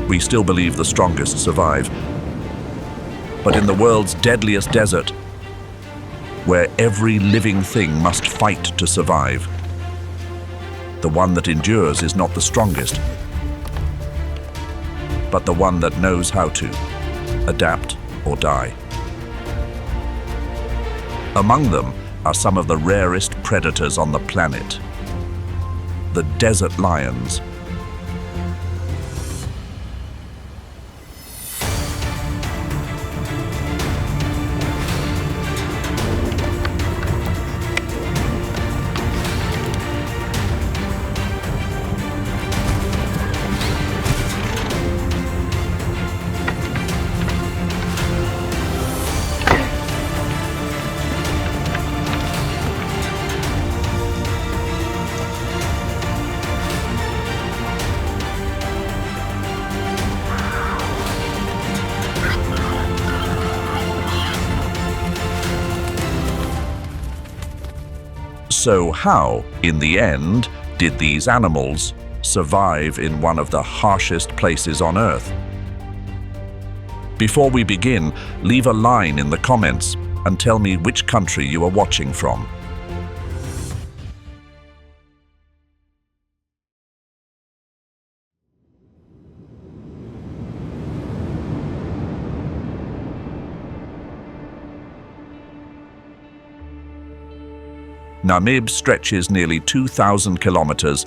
We still believe the strongest survive. But in the world's deadliest desert, where every living thing must fight to survive, the one that endures is not the strongest, but the one that knows how to adapt or die. Among them are some of the rarest predators on the planet, the desert lions. So how, in the end, did these animals survive in one of the harshest places on Earth? Before we begin, leave a line in the comments and tell me which country you are watching from. Namibia stretches nearly 2,000 kilometers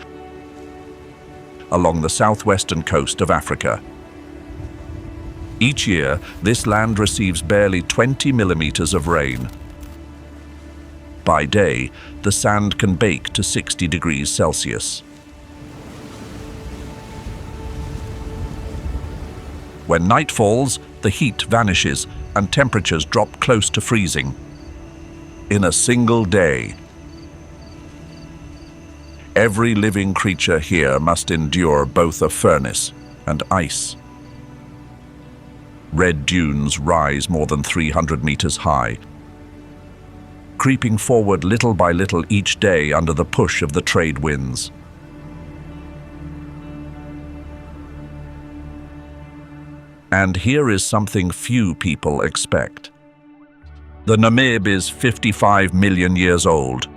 along the southwestern coast of Africa. Each year, this land receives barely 20 millimeters of rain. By day, the sand can bake to 60 degrees Celsius. When night falls, the heat vanishes and temperatures drop close to freezing. In a single day, every living creature here must endure both a furnace and ice. Red dunes rise more than 300 meters high, creeping forward little by little each day under the push of the trade winds. And here is something few people expect. The Namib is 55 million years old,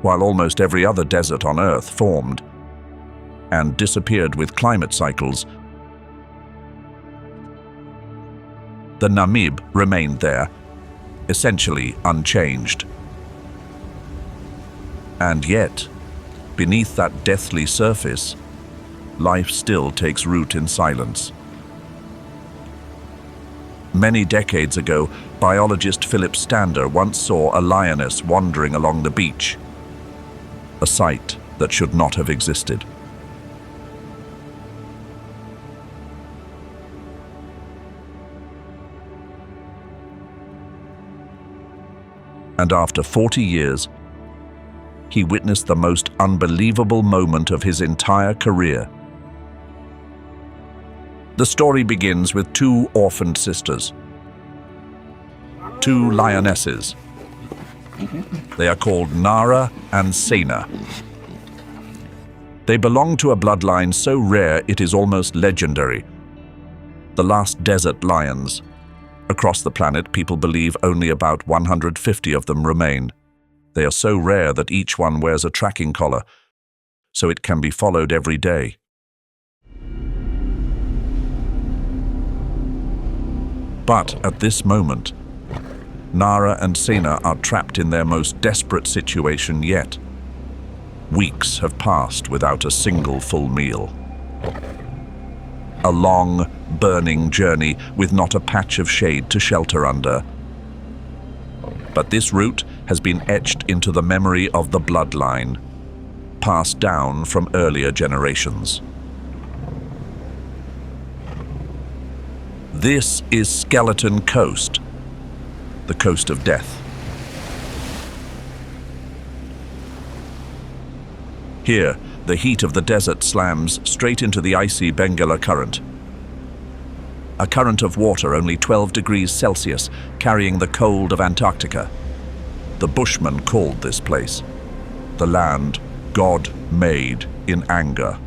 while almost every other desert on Earth formed and disappeared with climate cycles. The Namib remained there, essentially unchanged. And yet, beneath that deathly surface, life still takes root in silence. Many decades ago, biologist Philip Stander once saw a lioness wandering along the beach, a sight that should not have existed. And after 40 years, he witnessed the most unbelievable moment of his entire career. The story begins with two orphaned sisters, two lionesses. They are called Nara and Sena. They belong to a bloodline so rare it is almost legendary. The last desert lions. Across the planet, people believe only about 150 of them remain. They are so rare that each one wears a tracking collar, so it can be followed every day. But at this moment, Nara and Sena are trapped in their most desperate situation yet. Weeks have passed without a single full meal. A long, burning journey with not a patch of shade to shelter under. But this route has been etched into the memory of the bloodline, passed down from earlier generations. This is Skeleton Coast, the coast of death. Here, the heat of the desert slams straight into the icy Benguela current. A current of water only 12 degrees Celsius, carrying the cold of Antarctica. The Bushmen called this place the land God made in anger.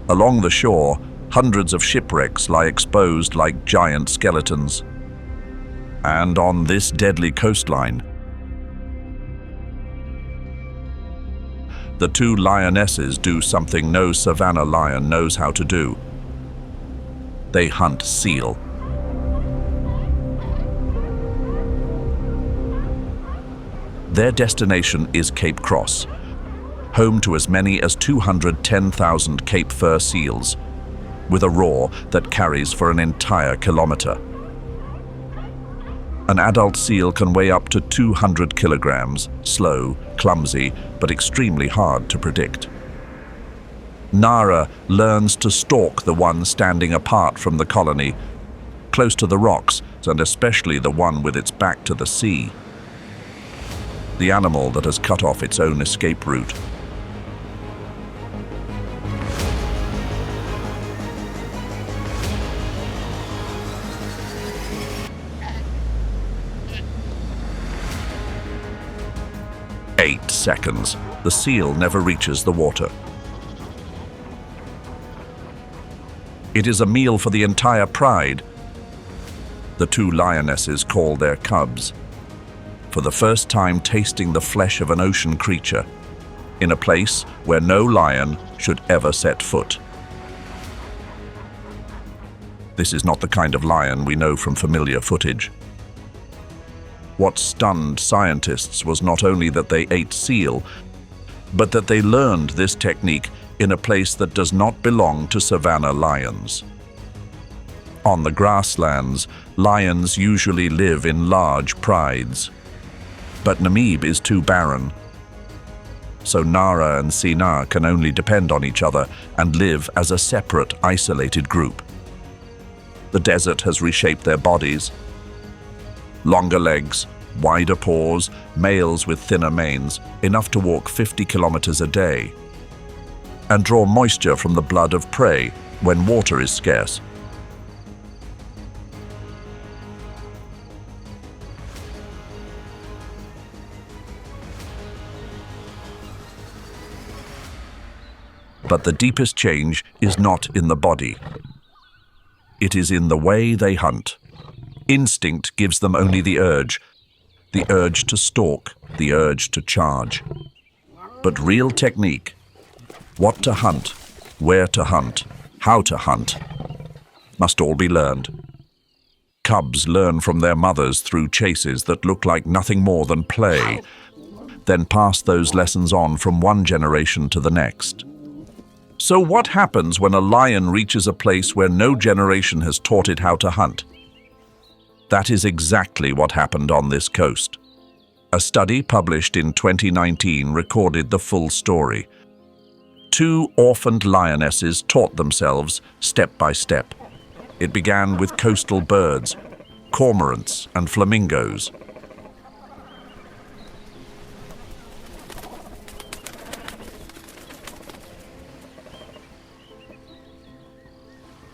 Along the shore, Hundreds of shipwrecks lie exposed like giant skeletons. And on this deadly coastline, the two lionesses do something no savanna lion knows how to do. They hunt seal. Their destination is Cape Cross, home to as many as 210,000 Cape fur seals, with a roar that carries for an entire kilometer. An adult seal can weigh up to 200 kilograms, slow, clumsy, but extremely hard to predict. Nara learns to stalk the one standing apart from the colony, close to the rocks, and especially the one with its back to the sea. The animal that has cut off its own escape route. Eight seconds. The seal never reaches the water. It is a meal for the entire pride. The two lionesses call their cubs, for the first time tasting the flesh of an ocean creature, in a place where no lion should ever set foot. This is not the kind of lion we know from familiar footage. What stunned scientists was not only that they ate seal, but that they learned this technique in a place that does not belong to savanna lions. On the grasslands, lions usually live in large prides, but Namibia is too barren. So Nara and Sina can only depend on each other and live as a separate, isolated group. The desert has reshaped their bodies. Longer legs, wider paws, males with thinner manes, enough to walk 50 kilometers a day, and draw moisture from the blood of prey when water is scarce. But the deepest change is not in the body. It is in the way they hunt. Instinct gives them only the urge to stalk, the urge to charge. But real technique, what to hunt, where to hunt, how to hunt, must all be learned. Cubs learn from their mothers through chases that look like nothing more than play, then pass those lessons on from one generation to the next. So what happens when a lion reaches a place where no generation has taught it how to hunt? That is exactly what happened on this coast. A study published in 2019 recorded the full story. Two orphaned lionesses taught themselves step by step. It began with coastal birds, cormorants and flamingos.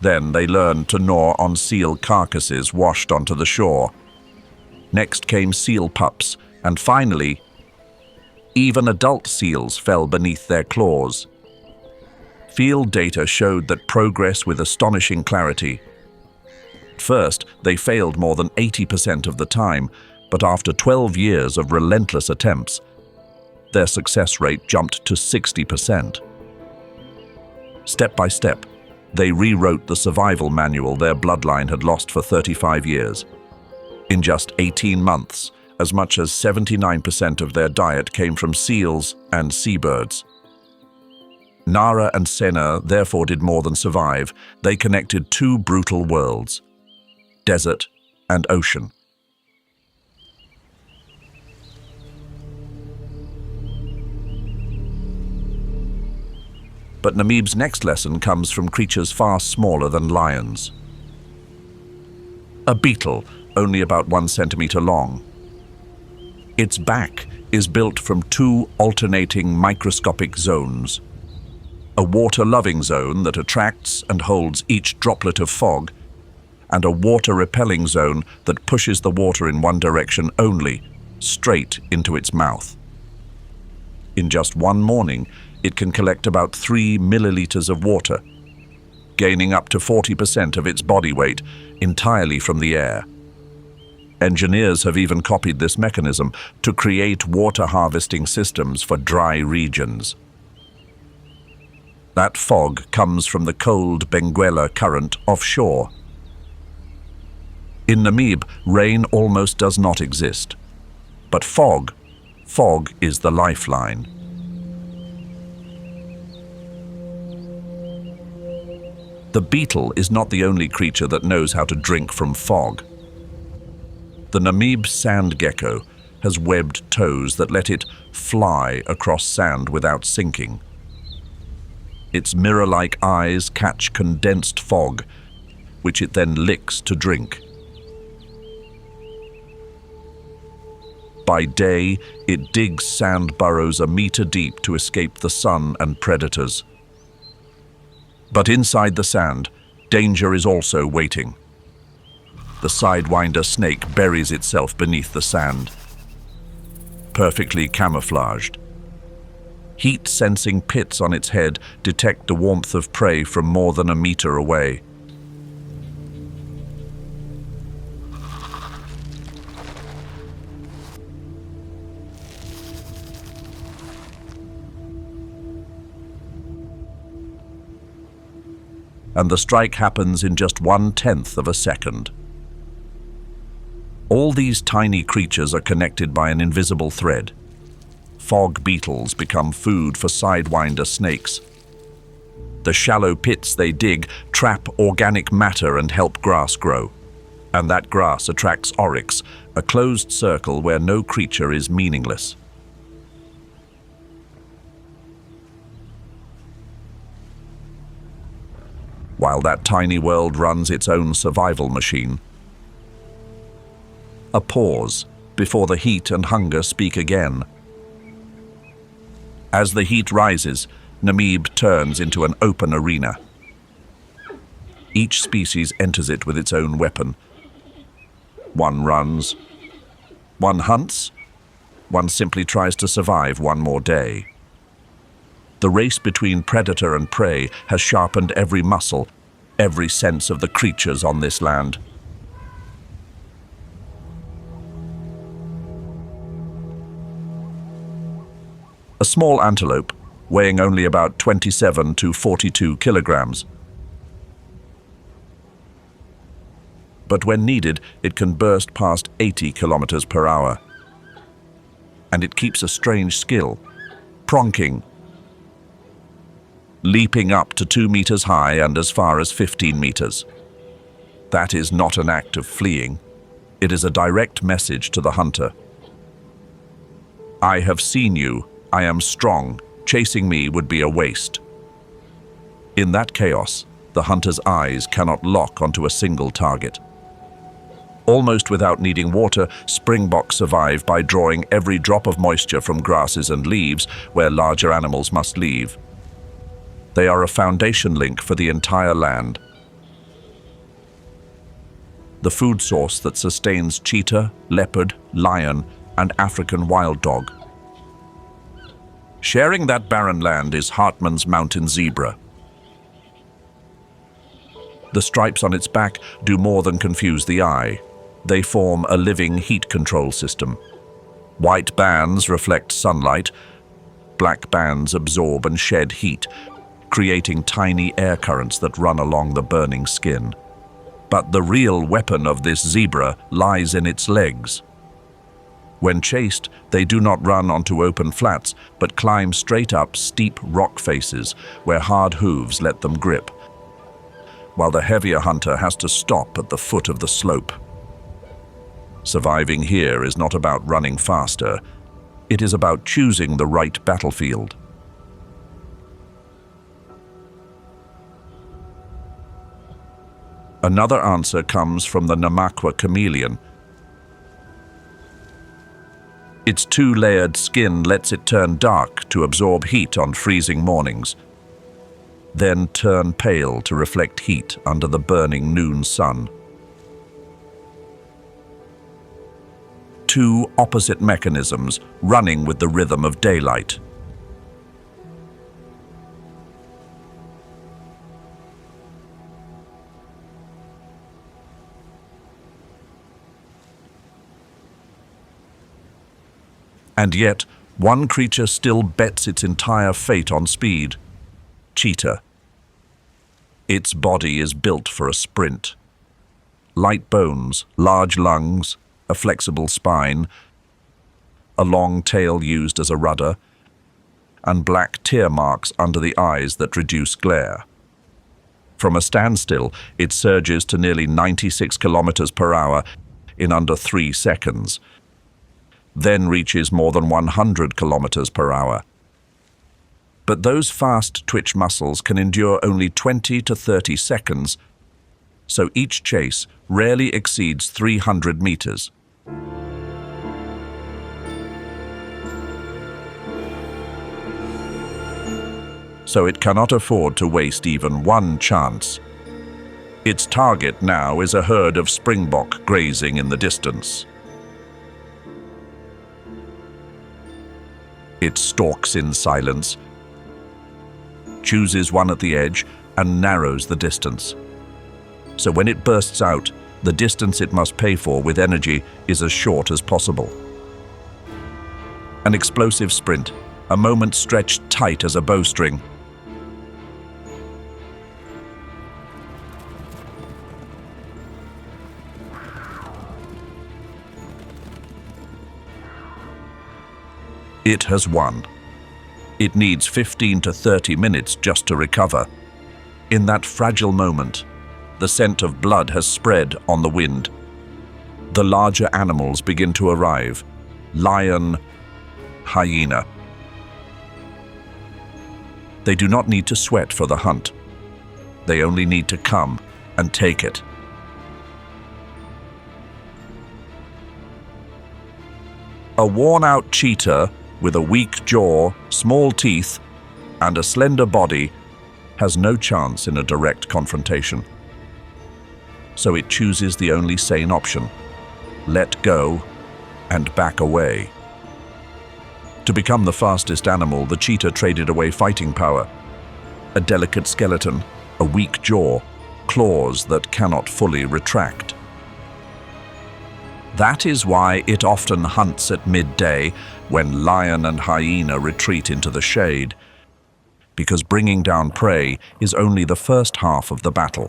Then they learned to gnaw on seal carcasses washed onto the shore. Next came seal pups, and finally, even adult seals fell beneath their claws. Field data showed that progress with astonishing clarity. At first, they failed more than 80% of the time, but after 12 years of relentless attempts, their success rate jumped to 60%. Step by step, they rewrote the survival manual their bloodline had lost for 35 years. In just 18 months, as much as 79% of their diet came from seals and seabirds. Nara and Sena therefore did more than survive. They connected two brutal worlds, desert and ocean. But Namibia's next lesson comes from creatures far smaller than lions. A beetle, only about 1 centimeter long. Its back is built from two alternating microscopic zones. A water-loving zone that attracts and holds each droplet of fog, and a water-repelling zone that pushes the water in one direction only, straight into its mouth. In just one morning, it can collect about 3 milliliters of water, gaining up to 40% of its body weight entirely from the air. Engineers have even copied this mechanism to create water harvesting systems for dry regions. That fog comes from the cold Benguela current offshore. In Namibia, rain almost does not exist. But fog is the lifeline. The beetle is not the only creature that knows how to drink from fog. The Namib sand gecko has webbed toes that let it fly across sand without sinking. Its mirror-like eyes catch condensed fog, which it then licks to drink. By day, it digs sand burrows a meter deep to escape the sun and predators. But inside the sand, danger is also waiting. The sidewinder snake buries itself beneath the sand, perfectly camouflaged. Heat-sensing pits on its head detect the warmth of prey from more than a meter away. And the strike happens in just 1/10 of a second. All these tiny creatures are connected by an invisible thread. Fog beetles become food for sidewinder snakes. The shallow pits they dig trap organic matter and help grass grow. And that grass attracts oryx, a closed circle where no creature is meaningless. While that tiny world runs its own survival machine. A pause before the heat and hunger speak again. As the heat rises, Namibia turns into an open arena. Each species enters it with its own weapon. One runs, one hunts, one simply tries to survive one more day. The race between predator and prey has sharpened every muscle, every sense of the creatures on this land. A small antelope, weighing only about 27 to 42 kilograms. But when needed, it can burst past 80 kilometers per hour. And it keeps a strange skill, pronking, leaping up to 2 meters high and as far as 15 meters. That is not an act of fleeing. It is a direct message to the hunter. I have seen you. I am strong. Chasing me would be a waste. In that chaos, the hunter's eyes cannot lock onto a single target. Almost without needing water, springboks survive by drawing every drop of moisture from grasses and leaves where larger animals must leave. They are a foundation link for the entire land. The food source that sustains cheetah, leopard, lion, and African wild dog. Sharing that barren land is Hartmann's mountain zebra. The stripes on its back do more than confuse the eye. They form a living heat control system. White bands reflect sunlight, black bands absorb and shed heat, creating tiny air currents that run along the burning skin. But the real weapon of this zebra lies in its legs. When chased, they do not run onto open flats, but climb straight up steep rock faces where hard hooves let them grip, while the heavier hunter has to stop at the foot of the slope. Surviving here is not about running faster. It is about choosing the right battlefield. Another answer comes from the Namakwa chameleon. Its two-layered skin lets it turn dark to absorb heat on freezing mornings, then turn pale to reflect heat under the burning noon sun. Two opposite mechanisms running with the rhythm of daylight. And yet, one creature still bets its entire fate on speed. Cheetah. Its body is built for a sprint. Light bones, large lungs, a flexible spine, a long tail used as a rudder, and black tear marks under the eyes that reduce glare. From a standstill, it surges to nearly 96 kilometers per hour in under 3 seconds, then reaches more than 100 kilometers per hour. But those fast twitch muscles can endure only 20 to 30 seconds, so each chase rarely exceeds 300 meters. So it cannot afford to waste even one chance. Its target now is a herd of springbok grazing in the distance. It stalks in silence, chooses one at the edge, and narrows the distance. So when it bursts out, the distance it must pay for with energy is as short as possible. An explosive sprint, a moment stretched tight as a bowstring. It has won. It needs 15 to 30 minutes just to recover. In that fragile moment, the scent of blood has spread on the wind. The larger animals begin to arrive. Lion, hyena. They do not need to sweat for the hunt. They only need to come and take it. A worn-out cheetah with a weak jaw, small teeth, and a slender body has no chance in a direct confrontation. So it chooses the only sane option: let go and back away. To become the fastest animal, the cheetah traded away fighting power, a delicate skeleton, a weak jaw, claws that cannot fully retract. That is why it often hunts at midday when lion and hyena retreat into the shade, because bringing down prey is only the first half of the battle.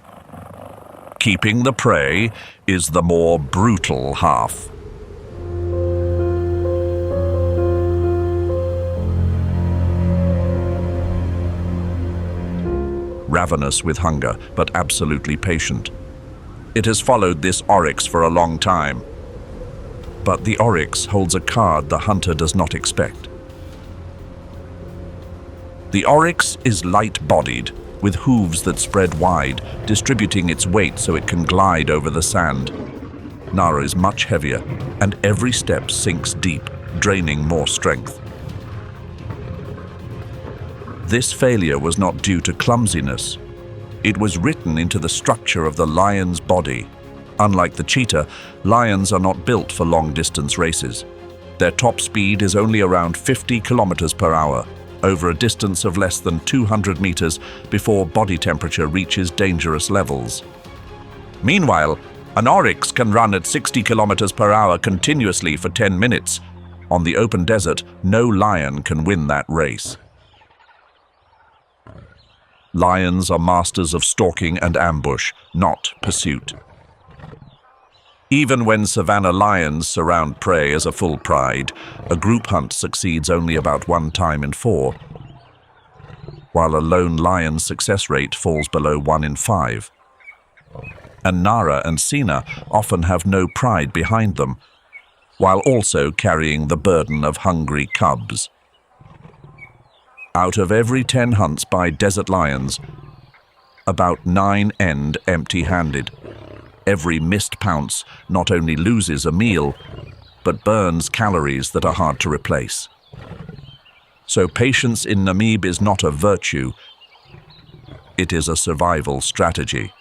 Keeping the prey is the more brutal half. Ravenous with hunger, but absolutely patient. It has followed this oryx for a long time. But the oryx holds a card the hunter does not expect. The oryx is light-bodied, with hooves that spread wide, distributing its weight so it can glide over the sand. Nara is much heavier, and every step sinks deep, draining more strength. This failure was not due to clumsiness. It was written into the structure of the lion's body. Unlike the cheetah, lions are not built for long-distance races. Their top speed is only around 50 kilometers per hour, over a distance of less than 200 meters before body temperature reaches dangerous levels. Meanwhile, an oryx can run at 60 kilometers per hour continuously for 10 minutes. On the open desert, no lion can win that race. Lions are masters of stalking and ambush, not pursuit. Even when savanna lions surround prey as a full pride, a group hunt succeeds only about 1 time in 4, while a lone lion's success rate falls below 1 in 5. And Nara and Sina often have no pride behind them, while also carrying the burden of hungry cubs. Out of every 10 hunts by desert lions, about 9 end empty-handed. Every missed pounce not only loses a meal, but burns calories that are hard to replace. So patience in Namib is not a virtue, it is a survival strategy.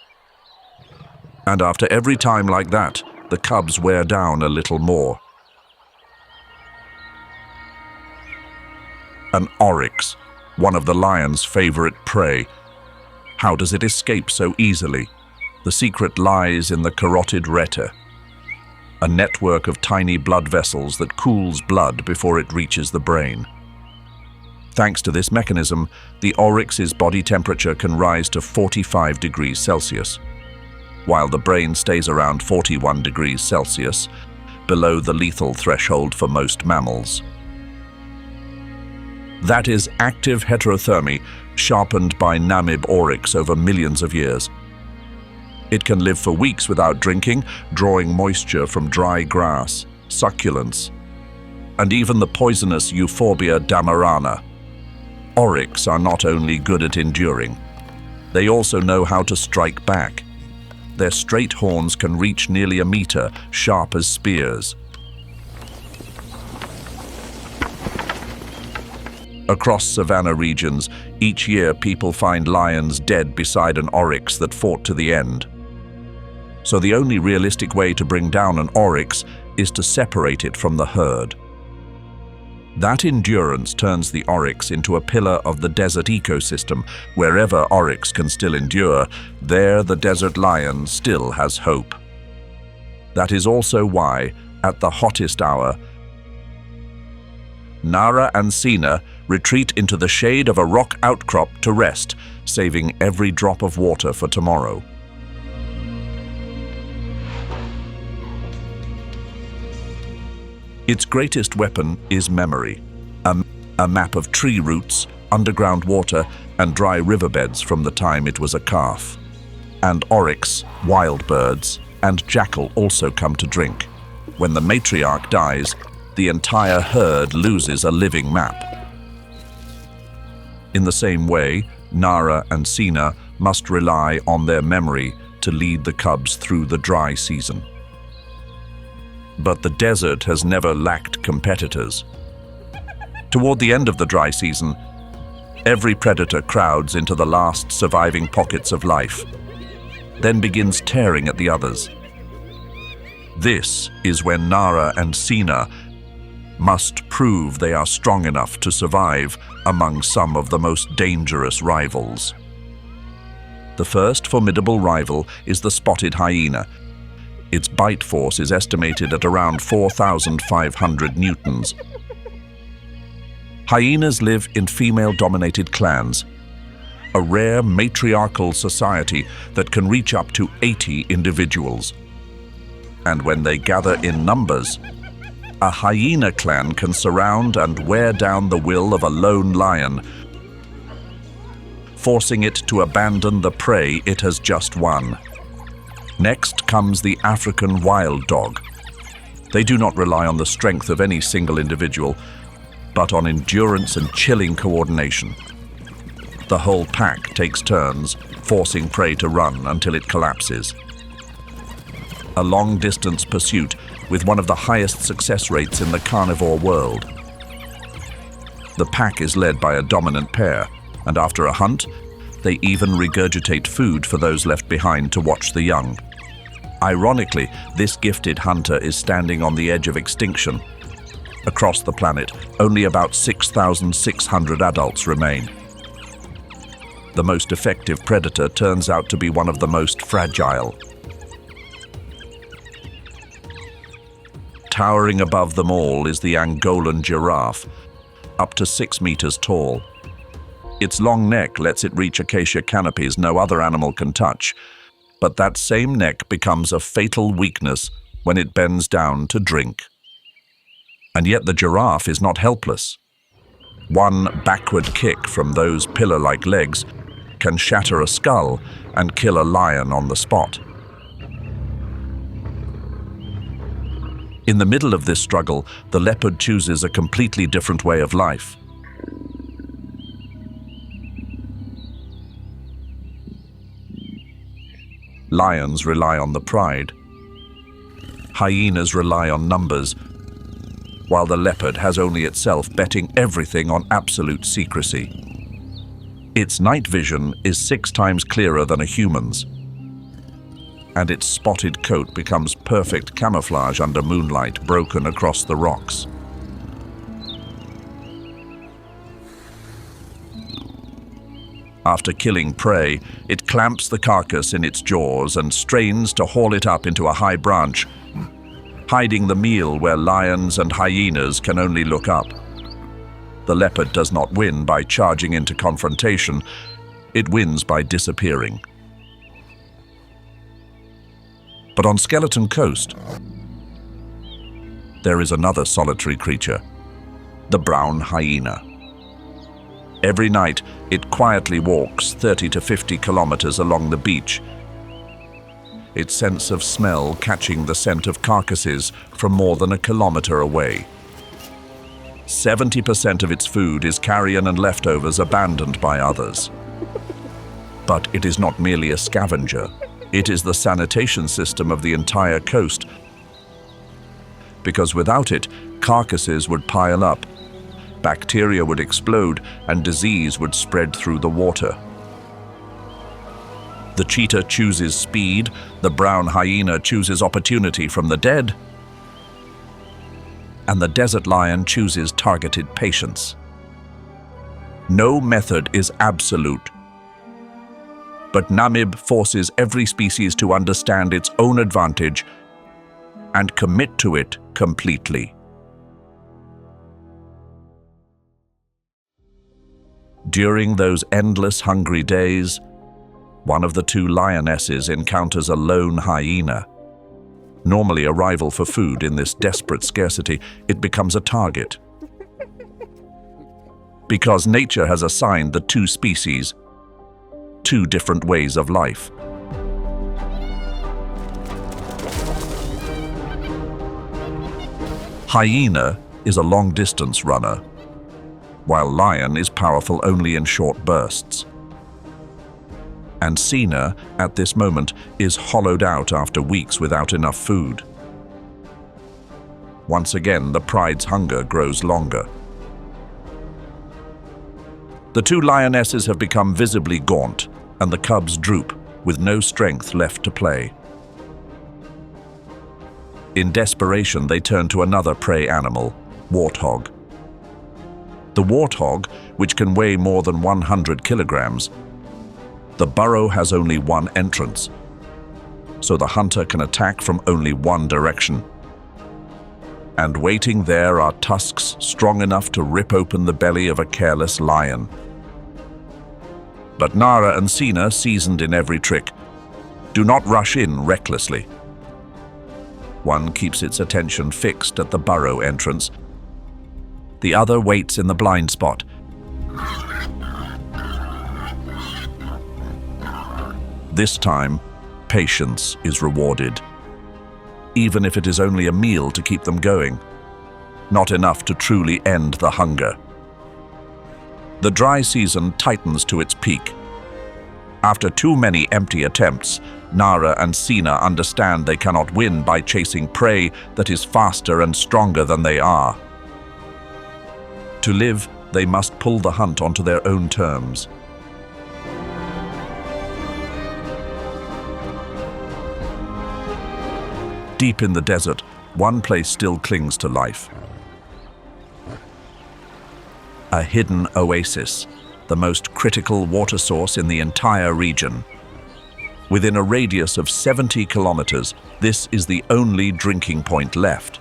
And after every time like that, the cubs wear down a little more. An oryx, one of the lion's favorite prey. How does it escape so easily? The secret lies in the carotid retina. a network of tiny blood vessels that cools blood before it reaches the brain. Thanks to this mechanism, the oryx's body temperature can rise to 45 degrees Celsius, while the brain stays around 41 degrees Celsius, below the lethal threshold for most mammals. That is active heterothermy sharpened by Namib oryx over millions of years. It can live for weeks without drinking, drawing moisture from dry grass, succulents, and even the poisonous Euphorbia damarana. Oryx are not only good at enduring, they also know how to strike back. Their straight horns can reach nearly a meter, sharp as spears. Across savanna regions, each year people find lions dead beside an oryx that fought to the end. So the only realistic way to bring down an oryx is to separate it from the herd. That endurance turns the oryx into a pillar of the desert ecosystem. Wherever oryx can still endure, there the desert lion still has hope. That is also why, at the hottest hour, Nara and Sina retreat into the shade of a rock outcrop to rest, saving every drop of water for tomorrow. Its greatest weapon is memory, a map of tree roots, underground water, and dry riverbeds from the time it was a calf. And oryx, wild birds, and jackal also come to drink. When the matriarch dies, the entire herd loses a living map. In the same way, Nara and Sina must rely on their memory to lead the cubs through the dry season. But the desert has never lacked competitors. Toward the end of the dry season, every predator crowds into the last surviving pockets of life, then begins tearing at the others. This is when Nara and Sina must prove they are strong enough to survive among some of the most dangerous rivals. The first formidable rival is the spotted hyena. Its bite force is estimated at around 4,500 newtons. Hyenas live in female-dominated clans, a rare matriarchal society that can reach up to 80 individuals. And when they gather in numbers, a hyena clan can surround and wear down the will of a lone lion, forcing it to abandon the prey it has just won. Next comes the African wild dog. They do not rely on the strength of any single individual, but on endurance and chilling coordination. The whole pack takes turns, forcing prey to run until it collapses. A long-distance pursuit with one of the highest success rates in the carnivore world. The pack is led by a dominant pair, and after a hunt, they even regurgitate food for those left behind to watch the young. Ironically, this gifted hunter is standing on the edge of extinction. Across the planet, only about 6,600 adults remain. The most effective predator turns out to be one of the most fragile. Towering above them all is the Angolan giraffe, up to 6 meters tall. Its long neck lets it reach acacia canopies no other animal can touch, but that same neck becomes a fatal weakness when it bends down to drink. And yet the giraffe is not helpless. One backward kick from those pillar-like legs can shatter a skull and kill a lion on the spot. In the middle of this struggle, the leopard chooses a completely different way of life. Lions rely on the pride. Hyenas rely on numbers, while the leopard has only itself, betting everything on absolute secrecy. Its night vision is 6 times clearer than a human's, and its spotted coat becomes perfect camouflage under moonlight broken across the rocks. After killing prey, it clamps the carcass in its jaws and strains to haul it up into a high branch. hiding the meal where lions and hyenas can only look up. The leopard does not win by charging into confrontation, it wins by disappearing. But on Skeleton Coast, there is another solitary creature, the brown hyena. Every night, it quietly walks 30 to 50 kilometers along the beach, its sense of smell catching the scent of carcasses from more than a kilometer away. 70% of its food is carrion and leftovers abandoned by others. But it is not merely a scavenger. It is the sanitation system of the entire coast. Because without it, carcasses would pile up, bacteria would explode, and disease would spread through the water. The cheetah chooses speed, the brown hyena chooses opportunity from the dead, and the desert lion chooses targeted patience. No method is absolute, but Namib forces every species to understand its own advantage and commit to it completely. During those endless hungry days, one of the two lionesses encounters a lone hyena. Normally a rival for food, in this desperate scarcity, it becomes a target. Because nature has assigned the two species two different ways of life. Hyena is a long-distance runner, while lion is powerful only in short bursts. And Sina, at this moment, is hollowed out after weeks without enough food. Once again, the pride's hunger grows longer. The two lionesses have become visibly gaunt, and the cubs droop, with no strength left to play. In desperation, they turn to another prey animal, warthog. The warthog, which can weigh more than 100 kilograms, the burrow has only one entrance, so the hunter can attack from only one direction. And waiting there are tusks strong enough to rip open the belly of a careless lion. But Nara and Sina, seasoned in every trick, do not rush in recklessly. One keeps its attention fixed at the burrow entrance. The other waits in the blind spot. This time, patience is rewarded, even if it is only a meal to keep them going, not enough to truly end the hunger. The dry season tightens to its peak. After too many empty attempts, Nara and Sina understand they cannot win by chasing prey that is faster and stronger than they are. To live, they must pull the hunt onto their own terms. Deep in the desert, one place still clings to life. A hidden oasis, the most critical water source in the entire region. Within a radius of 70 kilometers, this is the only drinking point left.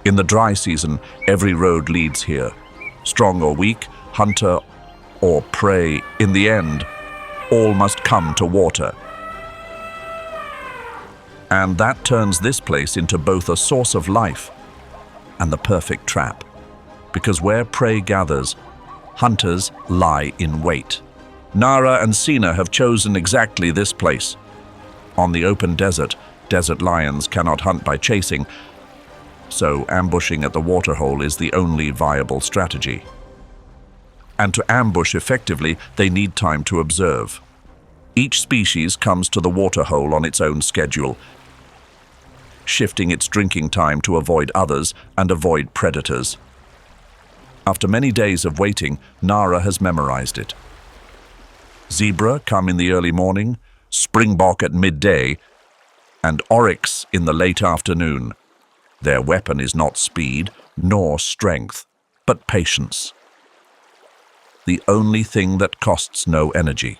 In the dry season, every road leads here. Strong or weak, hunter or prey, in the end, all must come to water. And that turns this place into both a source of life and the perfect trap. Because where prey gathers, hunters lie in wait. Nara and Sina have chosen exactly this place. On the open desert, desert lions cannot hunt by chasing, so ambushing at the waterhole is the only viable strategy. And to ambush effectively, they need time to observe. Each species comes to the waterhole on its own schedule, shifting its drinking time to avoid others and avoid predators. After many days of waiting, Nara has memorized it. Zebra come in the early morning, springbok at midday, and oryx in the late afternoon. Their weapon is not speed nor strength, but patience. The only thing that costs no energy.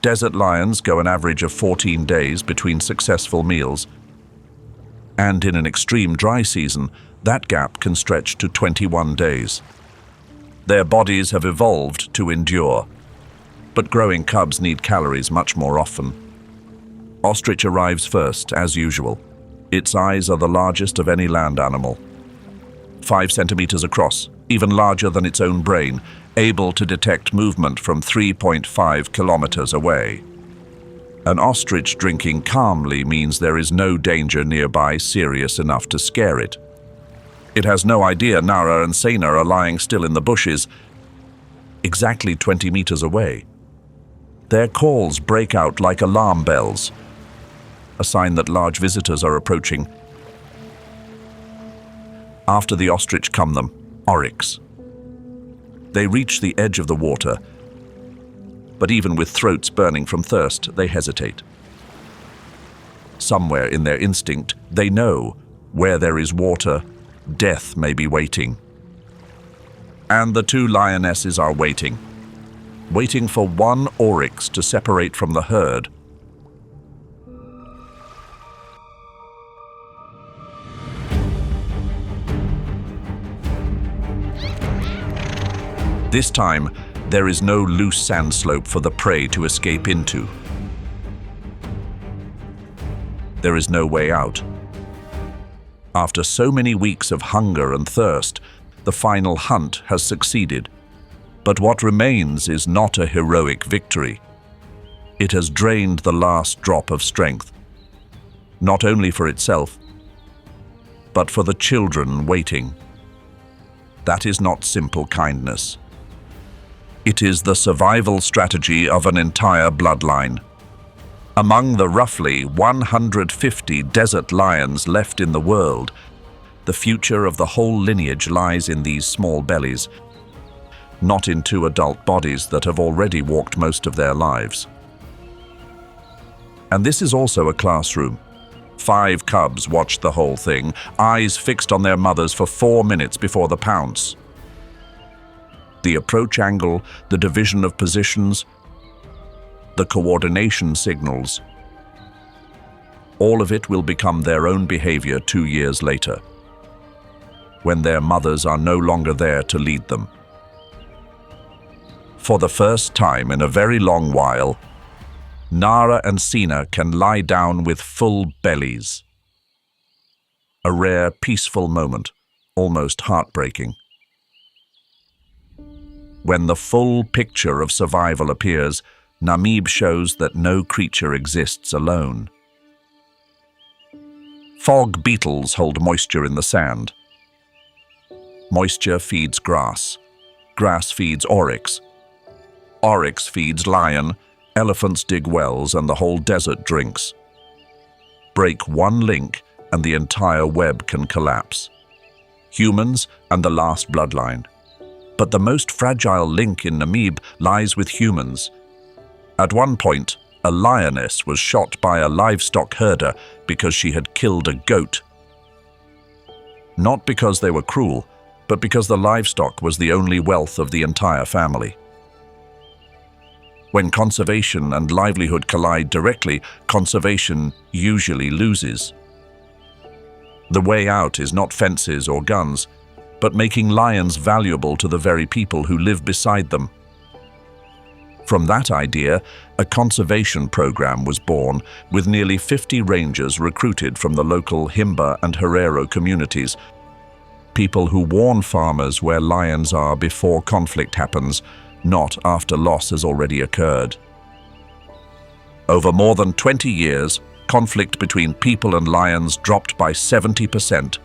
Desert lions go an average of 14 days between successful meals, And in an extreme dry season, that gap can stretch to 21 days. Their bodies have evolved to endure, but growing cubs need calories much more often. Ostrich arrives first, as usual. Its eyes are the largest of any land animal. 5 centimeters across, even larger than its own brain, able to detect movement from 3.5 kilometers away. An ostrich drinking calmly means there is no danger nearby serious enough to scare it. It has no idea Nara and Sena are lying still in the bushes, exactly 20 meters away. Their calls break out like alarm bells, a sign that large visitors are approaching. After the ostrich come them oryx. They reach the edge of the water, but even with throats burning from thirst, they hesitate. Somewhere in their instinct, they know where there is water, death may be waiting. And the 2 lionesses are waiting for one oryx to separate from the herd. This time, there is no loose sand slope for the prey to escape into. There is no way out. After so many weeks of hunger and thirst, the final hunt has succeeded. But what remains is not a heroic victory. It has drained the last drop of strength, not only for itself, but for the children waiting. That is not simple kindness. It is the survival strategy of an entire bloodline. Among the roughly 150 desert lions left in the world, the future of the whole lineage lies in these small bellies, not in 2 adult bodies that have already walked most of their lives. And this is also a classroom. 5 cubs watched the whole thing, eyes fixed on their mothers for 4 minutes before the pounce. The approach angle, the division of positions, the coordination signals. All of it will become their own behavior 2 years later, when their mothers are no longer there to lead them. For the first time in a very long while, Nara and Sena can lie down with full bellies. A rare, peaceful moment, almost heartbreaking. When the full picture of survival appears, Namib shows that no creature exists alone. Fog beetles hold moisture in the sand. Moisture feeds grass. Grass feeds oryx. Oryx feeds lion. Elephants dig wells and the whole desert drinks. Break one link and the entire web can collapse. Humans and the last bloodline. But the most fragile link in Namib lies with humans. At one point, a lioness was shot by a livestock herder because she had killed a goat. Not because they were cruel, but because the livestock was the only wealth of the entire family. When conservation and livelihood collide directly, conservation usually loses. The way out is not fences or guns, but making lions valuable to the very people who live beside them. From that idea, a conservation program was born, with nearly 50 rangers recruited from the local Himba and Herero communities, people who warn farmers where lions are before conflict happens, not after loss has already occurred. Over more than 20 years, conflict between people and lions dropped by 70%.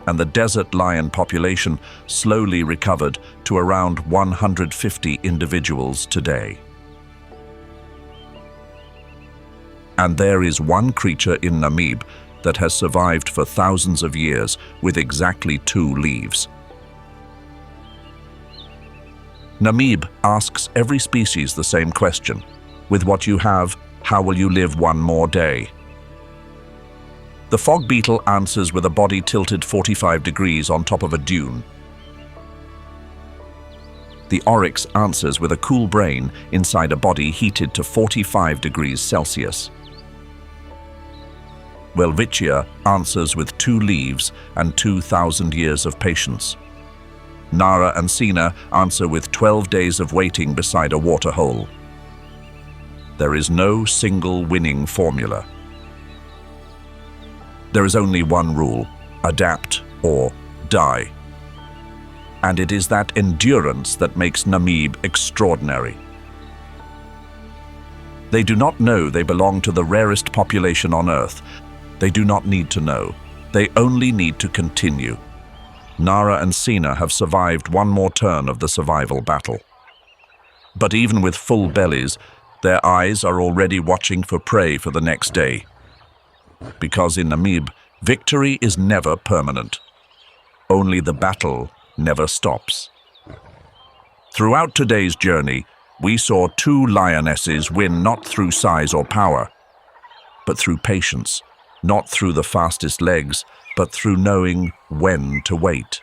And the desert lion population slowly recovered to around 150 individuals today. And there is one creature in Namib that has survived for thousands of years with exactly 2 leaves. Namib asks every species the same question. With what you have, how will you live one more day? The fog beetle answers with a body tilted 45 degrees on top of a dune. The oryx answers with a cool brain inside a body heated to 45 degrees Celsius. Wildnature answers with 2 leaves and 2,000 years of patience. Nara and Sina answer with 12 days of waiting beside a waterhole. There is no single winning formula. There is only one rule: adapt or die. And it is that endurance that makes Namib extraordinary. They do not know they belong to the rarest population on Earth. They do not need to know. They only need to continue. Nara and Sina have survived one more turn of the survival battle. But even with full bellies, their eyes are already watching for prey for the next day. Because in Namib, victory is never permanent. Only the battle never stops. Throughout today's journey, we saw 2 lionesses win not through size or power, but through patience, not through the fastest legs, but through knowing when to wait.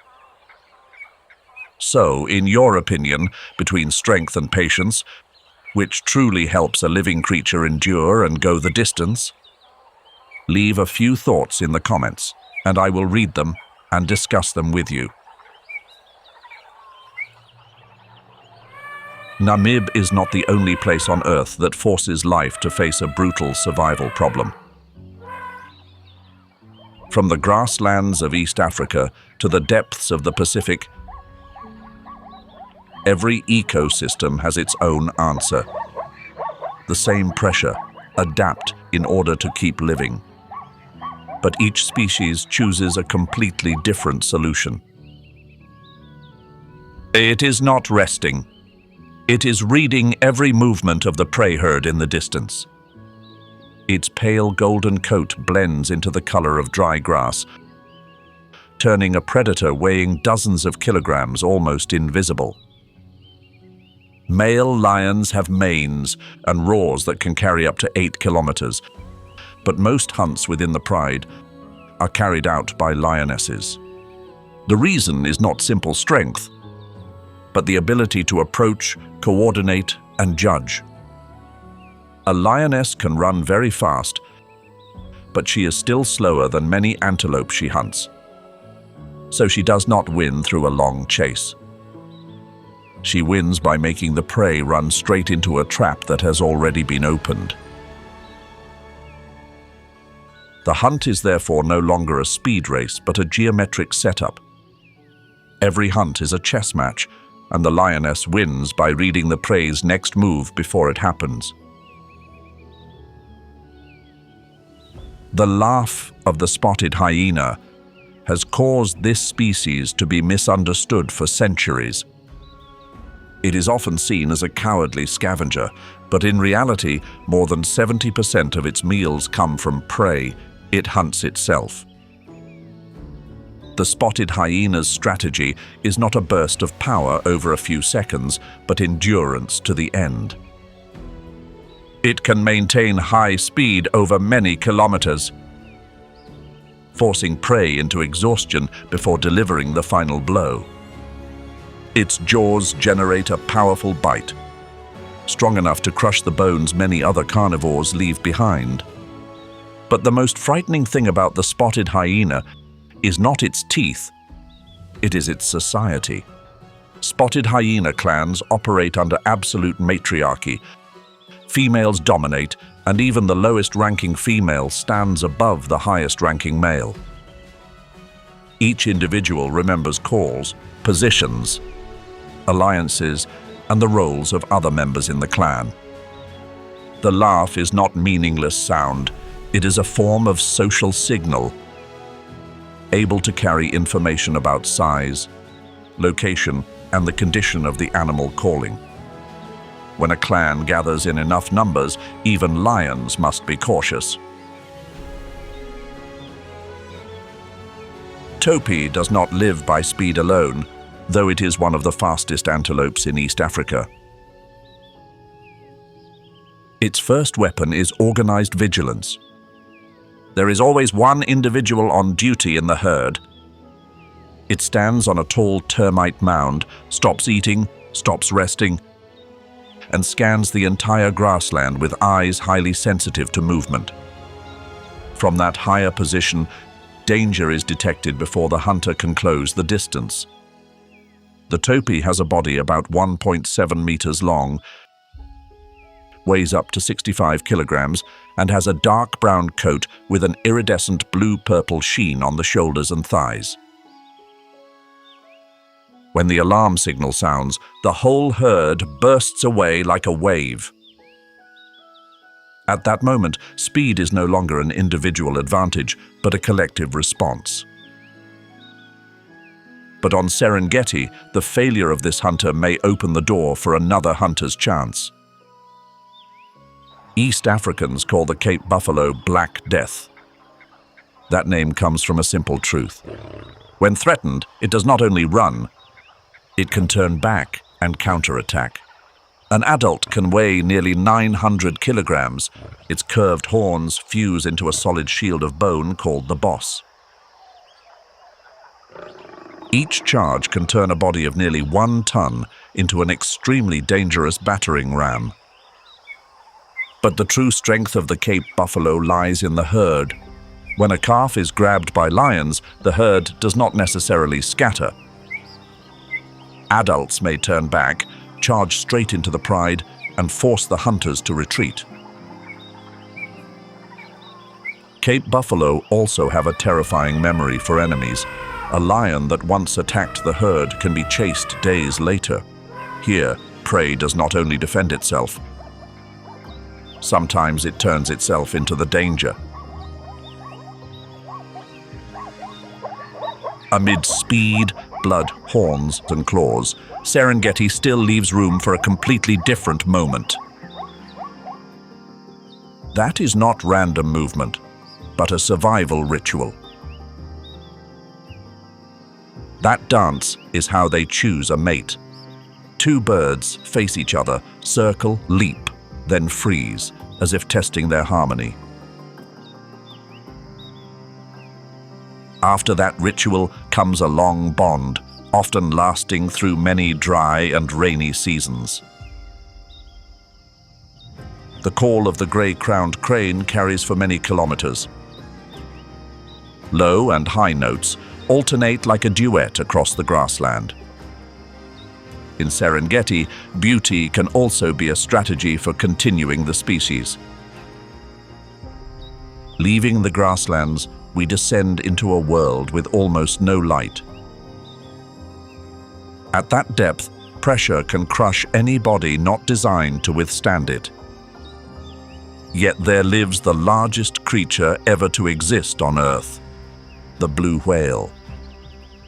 So, in your opinion, between strength and patience, which truly helps a living creature endure and go the distance? Leave a few thoughts in the comments, and I will read them and discuss them with you. Namib is not the only place on Earth that forces life to face a brutal survival problem. From the grasslands of East Africa to the depths of the Pacific, every ecosystem has its own answer. The same pressure: adapt in order to keep living. But each species chooses a completely different solution. It is not resting. It is reading every movement of the prey herd in the distance. Its pale golden coat blends into the color of dry grass, turning a predator weighing dozens of kilograms almost invisible. Male lions have manes and roars that can carry up to 8 kilometers, but most hunts within the pride are carried out by lionesses. The reason is not simple strength, but the ability to approach, coordinate, and judge. A lioness can run very fast, but she is still slower than many antelope she hunts. So she does not win through a long chase. She wins by making the prey run straight into a trap that has already been opened. The hunt is therefore no longer a speed race, but a geometric setup. Every hunt is a chess match, and the lioness wins by reading the prey's next move before it happens. The laugh of the spotted hyena has caused this species to be misunderstood for centuries. It is often seen as a cowardly scavenger, but in reality, more than 70% of its meals come from prey it hunts itself. The spotted hyena's strategy is not a burst of power over a few seconds, but endurance to the end. It can maintain high speed over many kilometers, forcing prey into exhaustion before delivering the final blow. Its jaws generate a powerful bite, strong enough to crush the bones many other carnivores leave behind. But the most frightening thing about the spotted hyena is not its teeth, it is its society. Spotted hyena clans operate under absolute matriarchy. Females dominate, and even the lowest-ranking female stands above the highest-ranking male. Each individual remembers calls, positions, alliances, and the roles of other members in the clan. The laugh is not meaningless sound. It is a form of social signal, able to carry information about size, location, and the condition of the animal calling. When a clan gathers in enough numbers, even lions must be cautious. Topi does not live by speed alone, though it is one of the fastest antelopes in East Africa. Its first weapon is organized vigilance. There is always one individual on duty in the herd. It stands on a tall termite mound, stops eating, stops resting, and scans the entire grassland with eyes highly sensitive to movement. From that higher position, danger is detected before the hunter can close the distance. The topee has a body about 1.7 meters long, weighs up to 65 kilograms, and has a dark brown coat with an iridescent blue-purple sheen on the shoulders and thighs. When the alarm signal sounds, the whole herd bursts away like a wave. At that moment, speed is no longer an individual advantage, but a collective response. But on Serengeti, the failure of this hunter may open the door for another hunter's chance. East Africans call the Cape buffalo Black Death. That name comes from a simple truth. When threatened, it does not only run, it can turn back and counterattack. An adult can weigh nearly 900 kilograms. Its curved horns fuse into a solid shield of bone called the boss. Each charge can turn a body of nearly 1 ton into an extremely dangerous battering ram. But the true strength of the Cape buffalo lies in the herd. When a calf is grabbed by lions, the herd does not necessarily scatter. Adults may turn back, charge straight into the pride, and force the hunters to retreat. Cape buffalo also have a terrifying memory for enemies. A lion that once attacked the herd can be chased days later. Here, prey does not only defend itself, sometimes it turns itself into the danger. Amid speed, blood, horns, and claws, Serengeti still leaves room for a completely different moment. That is not random movement, but a survival ritual. That dance is how they choose a mate. 2 birds face each other, circle, leap, then freeze, as if testing their harmony. After that ritual comes a long bond, often lasting through many dry and rainy seasons. The call of the gray-crowned crane carries for many kilometers. Low and high notes alternate like a duet across the grassland. In Serengeti, beauty can also be a strategy for continuing the species. Leaving the grasslands, we descend into a world with almost no light. At that depth, pressure can crush any body not designed to withstand it. Yet there lives the largest creature ever to exist on Earth, the blue whale.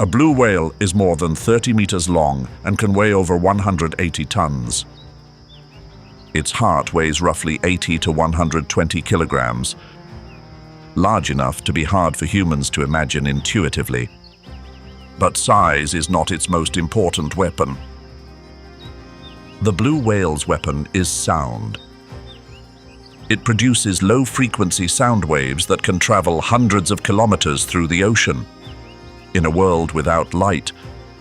A blue whale is more than 30 meters long and can weigh over 180 tons. Its heart weighs roughly 80 to 120 kilograms, large enough to be hard for humans to imagine intuitively. But size is not its most important weapon. The blue whale's weapon is sound. It produces low-frequency sound waves that can travel hundreds of kilometers through the ocean. In a world without light,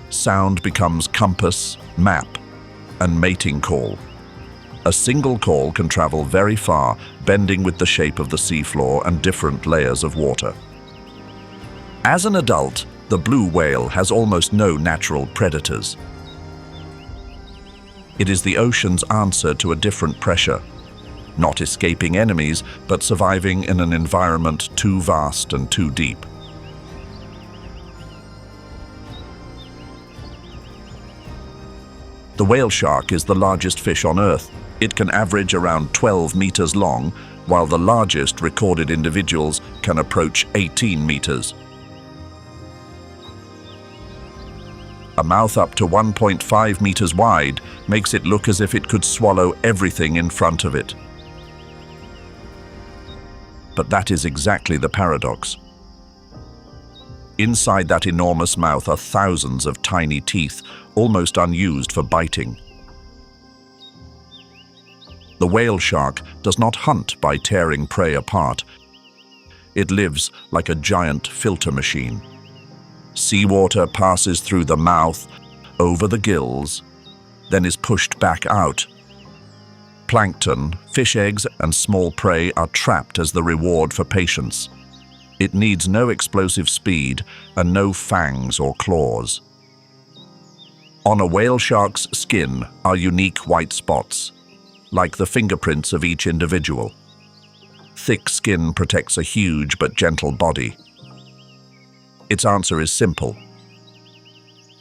sound becomes compass, map, and mating call. A single call can travel very far, bending with the shape of the seafloor and different layers of water. As an adult, the blue whale has almost no natural predators. It is the ocean's answer to a different pressure, not escaping enemies, but surviving in an environment too vast and too deep. The whale shark is the largest fish on Earth. It can average around 12 meters long, while the largest recorded individuals can approach 18 meters. A mouth up to 1.5 meters wide makes it look as if it could swallow everything in front of it. But that is exactly the paradox. Inside that enormous mouth are thousands of tiny teeth, almost unused for biting. The whale shark does not hunt by tearing prey apart. It lives like a giant filter machine. Seawater passes through the mouth, over the gills, then is pushed back out. Plankton, fish eggs, and small prey are trapped as the reward for patience. It needs no explosive speed and no fangs or claws. On a whale shark's skin are unique white spots, like the fingerprints of each individual. Thick skin protects a huge but gentle body. Its answer is simple.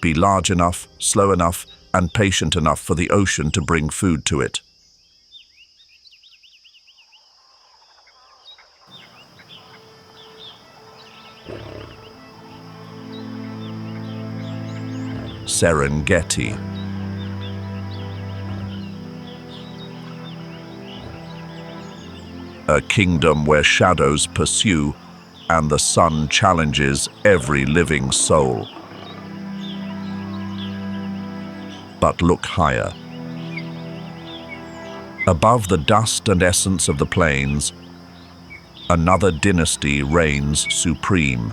Be large enough, slow enough, and patient enough for the ocean to bring food to it. Serengeti. A kingdom where shadows pursue and the sun challenges every living soul. But look higher. Above the dust and essence of the plains, another dynasty reigns supreme.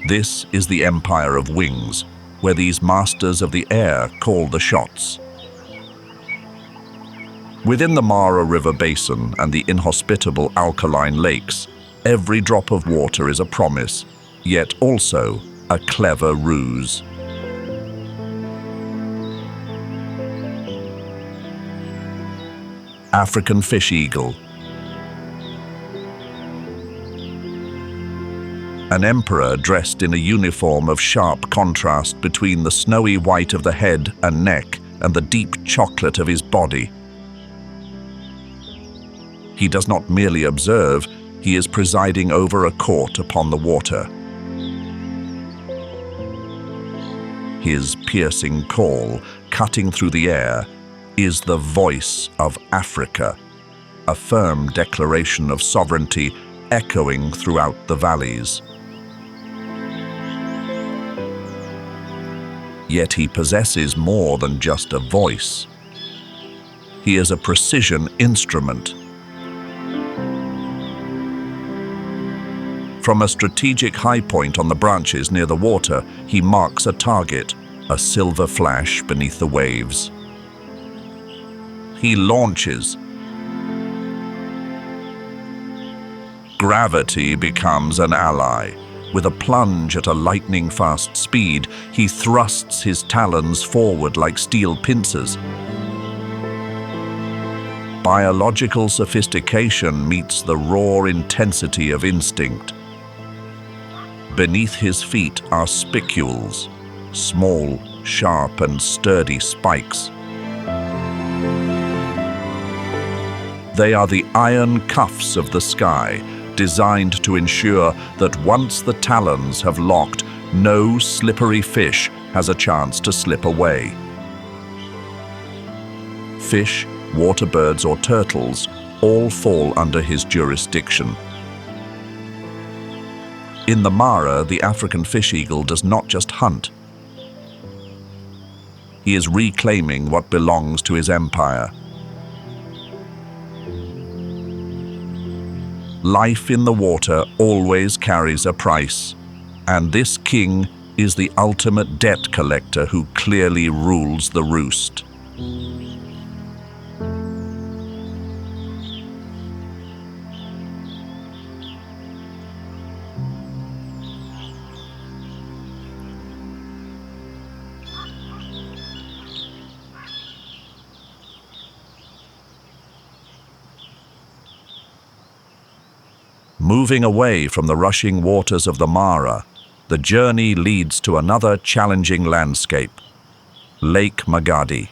This is the Empire of Wings, where these masters of the air call the shots. Within the Mara River basin and the inhospitable alkaline lakes, every drop of water is a promise, yet also a clever ruse. African fish eagle. An emperor dressed in a uniform of sharp contrast between the snowy white of the head and neck and the deep chocolate of his body. He does not merely observe, he is presiding over a court upon the water. His piercing call, cutting through the air, is the voice of Africa, a firm declaration of sovereignty echoing throughout the valleys. Yet he possesses more than just a voice. He is a precision instrument. From a strategic high point on the branches near the water, he marks a target, a silver flash beneath the waves. He launches. Gravity becomes an ally. With a plunge at a lightning-fast speed, he thrusts his talons forward like steel pincers. Biological sophistication meets the raw intensity of instinct. Beneath his feet are spicules, small, sharp, and sturdy spikes. They are the iron cuffs of the sky, designed to ensure that once the talons have locked, no slippery fish has a chance to slip away. Fish, water birds, or turtles all fall under his jurisdiction. In the Mara, the African fish eagle does not just hunt. He is reclaiming what belongs to his empire. Life in the water always carries a price, and this king is the ultimate debt collector who clearly rules the roost. Moving away from the rushing waters of the Mara, the journey leads to another challenging landscape, Lake Magadi.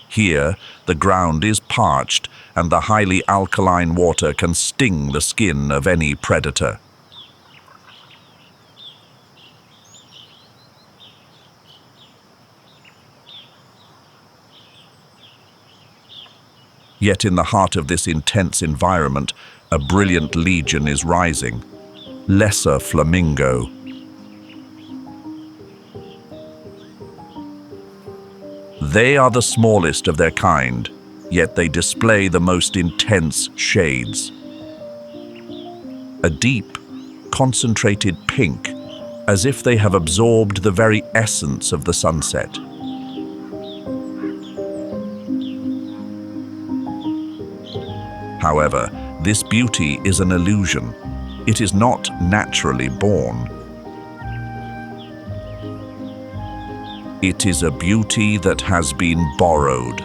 Here, the ground is parched and the highly alkaline water can sting the skin of any predator. Yet in the heart of this intense environment, a brilliant legion is rising, lesser flamingo. They are the smallest of their kind, yet they display the most intense shades. A deep, concentrated pink, as if they have absorbed the very essence of the sunset. However, this beauty is an illusion. It is not naturally born. It is a beauty that has been borrowed.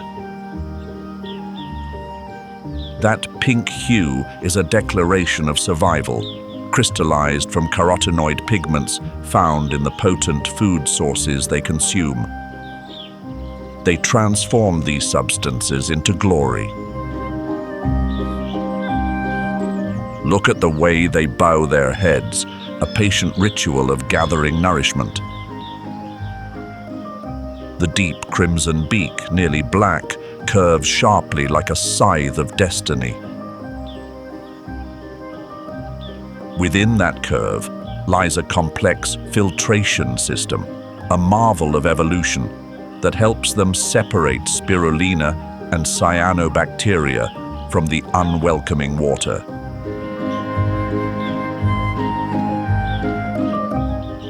That pink hue is a declaration of survival, crystallized from carotenoid pigments found in the potent food sources they consume. They transform these substances into glory. Look at the way they bow their heads, a patient ritual of gathering nourishment. The deep crimson beak, nearly black, curves sharply like a scythe of destiny. Within that curve lies a complex filtration system, a marvel of evolution that helps them separate spirulina and cyanobacteria from the unwelcoming water.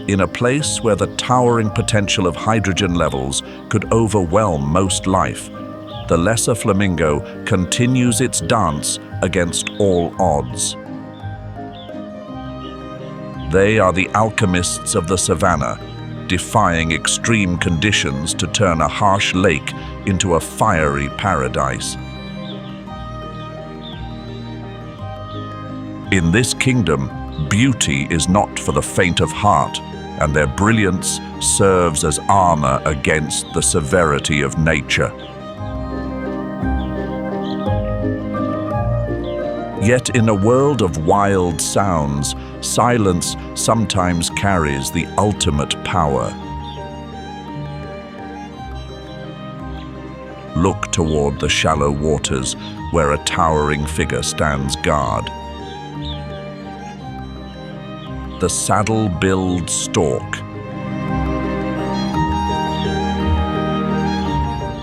In a place where the towering potential of hydrogen levels could overwhelm most life, the lesser flamingo continues its dance against all odds. They are the alchemists of the savanna, defying extreme conditions to turn a harsh lake into a fiery paradise. In this kingdom, beauty is not for the faint of heart, and their brilliance serves as armor against the severity of nature. Yet in a world of wild sounds, silence sometimes carries the ultimate power. Look toward the shallow waters where a towering figure stands guard. The saddle-billed stork.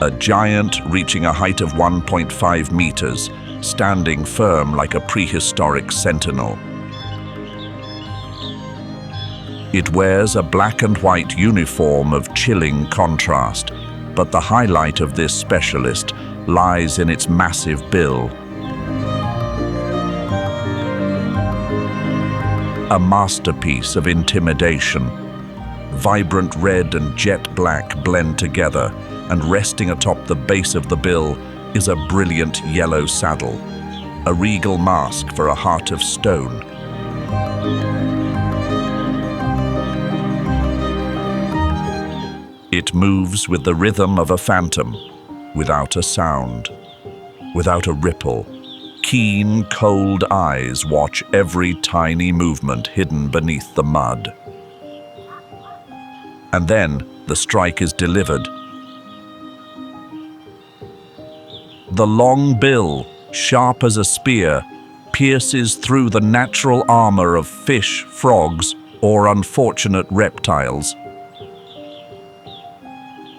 A giant reaching a height of 1.5 meters, standing firm like a prehistoric sentinel. It wears a black and white uniform of chilling contrast, but the highlight of this specialist lies in its massive bill. A masterpiece of intimidation. Vibrant red and jet black blend together, and resting atop the base of the bill is a brilliant yellow saddle, a regal mask for a heart of stone. It moves with the rhythm of a phantom, without a sound, without a ripple. Keen, cold eyes watch every tiny movement hidden beneath the mud. And then the strike is delivered. The long bill, sharp as a spear, pierces through the natural armor of fish, frogs, or unfortunate reptiles.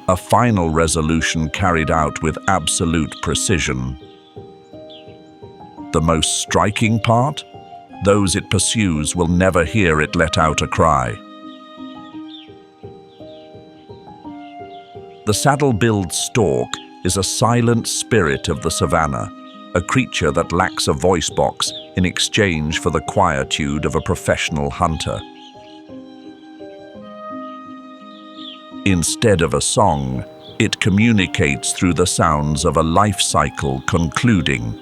A final resolution carried out with absolute precision. The most striking part? Those it pursues will never hear it let out a cry. The saddle-billed stork is a silent spirit of the savanna, a creature that lacks a voice box in exchange for the quietude of a professional hunter. Instead of a song, it communicates through the sounds of a life cycle concluding.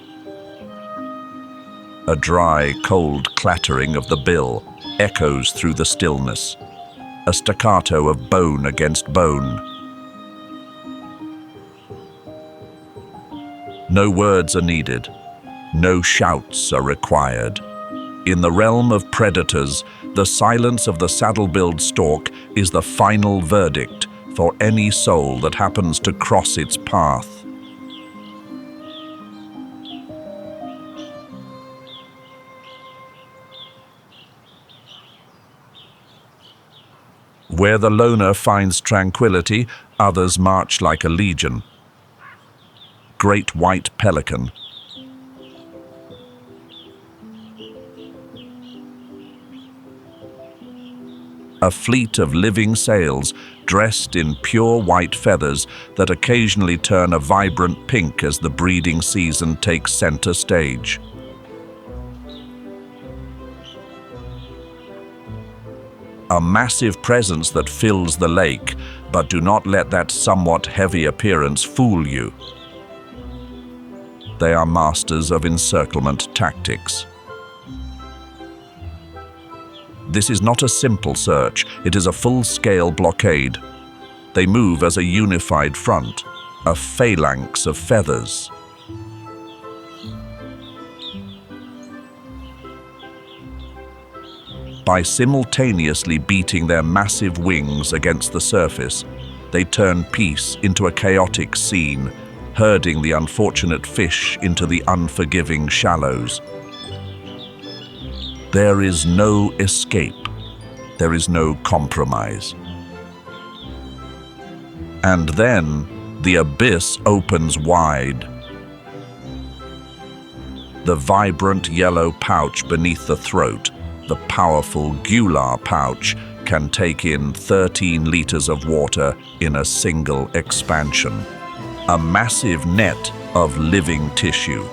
A dry, cold clattering of the bill echoes through the stillness, a staccato of bone against bone. No words are needed, no shouts are required. In the realm of predators, the silence of the saddle-billed stork is the final verdict for any soul that happens to cross its path. Where the loner finds tranquility, others march like a legion. Great white pelican. A fleet of living sails dressed in pure white feathers that occasionally turn a vibrant pink as the breeding season takes center stage. A massive presence that fills the lake, but do not let that somewhat heavy appearance fool you. They are masters of encirclement tactics. This is not a simple search, it is a full-scale blockade. They move as a unified front, a phalanx of feathers. By simultaneously beating their massive wings against the surface, they turn peace into a chaotic scene, herding the unfortunate fish into the unforgiving shallows. There is no escape. There is no compromise. And then the abyss opens wide. The vibrant yellow pouch beneath the throat, the powerful gular pouch, can take in 13 liters of water in a single expansion. A massive net of living tissue.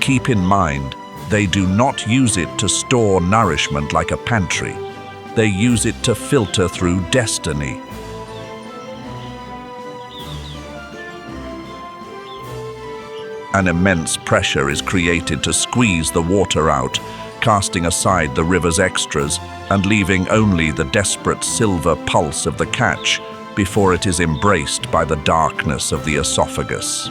Keep in mind, they do not use it to store nourishment like a pantry. They use it to filter through destiny. An immense pressure is created to squeeze the water out, casting aside the river's extras and leaving only the desperate silver pulse of the catch before it is embraced by the darkness of the esophagus.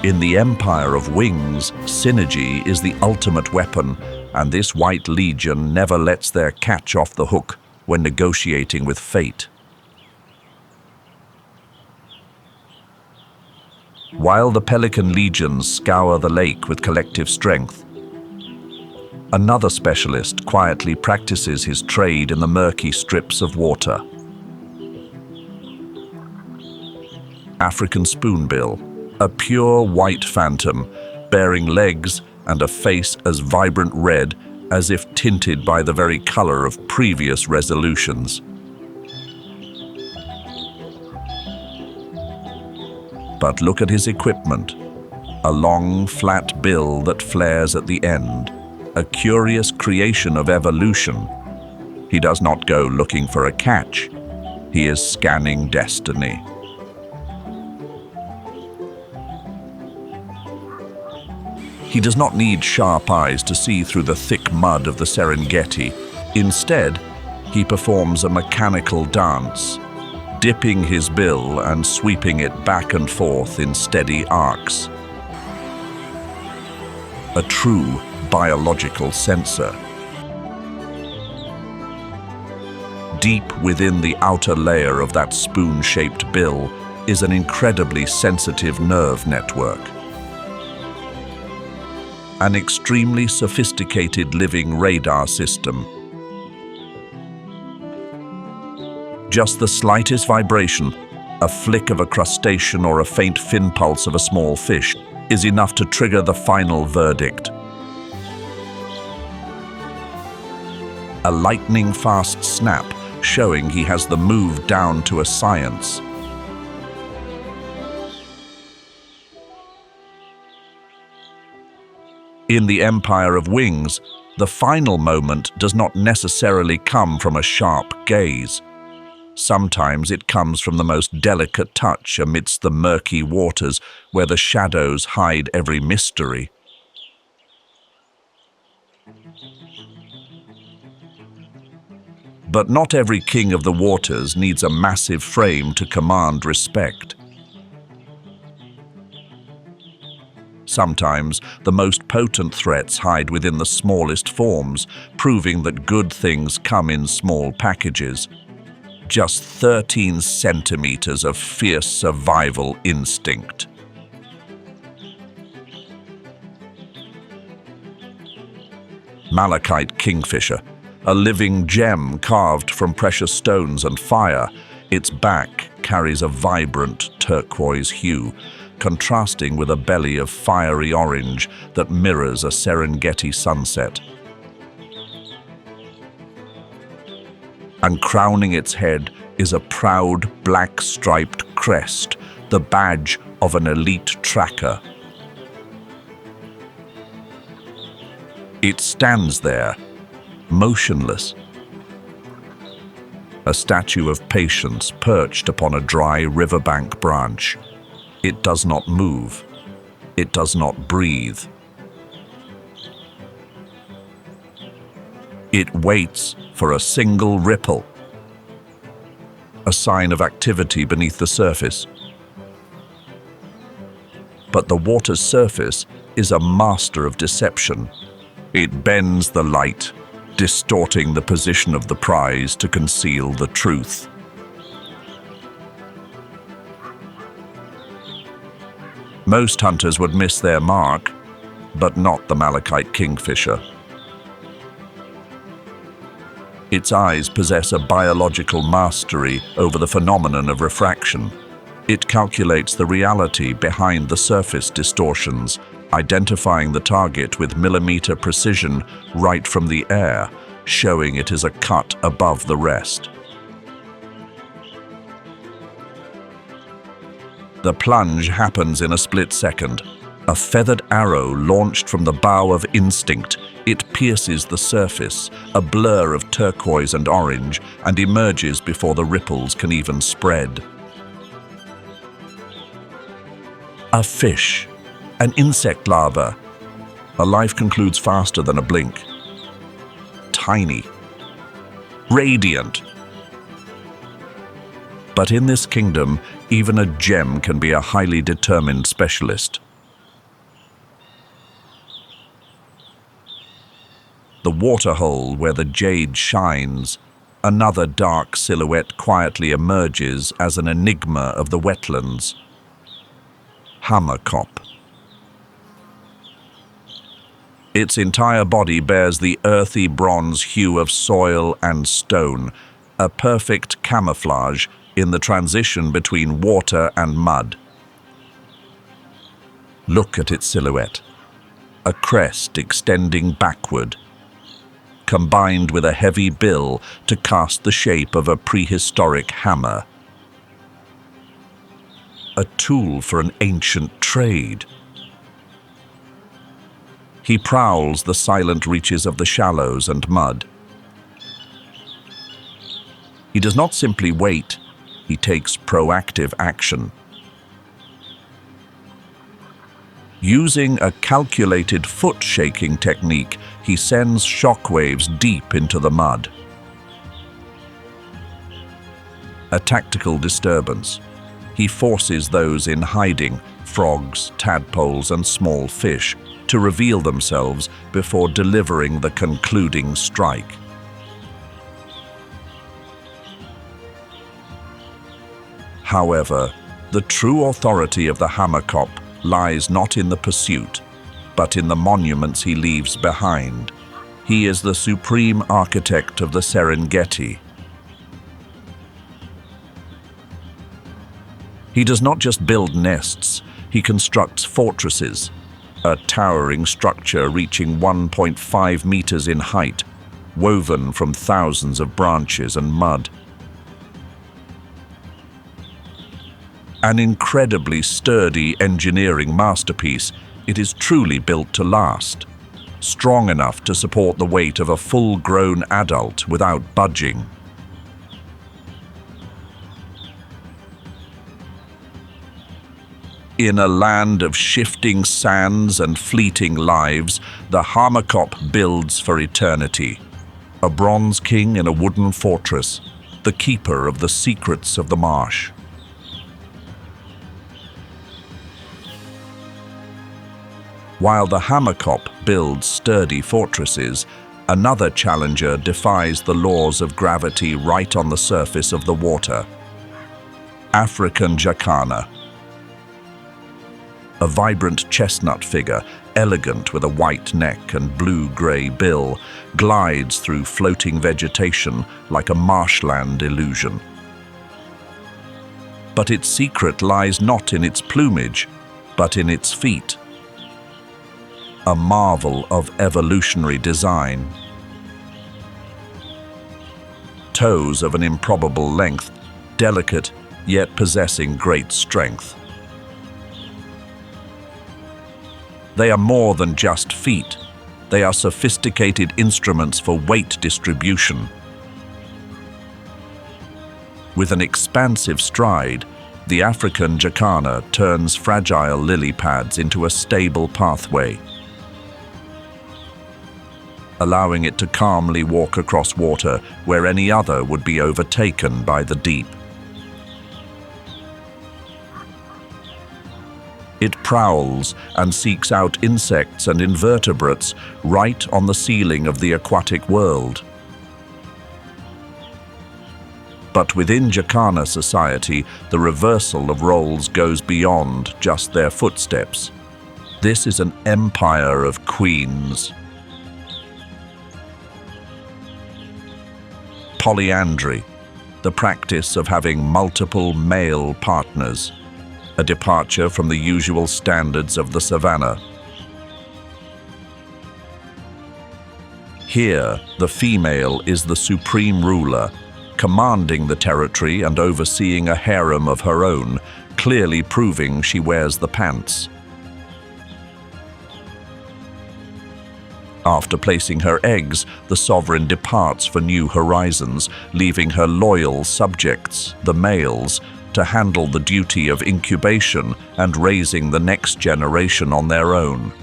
In the Empire of Wings, synergy is the ultimate weapon, and this white legion never lets their catch off the hook when negotiating with fate. While the Pelican legions scour the lake with collective strength, another specialist quietly practices his trade in the murky strips of water. African spoonbill, a pure white phantom, bearing legs and a face as vibrant red as if tinted by the very color of previous resolutions. But look at his equipment. A long, flat bill that flares at the end, a curious creation of evolution. He does not go looking for a catch. He is scanning destiny. He does not need sharp eyes to see through the thick mud of the Serengeti. Instead, he performs a mechanical dance, dipping his bill and sweeping it back and forth in steady arcs. A true biological sensor. Deep within the outer layer of that spoon-shaped bill is an incredibly sensitive nerve network. An extremely sophisticated living radar system. Just the slightest vibration, a flick of a crustacean or a faint fin pulse of a small fish, is enough to trigger the final verdict. A lightning-fast snap, showing he has the move down to a science. In the Empire of Wings, the final moment does not necessarily come from a sharp gaze. Sometimes it comes from the most delicate touch amidst the murky waters where the shadows hide every mystery. But not every king of the waters needs a massive frame to command respect. Sometimes the most potent threats hide within the smallest forms, proving that good things come in small packages. Just 13 centimeters of fierce survival instinct. Malachite kingfisher, a living gem carved from precious stones and fire. Its back carries a vibrant turquoise hue, contrasting with a belly of fiery orange that mirrors a Serengeti sunset. And crowning its head is a proud black-striped crest, the badge of an elite tracker. It stands there, motionless, a statue of patience perched upon a dry riverbank branch. It does not move. It does not breathe. It waits for a single ripple, a sign of activity beneath the surface. But the water's surface is a master of deception. It bends the light, distorting the position of the prize to conceal the truth. Most hunters would miss their mark, but not the malachite kingfisher. Its eyes possess a biological mastery over the phenomenon of refraction. It calculates the reality behind the surface distortions, identifying the target with millimeter precision right from the air, showing it is a cut above the rest. The plunge happens in a split second. A feathered arrow launched from the bow of instinct. It pierces the surface, a blur of turquoise and orange, and emerges before the ripples can even spread. A fish, an insect larva. A life concludes faster than a blink. Tiny, radiant. But in this kingdom, even a gem can be a highly determined specialist. The waterhole where the jade shines, another dark silhouette quietly emerges as an enigma of the wetlands. Hammerkop. Its entire body bears the earthy bronze hue of soil and stone, a perfect camouflage in the transition between water and mud. Look at its silhouette, a crest extending backward, combined with a heavy bill to cast the shape of a prehistoric hammer. A tool for an ancient trade. He prowls the silent reaches of the shallows and mud. He does not simply wait, he takes proactive action. Using a calculated foot-shaking technique, he sends shockwaves deep into the mud. A tactical disturbance. He forces those in hiding, frogs, tadpoles, and small fish, to reveal themselves before delivering the concluding strike. However, the true authority of the hammerkop lies not in the pursuit, but in the monuments he leaves behind. He is the supreme architect of the Serengeti. He does not just build nests, he constructs fortresses, a towering structure reaching 1.5 meters in height, woven from thousands of branches and mud. An incredibly sturdy engineering masterpiece, it is truly built to last, strong enough to support the weight of a full-grown adult without budging. In a land of shifting sands and fleeting lives, the hammerkop builds for eternity. A bronze king in a wooden fortress, the keeper of the secrets of the marsh. While the hammerkop builds sturdy fortresses, another challenger defies the laws of gravity right on the surface of the water. African jacana. A vibrant chestnut figure, elegant with a white neck and blue-gray bill, glides through floating vegetation like a marshland illusion. But its secret lies not in its plumage, but in its feet. A marvel of evolutionary design. Toes of an improbable length, delicate yet possessing great strength. They are more than just feet. They are sophisticated instruments for weight distribution. With an expansive stride, the African jacana turns fragile lily pads into a stable pathway, allowing it to calmly walk across water where any other would be overtaken by the deep. It prowls and seeks out insects and invertebrates right on the ceiling of the aquatic world. But within jacana society, the reversal of roles goes beyond just their footsteps. This is an empire of queens. Polyandry, the practice of having multiple male partners, a departure from the usual standards of the savannah. Here, the female is the supreme ruler, commanding the territory and overseeing a harem of her own, clearly proving she wears the pants. After placing her eggs, the sovereign departs for new horizons, leaving her loyal subjects, the males, to handle the duty of incubation and raising the next generation on their own.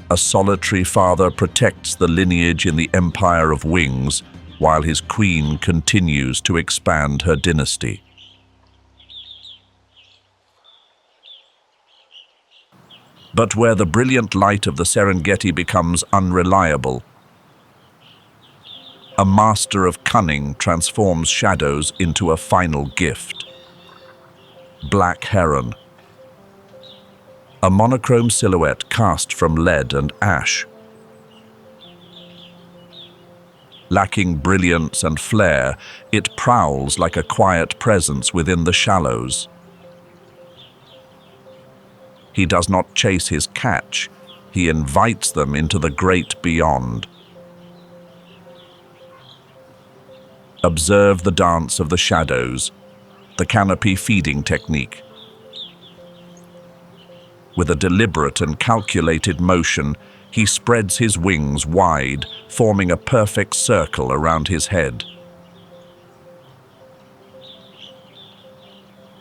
A solitary father protects the lineage in the Empire of Wings, while his queen continues to expand her dynasty. But where the brilliant light of the Serengeti becomes unreliable, a master of cunning transforms shadows into a final gift. Black heron. A monochrome silhouette cast from lead and ash. Lacking brilliance and flair, it prowls like a quiet presence within the shallows. He does not chase his catch, he invites them into the great beyond. Observe the dance of the shadows, the canopy feeding technique. With a deliberate and calculated motion, he spreads his wings wide, forming a perfect circle around his head.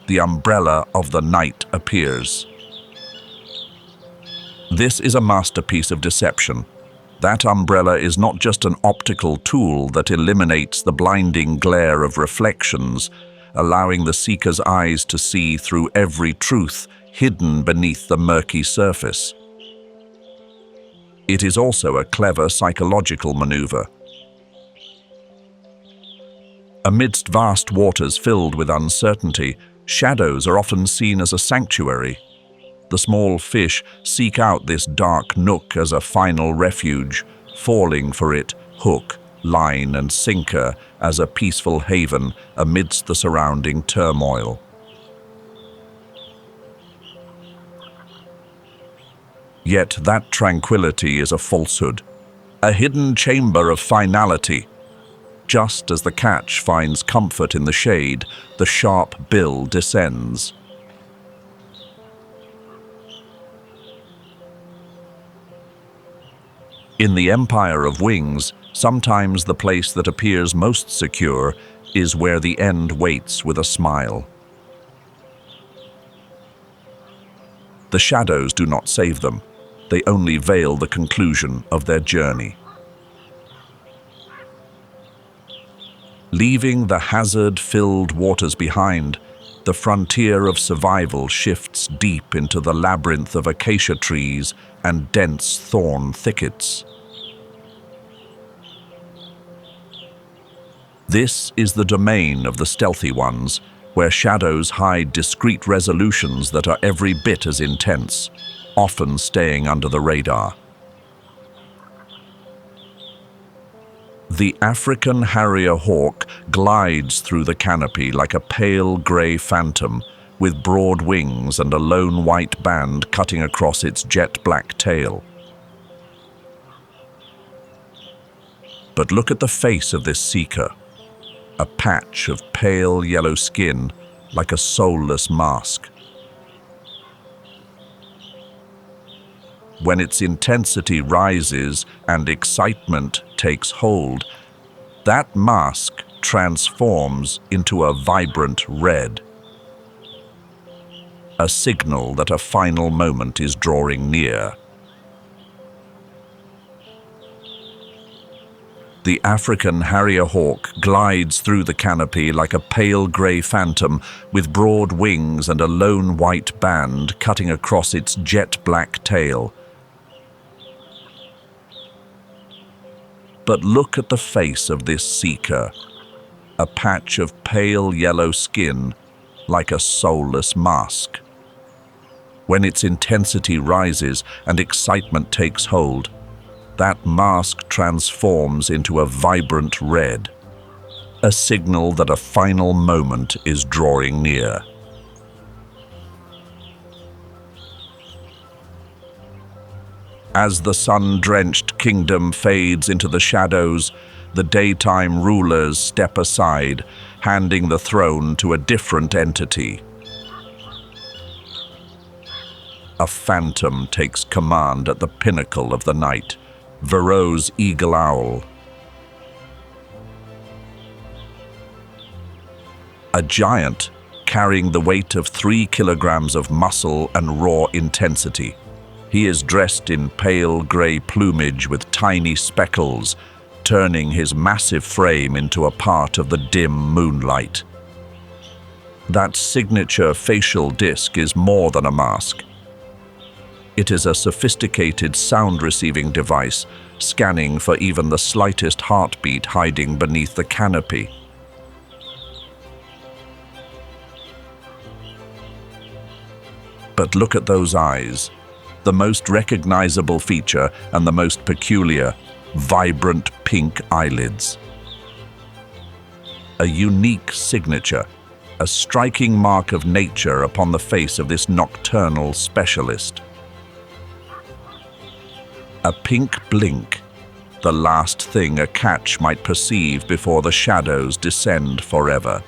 The umbrella of the night appears. This is a masterpiece of deception. That umbrella is not just an optical tool that eliminates the blinding glare of reflections, allowing the seeker's eyes to see through every truth hidden beneath the murky surface. It is also a clever psychological maneuver. Amidst vast waters filled with uncertainty, shadows are often seen as a sanctuary. The small fish seek out this dark nook as a final refuge, falling for it hook, line, and sinker as a peaceful haven amidst the surrounding turmoil. Yet that tranquility is a falsehood, a hidden chamber of finality. Just as the catch finds comfort in the shade, the sharp bill descends. In the Empire of Wings, sometimes the place that appears most secure is where the end waits with a smile. The shadows do not save them. They only veil the conclusion of their journey. Leaving the hazard-filled waters behind, the frontier of survival shifts deep into the labyrinth of acacia trees and dense thorn thickets. This is the domain of the stealthy ones, where shadows hide discreet resolutions that are every bit as intense, often staying under the radar. The African harrier hawk glides through the canopy like a pale grey phantom, with broad wings and a lone white band cutting across its jet-black tail. But look at the face of this seeker, a patch of pale yellow skin like a soulless mask. When its intensity rises and excitement takes hold, that mask transforms into a vibrant red, a signal that a final moment is drawing near. The African harrier hawk glides through the canopy like a pale grey phantom with broad wings and a lone white band cutting across its jet-black tail. But look at the face of this seeker, a patch of pale yellow skin like a soulless mask. When its intensity rises and excitement takes hold, that mask transforms into a vibrant red, a signal that a final moment is drawing near. As the sun-drenched kingdom fades into the shadows, the daytime rulers step aside, handing the throne to a different entity. A phantom takes command at the pinnacle of the night, Varro's eagle owl. A giant carrying the weight of 3 kilograms of muscle and raw intensity. He is dressed in pale grey plumage with tiny speckles, turning his massive frame into a part of the dim moonlight. That signature facial disc is more than a mask. It is a sophisticated sound-receiving device, scanning for even the slightest heartbeat hiding beneath the canopy. But look at those eyes, the most recognizable feature and the most peculiar, vibrant pink eyelids. A unique signature, a striking mark of nature upon the face of this nocturnal specialist. A pink blink, the last thing a catch might perceive before the shadows descend forever.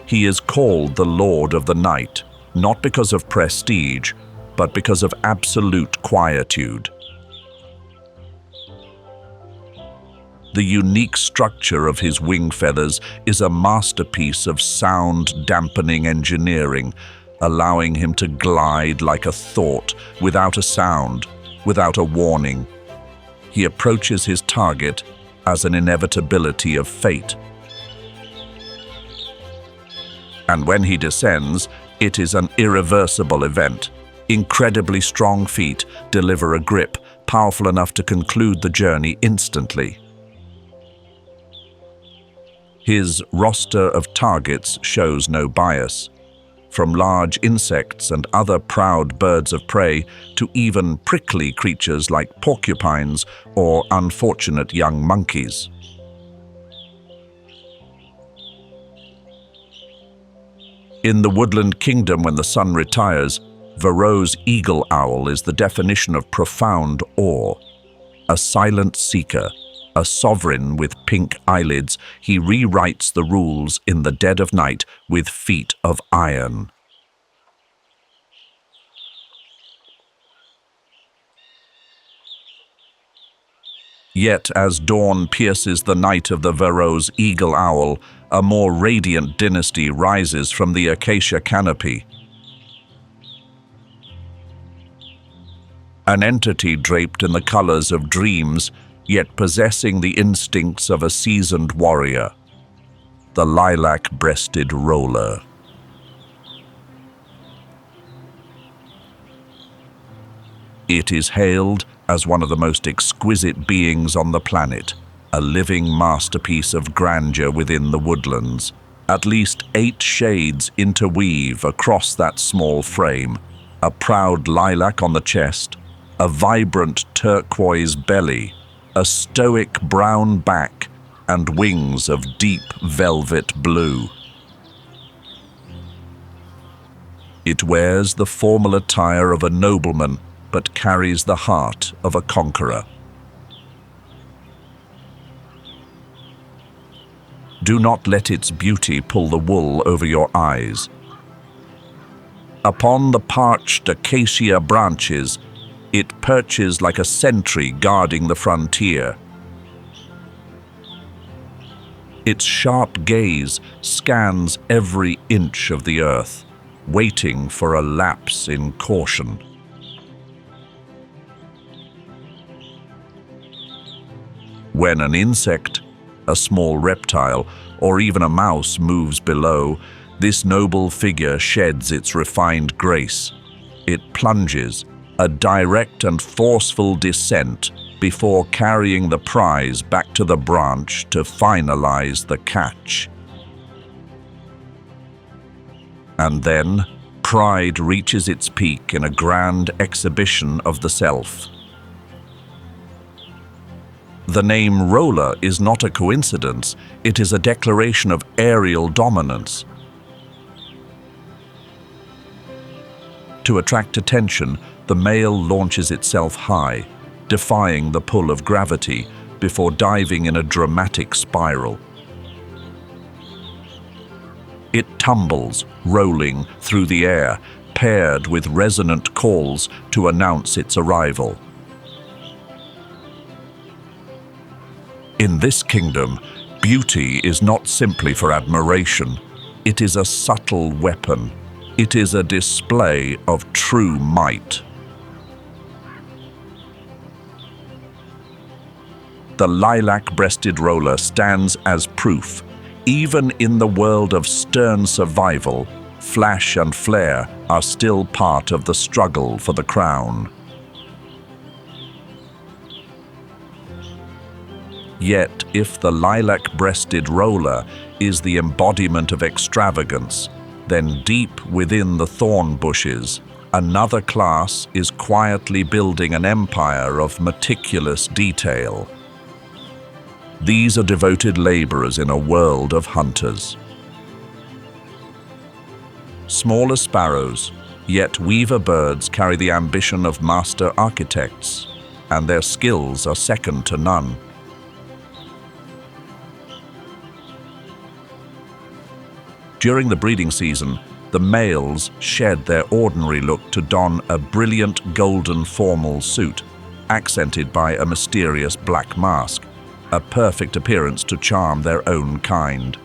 He is called the Lord of the Night, not because of prestige, but because of absolute quietude. The unique structure of his wing feathers is a masterpiece of sound-dampening engineering, allowing him to glide like a thought, without a sound, without a warning. He approaches his target as an inevitability of fate. And when he descends, it is an irreversible event. Incredibly strong feet deliver a grip powerful enough to conclude the journey instantly. His roster of targets shows no bias, from large insects and other proud birds of prey to even prickly creatures like porcupines or unfortunate young monkeys. In the woodland kingdom, when the sun retires, Varro's eagle owl is the definition of profound awe. A silent seeker, a sovereign with pink eyelids, he rewrites the rules in the dead of night with feet of iron. Yet as dawn pierces the night of the Varro's eagle owl, a more radiant dynasty rises from the acacia canopy. An entity draped in the colors of dreams, yet possessing the instincts of a seasoned warrior. The lilac-breasted roller. It is hailed as one of the most exquisite beings on the planet, a living masterpiece of grandeur within the woodlands. At least 8 shades interweave across that small frame, a proud lilac on the chest, a vibrant turquoise belly, a stoic brown back, and wings of deep velvet blue. It wears the formal attire of a nobleman, but carries the heart of a conqueror. Do not let its beauty pull the wool over your eyes. Upon the parched acacia branches, it perches like a sentry guarding the frontier. Its sharp gaze scans every inch of the earth, waiting for a lapse in caution. When an insect, a small reptile, or even a mouse moves below, this noble figure sheds its refined grace. It plunges, a direct and forceful descent, before carrying the prize back to the branch to finalize the catch. And then, pride reaches its peak in a grand exhibition of the self. The name roller is not a coincidence, it is a declaration of aerial dominance. To attract attention, the male launches itself high, defying the pull of gravity before diving in a dramatic spiral. It tumbles, rolling through the air, paired with resonant calls to announce its arrival. In this kingdom, beauty is not simply for admiration. It is a subtle weapon. It is a display of true might. The lilac-breasted roller stands as proof. Even in the world of stern survival, flash and flare are still part of the struggle for the crown. Yet, if the lilac-breasted roller is the embodiment of extravagance, then deep within the thorn bushes, another class is quietly building an empire of meticulous detail. These are devoted laborers in a world of hunters. Smaller sparrows, yet weaver birds carry the ambition of master architects, and their skills are second to none. During the breeding season, the males shed their ordinary look to don a brilliant golden formal suit, accented by a mysterious black mask, a perfect appearance to charm their own kind.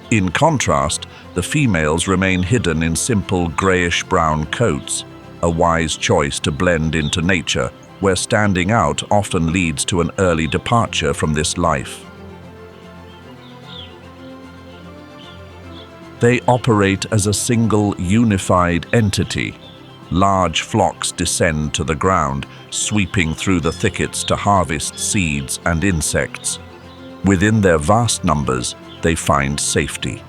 In contrast, the females remain hidden in simple grayish-brown coats, a wise choice to blend into nature, where standing out often leads to an early departure from this life. They operate as a single, unified entity. Large flocks descend to the ground, sweeping through the thickets to harvest seeds and insects. Within their vast numbers, they find safety.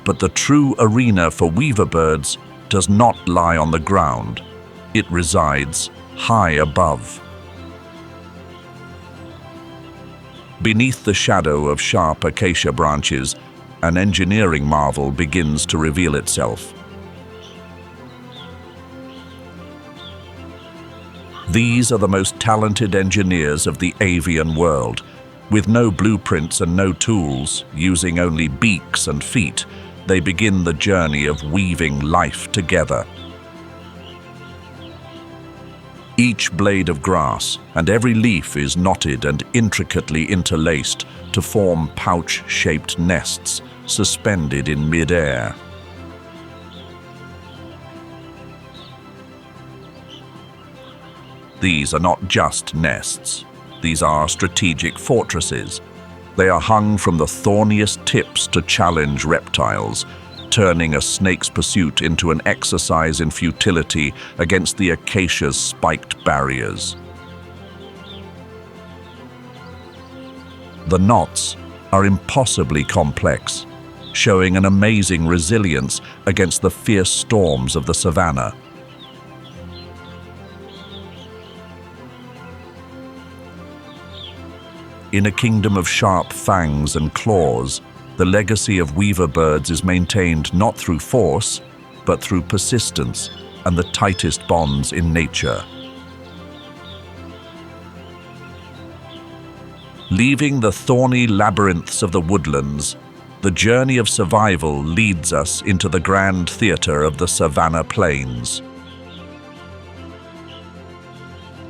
But the true arena for weaver birds does not lie on the ground. It resides high above. Beneath the shadow of sharp acacia branches, an engineering marvel begins to reveal itself. These are the most talented engineers of the avian world. With no blueprints and no tools, using only beaks and feet, they begin the journey of weaving life together. Each blade of grass and every leaf is knotted and intricately interlaced to form pouch-shaped nests suspended in mid-air. These are not just nests. These are strategic fortresses. They are hung from the thorniest tips to challenge reptiles, turning a snake's pursuit into an exercise in futility against the acacia's spiked barriers. The knots are impossibly complex, showing an amazing resilience against the fierce storms of the savanna. In a kingdom of sharp fangs and claws, the legacy of weaver birds is maintained not through force, but through persistence and the tightest bonds in nature. Leaving the thorny labyrinths of the woodlands, the journey of survival leads us into the grand theater of the savanna plains.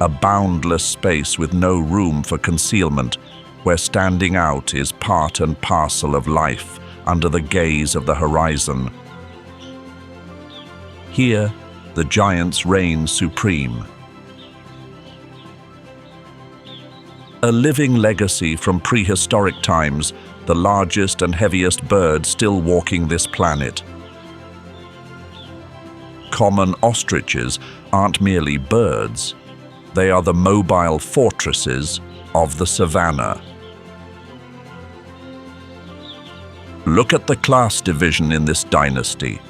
A boundless space with no room for concealment, where standing out is part and parcel of life under the gaze of the horizon. Here, the giants reign supreme. A living legacy from prehistoric times, the largest and heaviest bird still walking this planet. Common ostriches aren't merely birds. They are the mobile fortresses of the savanna. Look at the class division in this dynasty.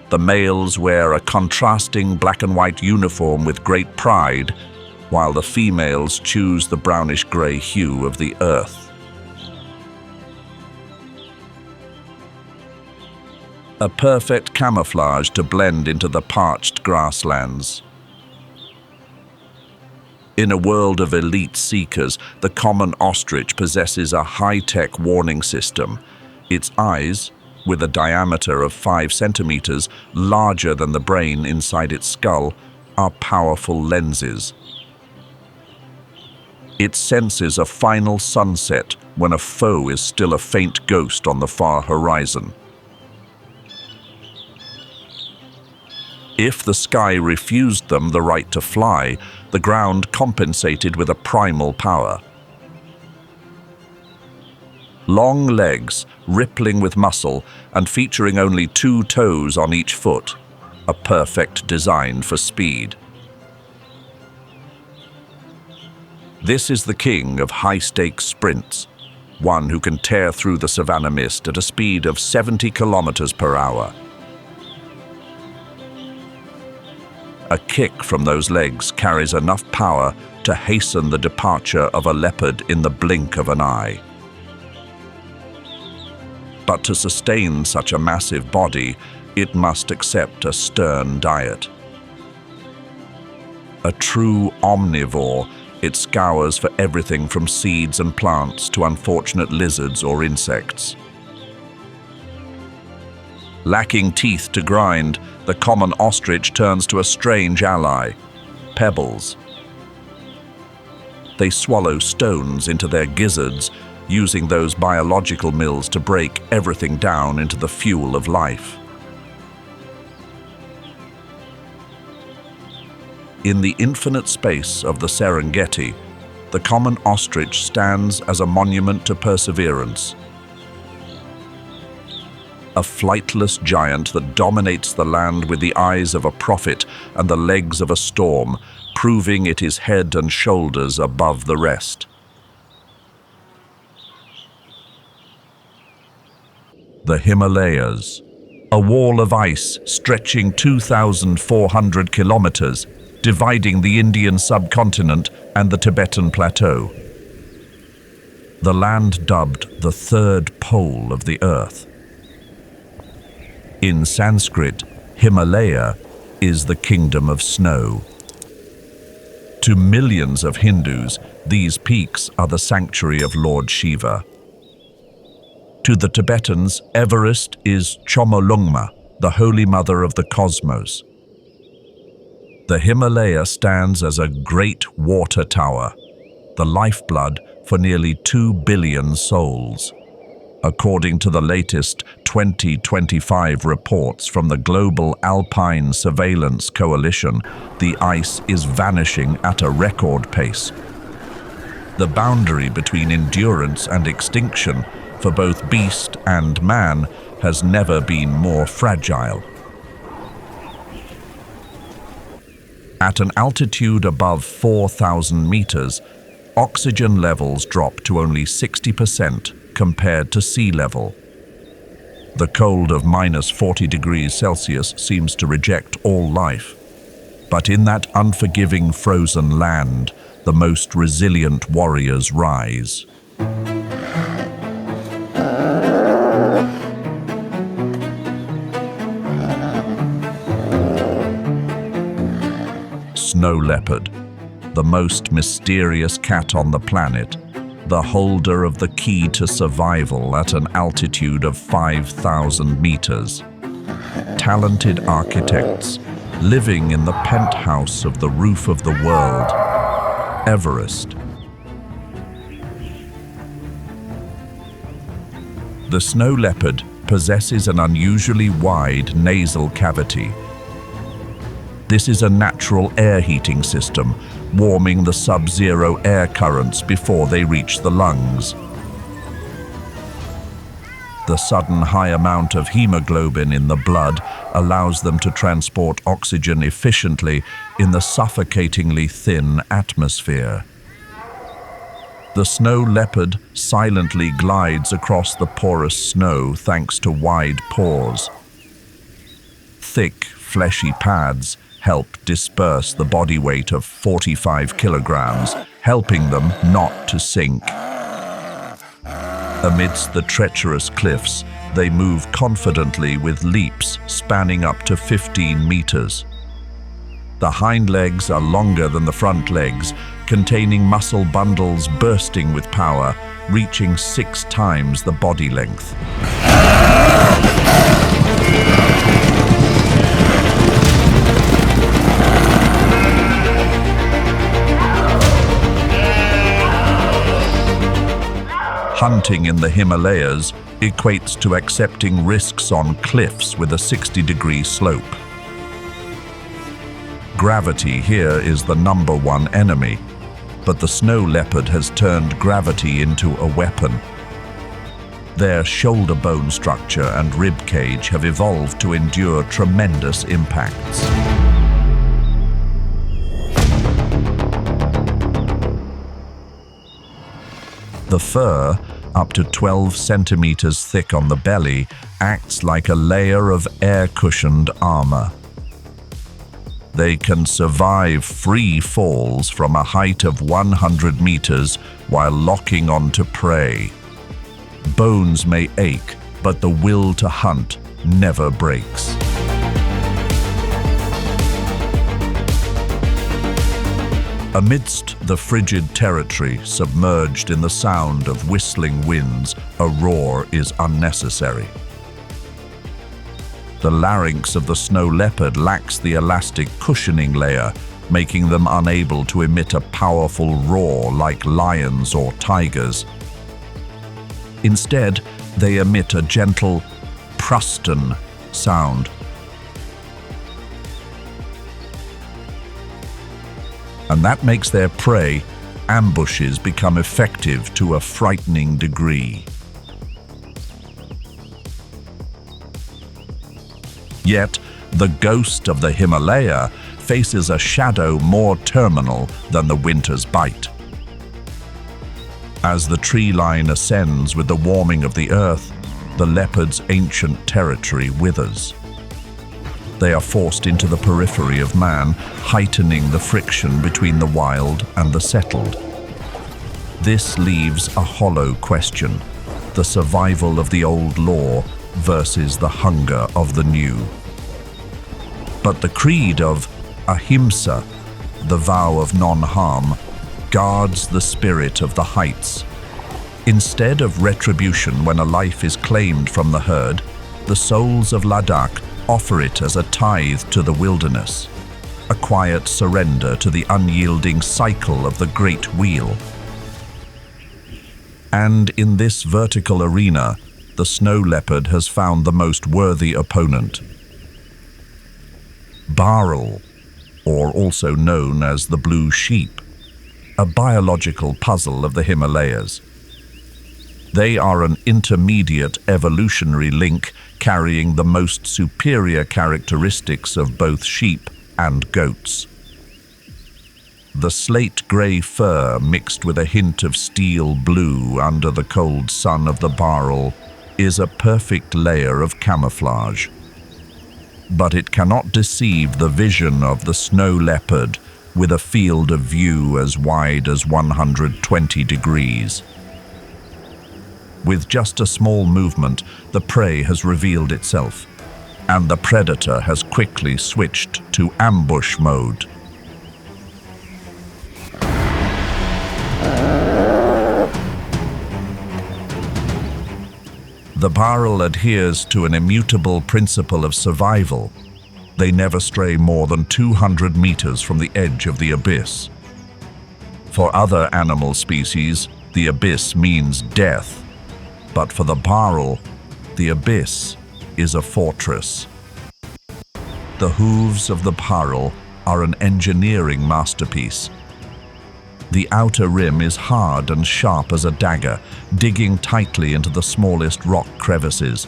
The males wear a contrasting black and white uniform with great pride, while the females choose the brownish-gray hue of the earth. A perfect camouflage to blend into the parched grasslands. In a world of elite seekers, the common ostrich possesses a high-tech warning system. Its eyes, with a diameter of 5 centimeters, larger than the brain inside its skull, are powerful lenses. It senses a final sunset when a foe is still a faint ghost on the far horizon. If the sky refused them the right to fly, the ground compensated with a primal power. Long legs, rippling with muscle, and featuring only 2 toes on each foot, a perfect design for speed. This is the king of high-stakes sprints, one who can tear through the savanna mist at a speed of 70 kilometers per hour. A kick from those legs carries enough power to hasten the departure of a leopard in the blink of an eye. But to sustain such a massive body, it must accept a stern diet. A true omnivore, it scours for everything from seeds and plants to unfortunate lizards or insects. Lacking teeth to grind, the common ostrich turns to a strange ally, pebbles. They swallow stones into their gizzards, using those biological mills to break everything down into the fuel of life. In the infinite space of the Serengeti, the common ostrich stands as a monument to perseverance. A flightless giant that dominates the land with the eyes of a prophet and the legs of a storm, proving it is head and shoulders above the rest. The Himalayas, a wall of ice stretching 2,400 kilometers, dividing the Indian subcontinent and the Tibetan plateau. The land dubbed the third pole of the earth. In Sanskrit, Himalaya is the kingdom of snow. To millions of Hindus, these peaks are the sanctuary of Lord Shiva. To the Tibetans, Everest is Chomolungma, the holy mother of the cosmos. The Himalaya stands as a great water tower, the lifeblood for nearly 2 billion souls. According to the latest 2025 reports from the Global Alpine Surveillance Coalition, the ice is vanishing at a record pace. The boundary between endurance and extinction for both beast and man has never been more fragile. At an altitude above 4,000 meters, oxygen levels drop to only 60% compared to sea level. The cold of -40 degrees Celsius seems to reject all life. But in that unforgiving frozen land, the most resilient warriors rise. Snow leopard, the most mysterious cat on the planet, the holder of the key to survival at an altitude of 5,000 meters. Talented architects living in the penthouse of the roof of the world, Everest. The snow leopard possesses an unusually wide nasal cavity. This is a natural air heating system, warming the sub-zero air currents before they reach the lungs. The sudden high amount of hemoglobin in the blood allows them to transport oxygen efficiently in the suffocatingly thin atmosphere. The snow leopard silently glides across the porous snow thanks to wide pores. Thick, fleshy pads help disperse the body weight of 45 kilograms, helping them not to sink. Amidst the treacherous cliffs, they move confidently with leaps spanning up to 15 meters. The hind legs are longer than the front legs, containing muscle bundles bursting with power, reaching 6 times the body length. Hunting in the Himalayas equates to accepting risks on cliffs with a 60-degree slope. Gravity here is the #1 enemy, but the snow leopard has turned gravity into a weapon. Their shoulder bone structure and rib cage have evolved to endure tremendous impacts. The fur, up to 12 centimeters thick on the belly, acts like a layer of air-cushioned armor. They can survive free falls from a height of 100 meters while locking onto prey. Bones may ache, but the will to hunt never breaks. Amidst the frigid territory submerged in the sound of whistling winds, a roar is unnecessary. The larynx of the snow leopard lacks the elastic cushioning layer, making them unable to emit a powerful roar like lions or tigers. Instead, they emit a gentle pruston sound. And that makes their prey ambushes become effective to a frightening degree. Yet, the ghost of the Himalaya faces a shadow more terminal than the winter's bite. As the tree line ascends with the warming of the earth, the leopard's ancient territory withers. They are forced into the periphery of man, heightening the friction between the wild and the settled. This leaves a hollow question: the survival of the old law versus the hunger of the new. But the creed of ahimsa, the vow of non-harm, guards the spirit of the heights. Instead of retribution when a life is claimed from the herd, the souls of Ladakh offer it as a tithe to the wilderness, a quiet surrender to the unyielding cycle of the great wheel. And in this vertical arena, the snow leopard has found the most worthy opponent. Bharal, or also known as the blue sheep, a biological puzzle of the Himalayas. They are an intermediate evolutionary link carrying the most superior characteristics of both sheep and goats. The slate-grey fur mixed with a hint of steel blue under the cold sun of the Bharal is a perfect layer of camouflage. But it cannot deceive the vision of the snow leopard with a field of view as wide as 120 degrees. With just a small movement, the prey has revealed itself, and the predator has quickly switched to ambush mode. The Bharal adheres to an immutable principle of survival. They never stray more than 200 meters from the edge of the abyss. For other animal species, the abyss means death. But for the Bharal, the abyss is a fortress. The hooves of the Bharal are an engineering masterpiece. The outer rim is hard and sharp as a dagger, digging tightly into the smallest rock crevices.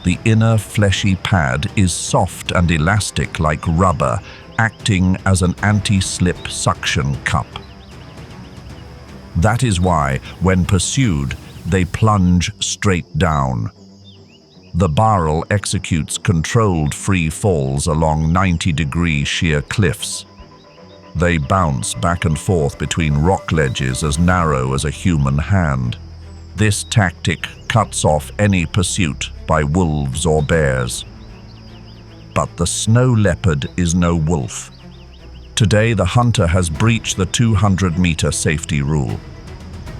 The inner fleshy pad is soft and elastic like rubber, acting as an anti-slip suction cup. That is why, when pursued, they plunge straight down. The Bharal executes controlled free falls along 90-degree sheer cliffs. They bounce back and forth between rock ledges as narrow as a human hand. This tactic cuts off any pursuit by wolves or bears. But the snow leopard is no wolf. Today, the hunter has breached the 200-meter safety rule.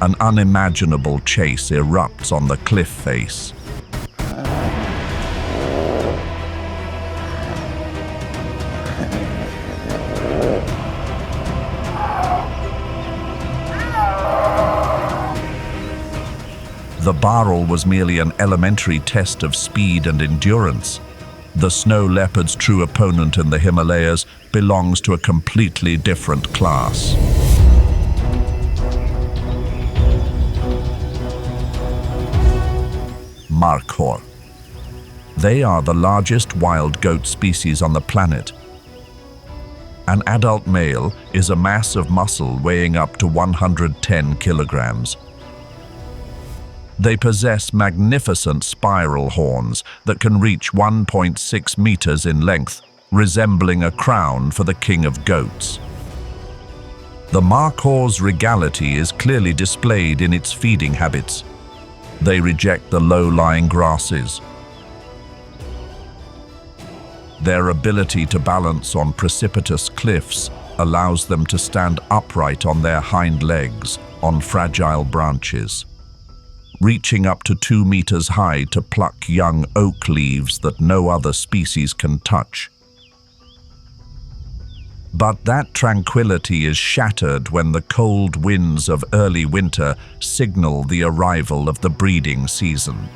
An unimaginable chase erupts on the cliff face. The Bharal was merely an elementary test of speed and endurance. The snow leopard's true opponent in the Himalayas belongs to a completely different class. Markhor. They are the largest wild goat species on the planet. An adult male is a mass of muscle weighing up to 110 kilograms. They possess magnificent spiral horns that can reach 1.6 meters in length, resembling a crown for the king of goats. The Markhor's regality is clearly displayed in its feeding habits. They reject the low-lying grasses. Their ability to balance on precipitous cliffs allows them to stand upright on their hind legs on fragile branches, reaching up to 2 meters high to pluck young oak leaves that no other species can touch. But that tranquility is shattered when the cold winds of early winter signal the arrival of the breeding season.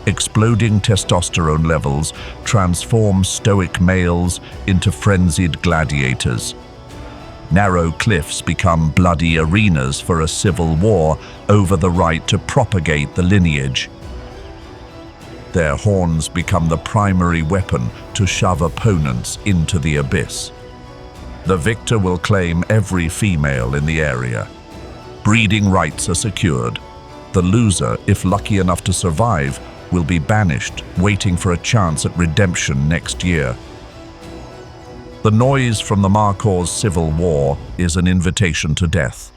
Exploding testosterone levels transform stoic males into frenzied gladiators. Narrow cliffs become bloody arenas for a civil war over the right to propagate the lineage. Their horns become the primary weapon to shove opponents into the abyss. The victor will claim every female in the area. Breeding rights are secured. The loser, if lucky enough to survive, will be banished, waiting for a chance at redemption next year. The noise from the Markhor's civil war is an invitation to death.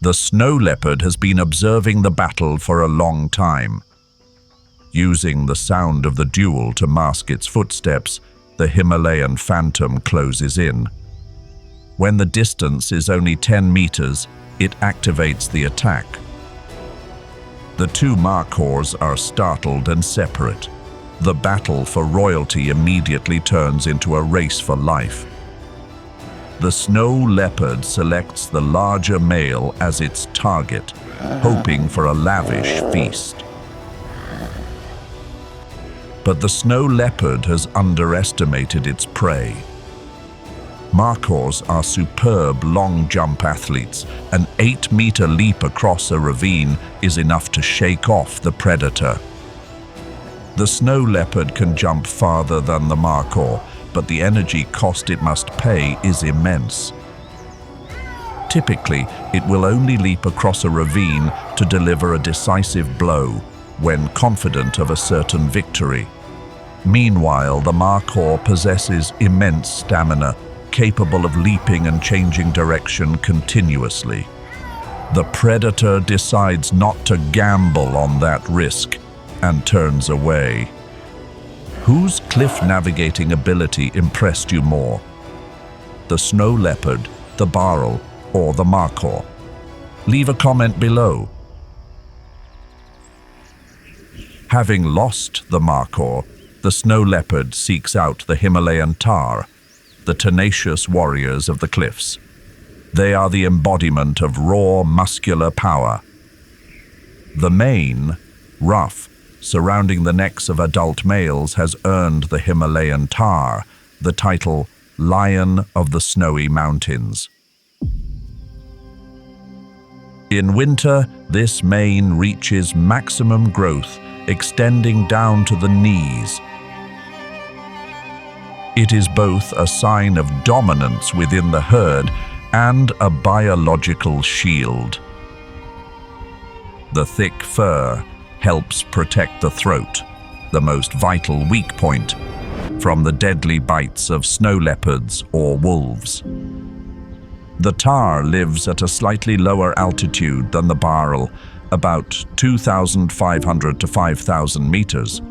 The snow leopard has been observing the battle for a long time. Using the sound of the duel to mask its footsteps, the Himalayan phantom closes in. When the distance is only 10 meters, it activates the attack. The two Markhors are startled and separate. The battle for royalty immediately turns into a race for life. The snow leopard selects the larger male as its target, hoping for a lavish feast. But the snow leopard has underestimated its prey. Markhors are superb long-jump athletes. An 8-meter leap across a ravine is enough to shake off the predator. The snow leopard can jump farther than the Markhor, but the energy cost it must pay is immense. Typically, it will only leap across a ravine to deliver a decisive blow when confident of a certain victory. Meanwhile, the markhor possesses immense stamina, capable of leaping and changing direction continuously. The predator decides not to gamble on that risk and turns away. Whose cliff navigating ability impressed you more? The snow leopard, the barrel, or the markhor? Leave a comment below. Having lost the markhor, the snow leopard seeks out the Himalayan tahr, the tenacious warriors of the cliffs. They are the embodiment of raw, muscular power. The mane, rough, surrounding the necks of adult males has earned the Himalayan tahr the title Lion of the Snowy Mountains. In winter, this mane reaches maximum growth, extending down to the knees. It is both a sign of dominance within the herd and a biological shield. The thick fur helps protect the throat, the most vital weak point, from the deadly bites of snow leopards or wolves. The tahr lives at a slightly lower altitude than the barrel, about 2,500 to 5,000 meters.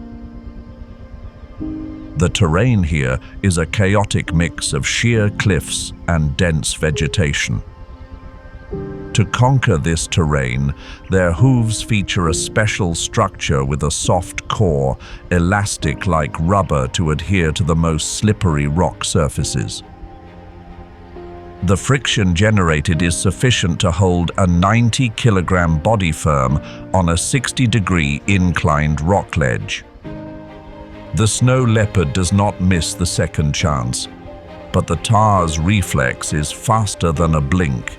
The terrain here is a chaotic mix of sheer cliffs and dense vegetation. To conquer this terrain, their hooves feature a special structure with a soft core, elastic like rubber to adhere to the most slippery rock surfaces. The friction generated is sufficient to hold a 90-kilogram body firm on a 60-degree inclined rock ledge. The snow leopard does not miss the second chance, but the tahr's reflex is faster than a blink.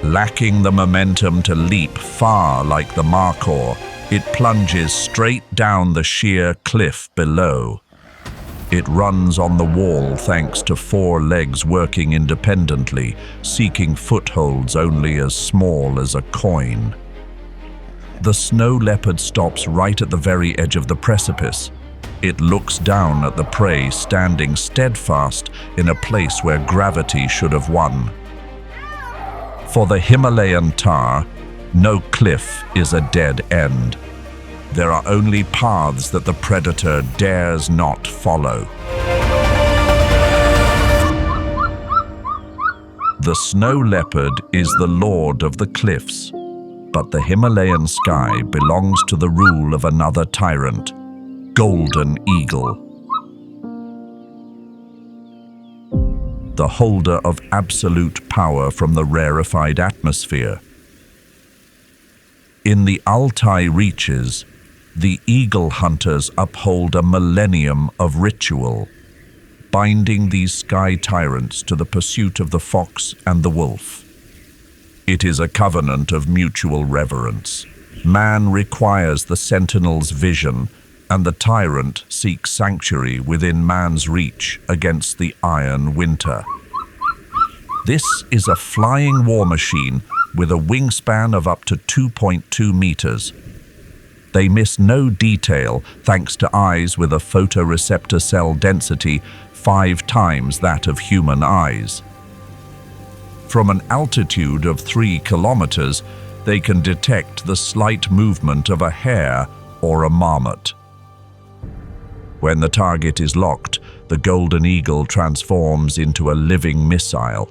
Lacking the momentum to leap far like the markhor, it plunges straight down the sheer cliff below. It runs on the wall thanks to 4 legs working independently, seeking footholds only as small as a coin. The snow leopard stops right at the very edge of the precipice. It looks down at the prey standing steadfast in a place where gravity should have won. For the Himalayan tahr, no cliff is a dead end. There are only paths that the predator dares not follow. The snow leopard is the lord of the cliffs, but the Himalayan sky belongs to the rule of another tyrant, Golden Eagle, the holder of absolute power from the rarefied atmosphere. In the Altai reaches, the eagle hunters uphold a millennium of ritual, binding these sky tyrants to the pursuit of the fox and the wolf. It is a covenant of mutual reverence. Man requires the sentinel's vision, and the tyrant seeks sanctuary within man's reach against the iron winter. This is a flying war machine with a wingspan of up to 2.2 meters. They miss no detail thanks to eyes with a photoreceptor cell density 5 times that of human eyes. From an altitude of 3 kilometers, they can detect the slight movement of a hare or a marmot. When the target is locked, the golden eagle transforms into a living missile.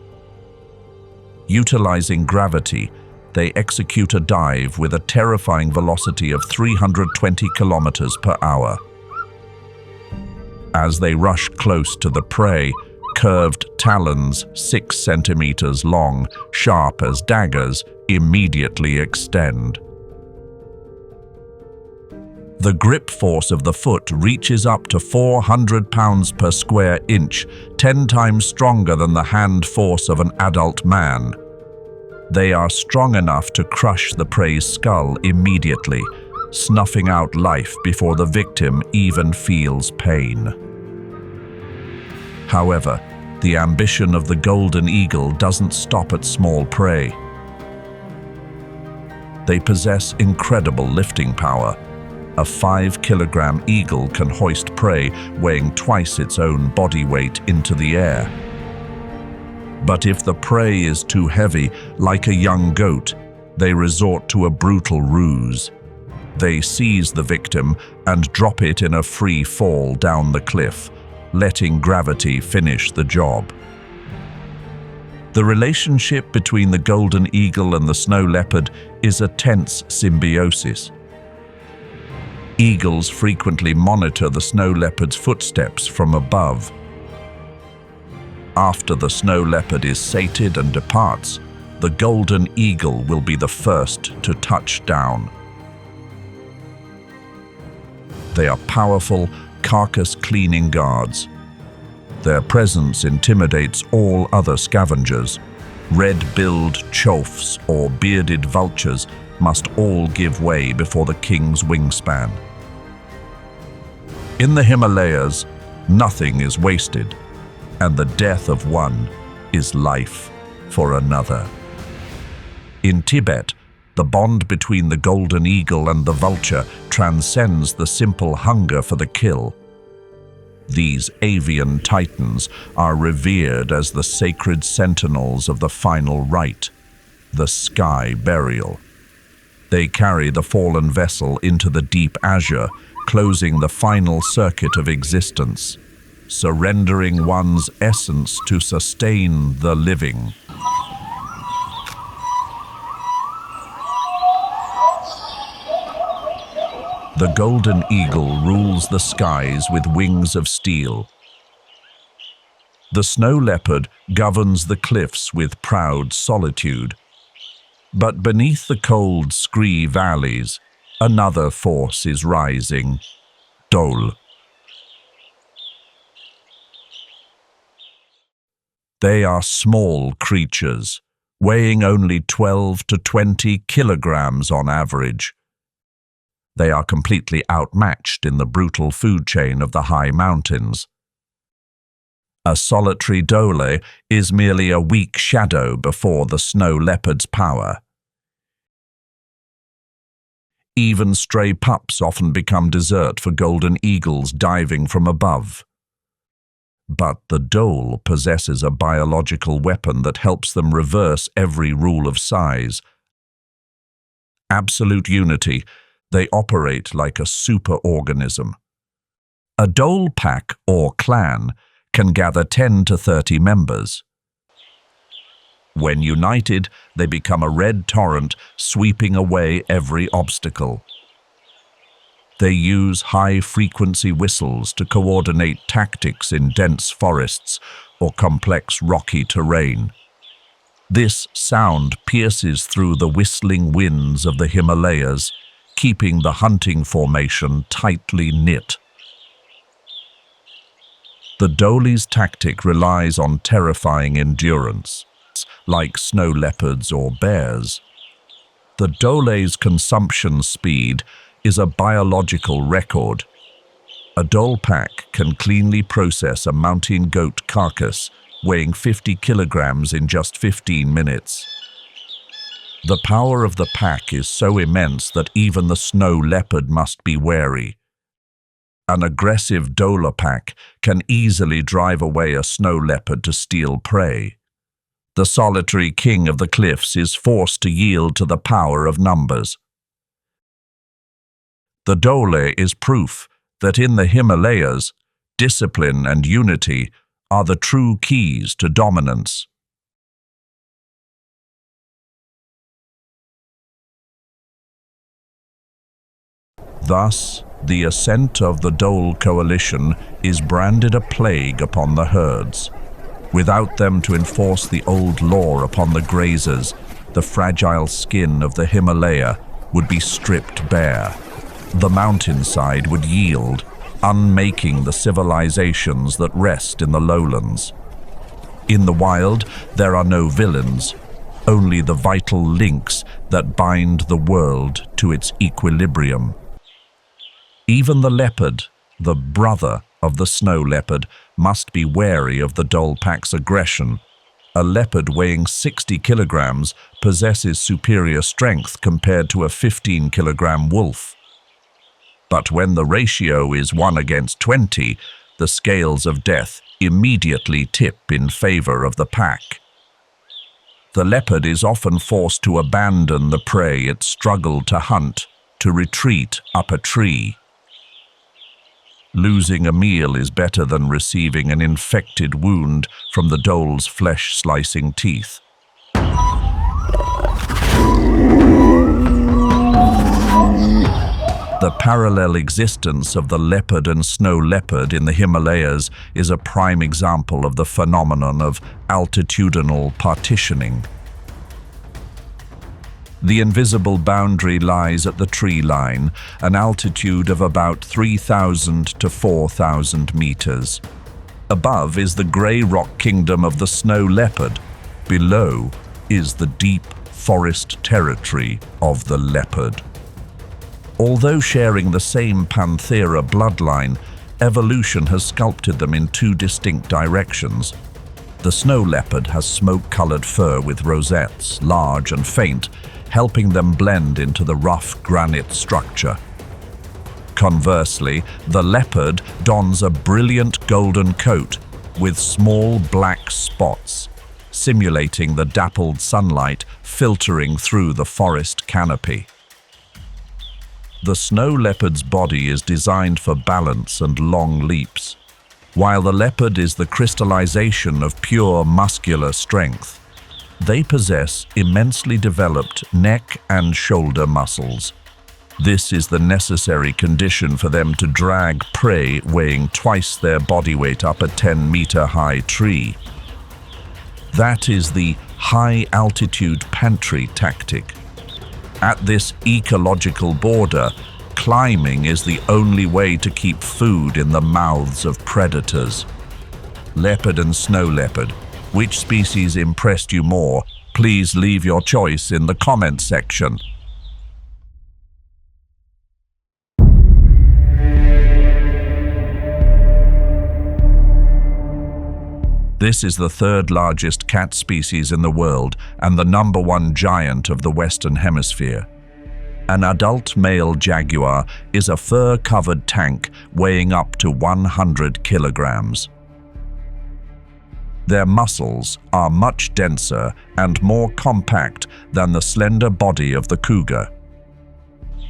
Utilizing gravity, they execute a dive with a terrifying velocity of 320 kilometers per hour. As they rush close to the prey, curved talons 6 centimeters long, sharp as daggers, immediately extend. The grip force of the foot reaches up to 400 pounds per square inch, 10 times stronger than the hand force of an adult man. They are strong enough to crush the prey's skull immediately, snuffing out life before the victim even feels pain. However, the ambition of the golden eagle doesn't stop at small prey. They possess incredible lifting power. A 5-kilogram eagle can hoist prey weighing twice its own body weight into the air. But if the prey is too heavy, like a young goat, they resort to a brutal ruse. They seize the victim and drop it in a free fall down the cliff, letting gravity finish the job. The relationship between the golden eagle and the snow leopard is a tense symbiosis. Eagles frequently monitor the snow leopard's footsteps from above. After the snow leopard is sated and departs, the golden eagle will be the first to touch down. They are powerful, carcass-cleaning guards. Their presence intimidates all other scavengers. Red-billed choughs or bearded vultures must all give way before the king's wingspan. In the Himalayas, nothing is wasted, and the death of one is life for another. In Tibet, the bond between the golden eagle and the vulture transcends the simple hunger for the kill. These avian titans are revered as the sacred sentinels of the final rite, the sky burial. They carry the fallen vessel into the deep azure, closing the final circuit of existence, surrendering one's essence to sustain the living. The golden eagle rules the skies with wings of steel. The snow leopard governs the cliffs with proud solitude. But beneath the cold scree valleys, another force is rising, dhole. They are small creatures, weighing only 12 to 20 kilograms on average. They are completely outmatched in the brutal food chain of the high mountains. A solitary dhole is merely a weak shadow before the snow leopard's power. Even stray pups often become dessert for golden eagles diving from above. But the dhole possesses a biological weapon that helps them reverse every rule of size. Absolute unity. They operate like a superorganism. A dhole pack or clan can gather 10 to 30 members. When united, they become a red torrent, sweeping away every obstacle. They use high-frequency whistles to coordinate tactics in dense forests or complex rocky terrain. This sound pierces through the whistling winds of the Himalayas, keeping the hunting formation tightly knit. The dhole's tactic relies on terrifying endurance, like snow leopards or bears. The dhole's consumption speed is a biological record. A dhole pack can cleanly process a mountain goat carcass weighing 50 kilograms in just 15 minutes. The power of the pack is so immense that even the snow leopard must be wary. An aggressive dhole pack can easily drive away a snow leopard to steal prey. The solitary king of the cliffs is forced to yield to the power of numbers. The dhole is proof that in the Himalayas, discipline and unity are the true keys to dominance. Thus, the ascent of the dhole coalition is branded a plague upon the herds. Without them to enforce the old law upon the grazers, the fragile skin of the Himalaya would be stripped bare. The mountainside would yield, unmaking the civilizations that rest in the lowlands. In the wild, there are no villains, only the vital links that bind the world to its equilibrium. Even the leopard, the brother of the snow leopard, must be wary of the dhole pack's aggression. A leopard weighing 60 kilograms possesses superior strength compared to a 15-kilogram wolf. But when the ratio is 1:20, the scales of death immediately tip in favor of the pack. The leopard is often forced to abandon the prey it struggled to hunt, to retreat up a tree. Losing a meal is better than receiving an infected wound from the dhole's flesh-slicing teeth. The parallel existence of the leopard and snow leopard in the Himalayas is a prime example of the phenomenon of altitudinal partitioning. The invisible boundary lies at the tree line, an altitude of about 3,000 to 4,000 meters. Above is the grey rock kingdom of the snow leopard. Below is the deep forest territory of the leopard. Although sharing the same Panthera bloodline, evolution has sculpted them in two distinct directions. The snow leopard has smoke-colored fur with rosettes, large and faint, helping them blend into the rough granite structure. Conversely, the leopard dons a brilliant golden coat with small black spots, simulating the dappled sunlight filtering through the forest canopy. The snow leopard's body is designed for balance and long leaps, while the leopard is the crystallization of pure muscular strength. They possess immensely developed neck and shoulder muscles. This is the necessary condition for them to drag prey weighing twice their body weight up a 10-meter-high tree. That is the high-altitude pantry tactic. At this ecological border, climbing is the only way to keep food in the mouths of predators. Leopard and snow leopard, which species impressed you more? Please leave your choice in the comment section. This is the third largest cat species in the world and the #1 giant of the Western Hemisphere. An adult male jaguar is a fur-covered tank weighing up to 100 kilograms. Their muscles are much denser and more compact than the slender body of the cougar.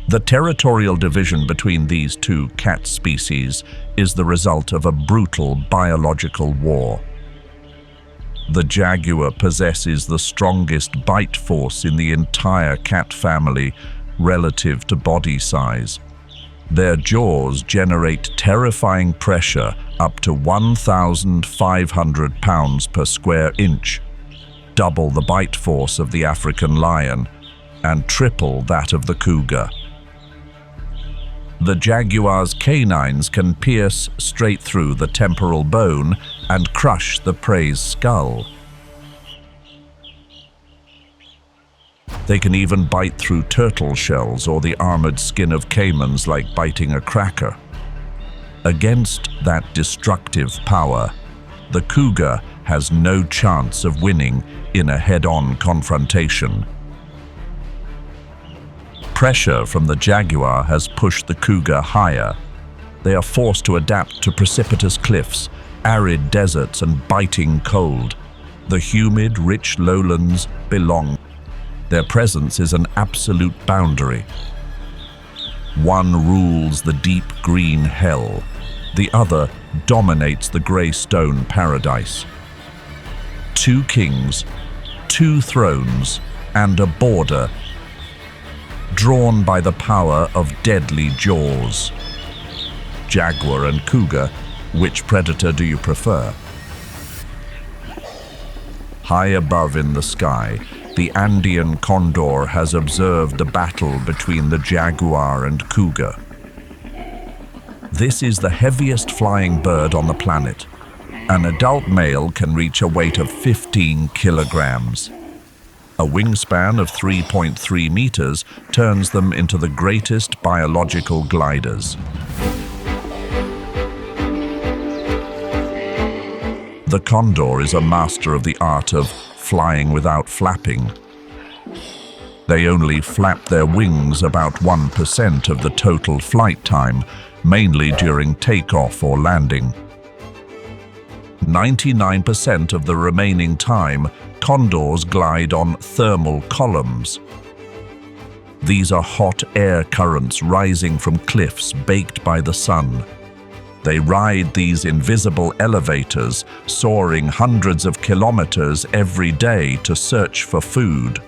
The territorial division between these two cat species is the result of a brutal biological war. The jaguar possesses the strongest bite force in the entire cat family relative to body size. Their jaws generate terrifying pressure up to 1,500 pounds per square inch, double the bite force of the African lion, and triple that of the cougar. The jaguar's canines can pierce straight through the temporal bone and crush the prey's skull. They can even bite through turtle shells or the armored skin of caimans like biting a cracker. Against that destructive power, the cougar has no chance of winning in a head-on confrontation. Pressure from the jaguar has pushed the cougar higher. They are forced to adapt to precipitous cliffs, arid deserts, and biting cold. The humid, rich lowlands belong. Their presence is an absolute boundary. One rules the deep green hell. The other dominates the grey stone paradise. Two kings, two thrones, and a border drawn by the power of deadly jaws. Jaguar and cougar, which predator do you prefer? High above in the sky, the Andean condor has observed a battle between the jaguar and cougar. This is the heaviest flying bird on the planet. An adult male can reach a weight of 15 kilograms. A wingspan of 3.3 meters turns them into the greatest biological gliders. The condor is a master of the art of flying without flapping. They only flap their wings about 1% of the total flight time, mainly during takeoff or landing. 99% of the remaining time, condors glide on thermal columns. These are hot air currents rising from cliffs baked by the sun. They ride these invisible elevators, soaring hundreds of kilometers every day to search for food.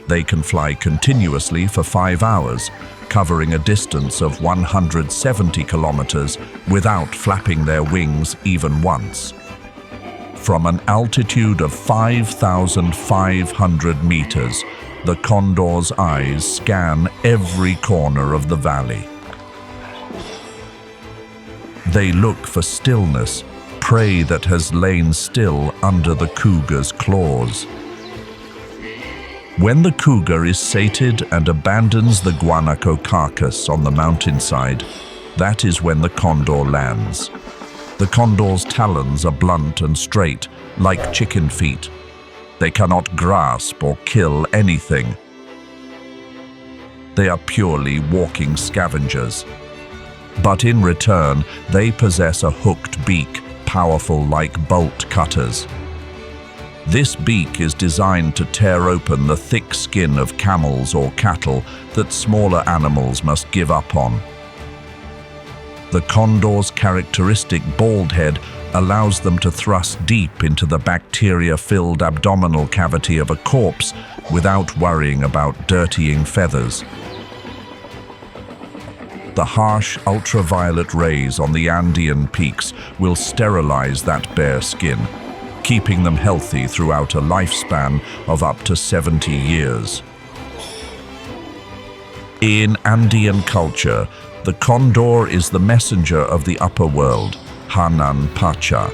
They can fly continuously for 5 hours, covering a distance of 170 kilometers without flapping their wings even once. From an altitude of 5,500 meters, the condor's eyes scan every corner of the valley. They look for stillness, prey that has lain still under the cougar's claws. When the cougar is sated and abandons the guanaco carcass on the mountainside, that is when the condor lands. The condor's talons are blunt and straight, like chicken feet. They cannot grasp or kill anything. They are purely walking scavengers. But in return, they possess a hooked beak, powerful like bolt cutters. This beak is designed to tear open the thick skin of camels or cattle that smaller animals must give up on. The condor's characteristic bald head allows them to thrust deep into the bacteria-filled abdominal cavity of a corpse without worrying about dirtying feathers. The harsh ultraviolet rays on the Andean peaks will sterilize that bare skin, keeping them healthy throughout a lifespan of up to 70 years. In Andean culture, the condor is the messenger of the upper world, Hanan Pacha,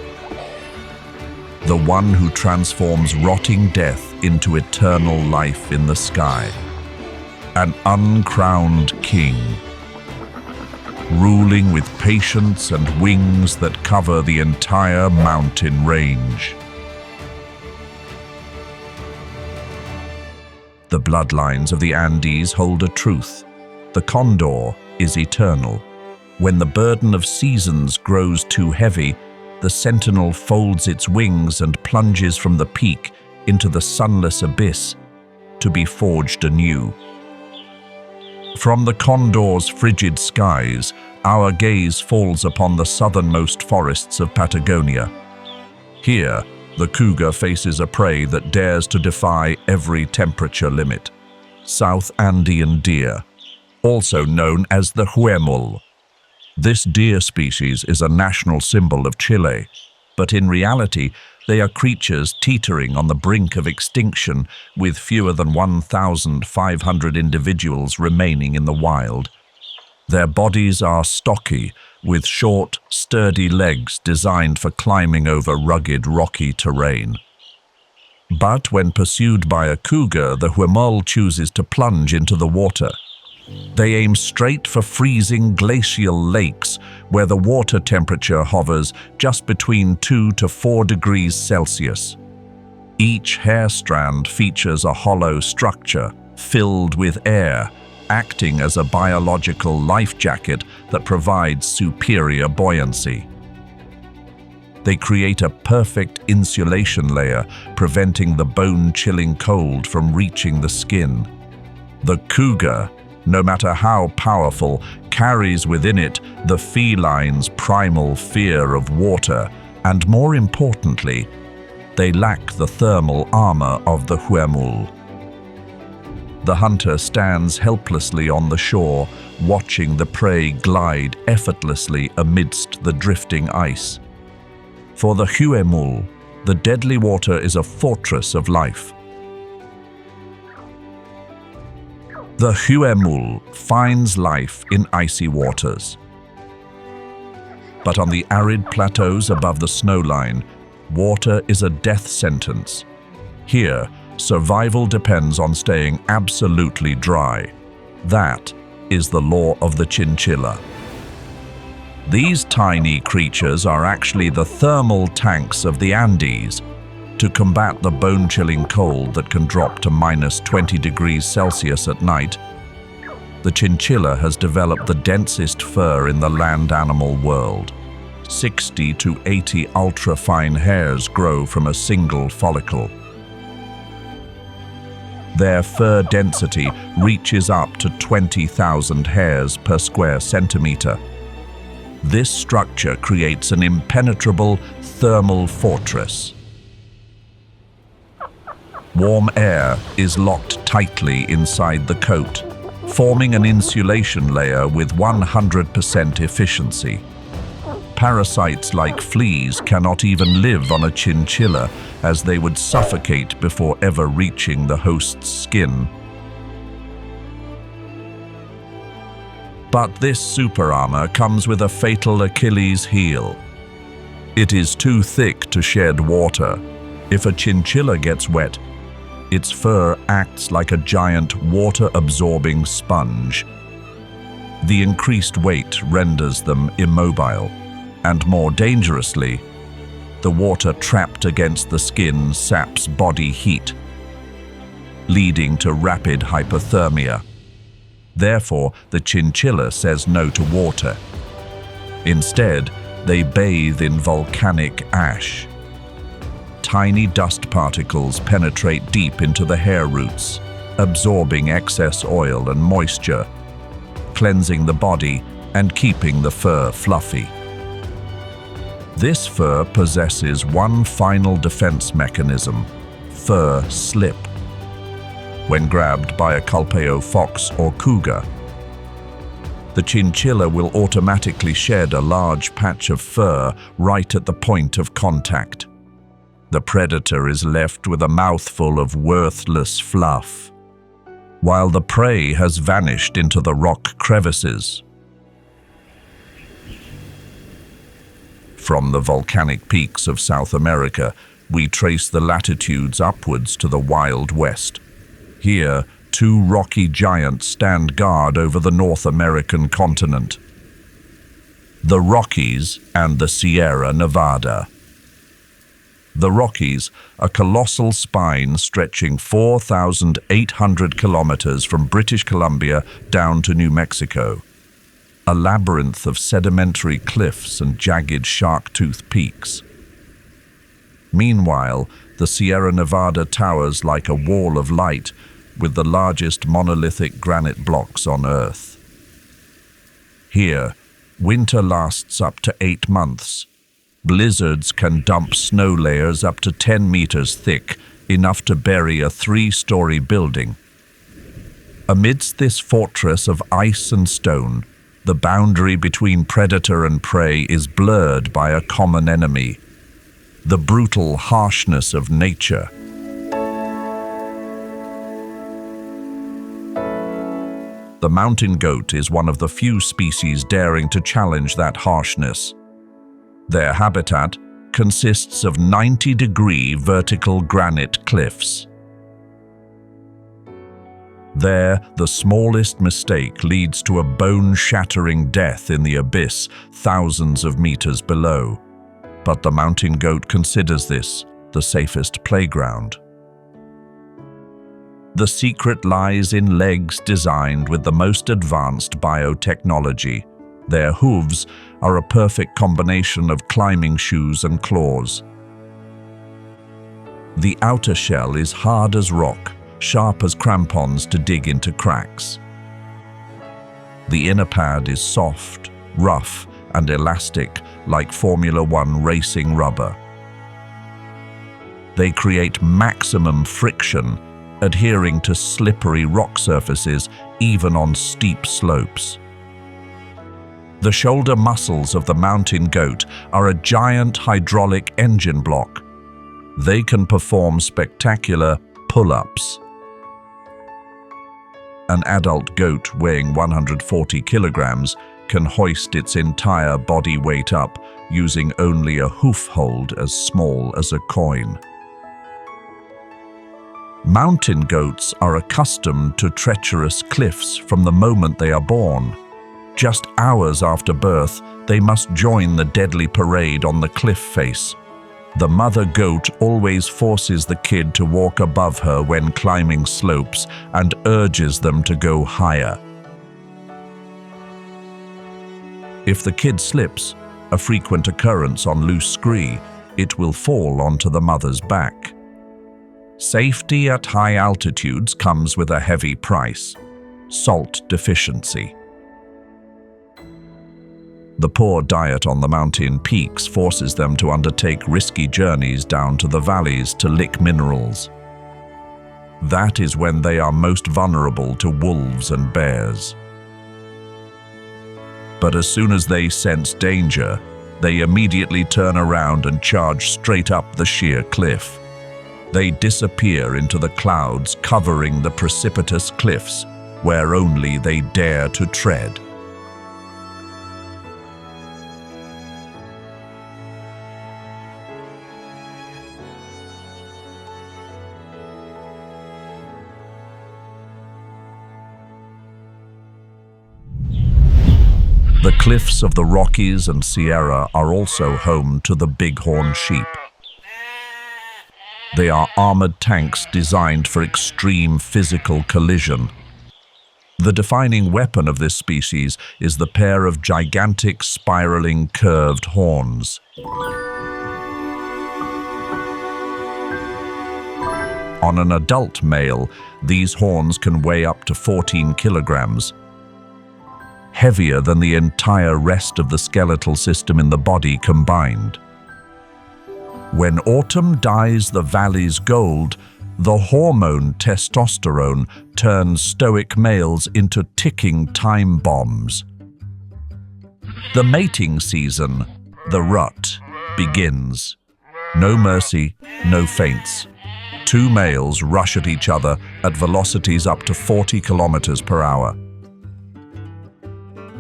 the one who transforms rotting death into eternal life in the sky. An uncrowned king, ruling with patience and wings that cover the entire mountain range. The bloodlines of the Andes hold a truth. The condor is eternal. When the burden of seasons grows too heavy, the sentinel folds its wings and plunges from the peak into the sunless abyss to be forged anew. From the condor's frigid skies, our gaze falls upon the southernmost forests of Patagonia. Here, the cougar faces a prey that dares to defy every temperature limit. South Andean deer, also known as the huemul. This deer species is a national symbol of Chile, but in reality, they are creatures teetering on the brink of extinction with fewer than 1,500 individuals remaining in the wild. Their bodies are stocky, with short, sturdy legs designed for climbing over rugged, rocky terrain. But when pursued by a cougar, the huemul chooses to plunge into the water. They aim straight for freezing glacial lakes, where the water temperature hovers just between 2 to 4 degrees Celsius. Each hair strand features a hollow structure filled with air, acting as a biological life jacket that provides superior buoyancy. They create a perfect insulation layer, preventing the bone-chilling cold from reaching the skin. The cougar, no matter how powerful, carries within it the feline's primal fear of water, and more importantly, they lack the thermal armor of the huemul. The hunter stands helplessly on the shore, watching the prey glide effortlessly amidst the drifting ice. For the huemul, the deadly water is a fortress of life. The huemul finds life in icy waters. But on the arid plateaus above the snowline, water is a death sentence. Here, survival depends on staying absolutely dry. That is the law of the chinchilla. These tiny creatures are actually the thermal tanks of the Andes. To combat the bone-chilling cold that can drop to -20 degrees Celsius at night, the chinchilla has developed the densest fur in the land animal world. 60 to 80 ultra-fine hairs grow from a single follicle. Their fur density reaches up to 20,000 hairs per square centimeter. This structure creates an impenetrable thermal fortress. Warm air is locked tightly inside the coat, forming an insulation layer with 100% efficiency. Parasites like fleas cannot even live on a chinchilla, as they would suffocate before ever reaching the host's skin. But this super armor comes with a fatal Achilles heel. It is too thick to shed water. If a chinchilla gets wet, its fur acts like a giant water-absorbing sponge. The increased weight renders them immobile, and more dangerously, the water trapped against the skin saps body heat, leading to rapid hypothermia. Therefore, the chinchilla says no to water. Instead, they bathe in volcanic ash. Tiny dust particles penetrate deep into the hair roots, absorbing excess oil and moisture, cleansing the body and keeping the fur fluffy. This fur possesses one final defense mechanism: fur slip. When grabbed by a Culpeo fox or cougar, the chinchilla will automatically shed a large patch of fur right at the point of contact. The predator is left with a mouthful of worthless fluff, while the prey has vanished into the rock crevices. From the volcanic peaks of South America, we trace the latitudes upwards to the Wild West. Here, two rocky giants stand guard over the North American continent: the Rockies and the Sierra Nevada. The Rockies, a colossal spine stretching 4,800 kilometers from British Columbia down to New Mexico. A labyrinth of sedimentary cliffs and jagged shark-tooth peaks. Meanwhile, the Sierra Nevada towers like a wall of light, with the largest monolithic granite blocks on Earth. Here, winter lasts up to 8 months. Blizzards can dump snow layers up to 10 meters thick, enough to bury a 3-story building. Amidst this fortress of ice and stone, the boundary between predator and prey is blurred by a common enemy: the brutal harshness of nature. The mountain goat is one of the few species daring to challenge that harshness. Their habitat consists of 90-degree vertical granite cliffs. There, the smallest mistake leads to a bone-shattering death in the abyss thousands of meters below. But the mountain goat considers this the safest playground. The secret lies in legs designed with the most advanced biotechnology. Their hooves are a perfect combination of climbing shoes and claws. The outer shell is hard as rock, sharp as crampons to dig into cracks. The inner pad is soft, rough, and elastic like Formula One racing rubber. They create maximum friction, adhering to slippery rock surfaces even on steep slopes. The shoulder muscles of the mountain goat are a giant hydraulic engine block. They can perform spectacular pull-ups. An adult goat weighing 140 kilograms can hoist its entire body weight up using only a hoof hold as small as a coin. Mountain goats are accustomed to treacherous cliffs from the moment they are born. Just hours after birth, they must join the deadly parade on the cliff face. The mother goat always forces the kid to walk above her when climbing slopes and urges them to go higher. If the kid slips, a frequent occurrence on loose scree, it will fall onto the mother's back. Safety at high altitudes comes with a heavy price: salt deficiency. The poor diet on the mountain peaks forces them to undertake risky journeys down to the valleys to lick minerals. That is when they are most vulnerable to wolves and bears. But as soon as they sense danger, they immediately turn around and charge straight up the sheer cliff. They disappear into the clouds covering the precipitous cliffs where only they dare to tread. The cliffs of the Rockies and Sierra are also home to the bighorn sheep. They are armored tanks designed for extreme physical collision. The defining weapon of this species is the pair of gigantic spiraling curved horns. On an adult male, these horns can weigh up to 14 kilograms. Heavier than the entire rest of the skeletal system in the body combined. When autumn dyes the valleys gold, the hormone testosterone turns stoic males into ticking time bombs. The mating season, the rut, begins. No mercy, no feints. Two males rush at each other at velocities up to 40 kilometers per hour.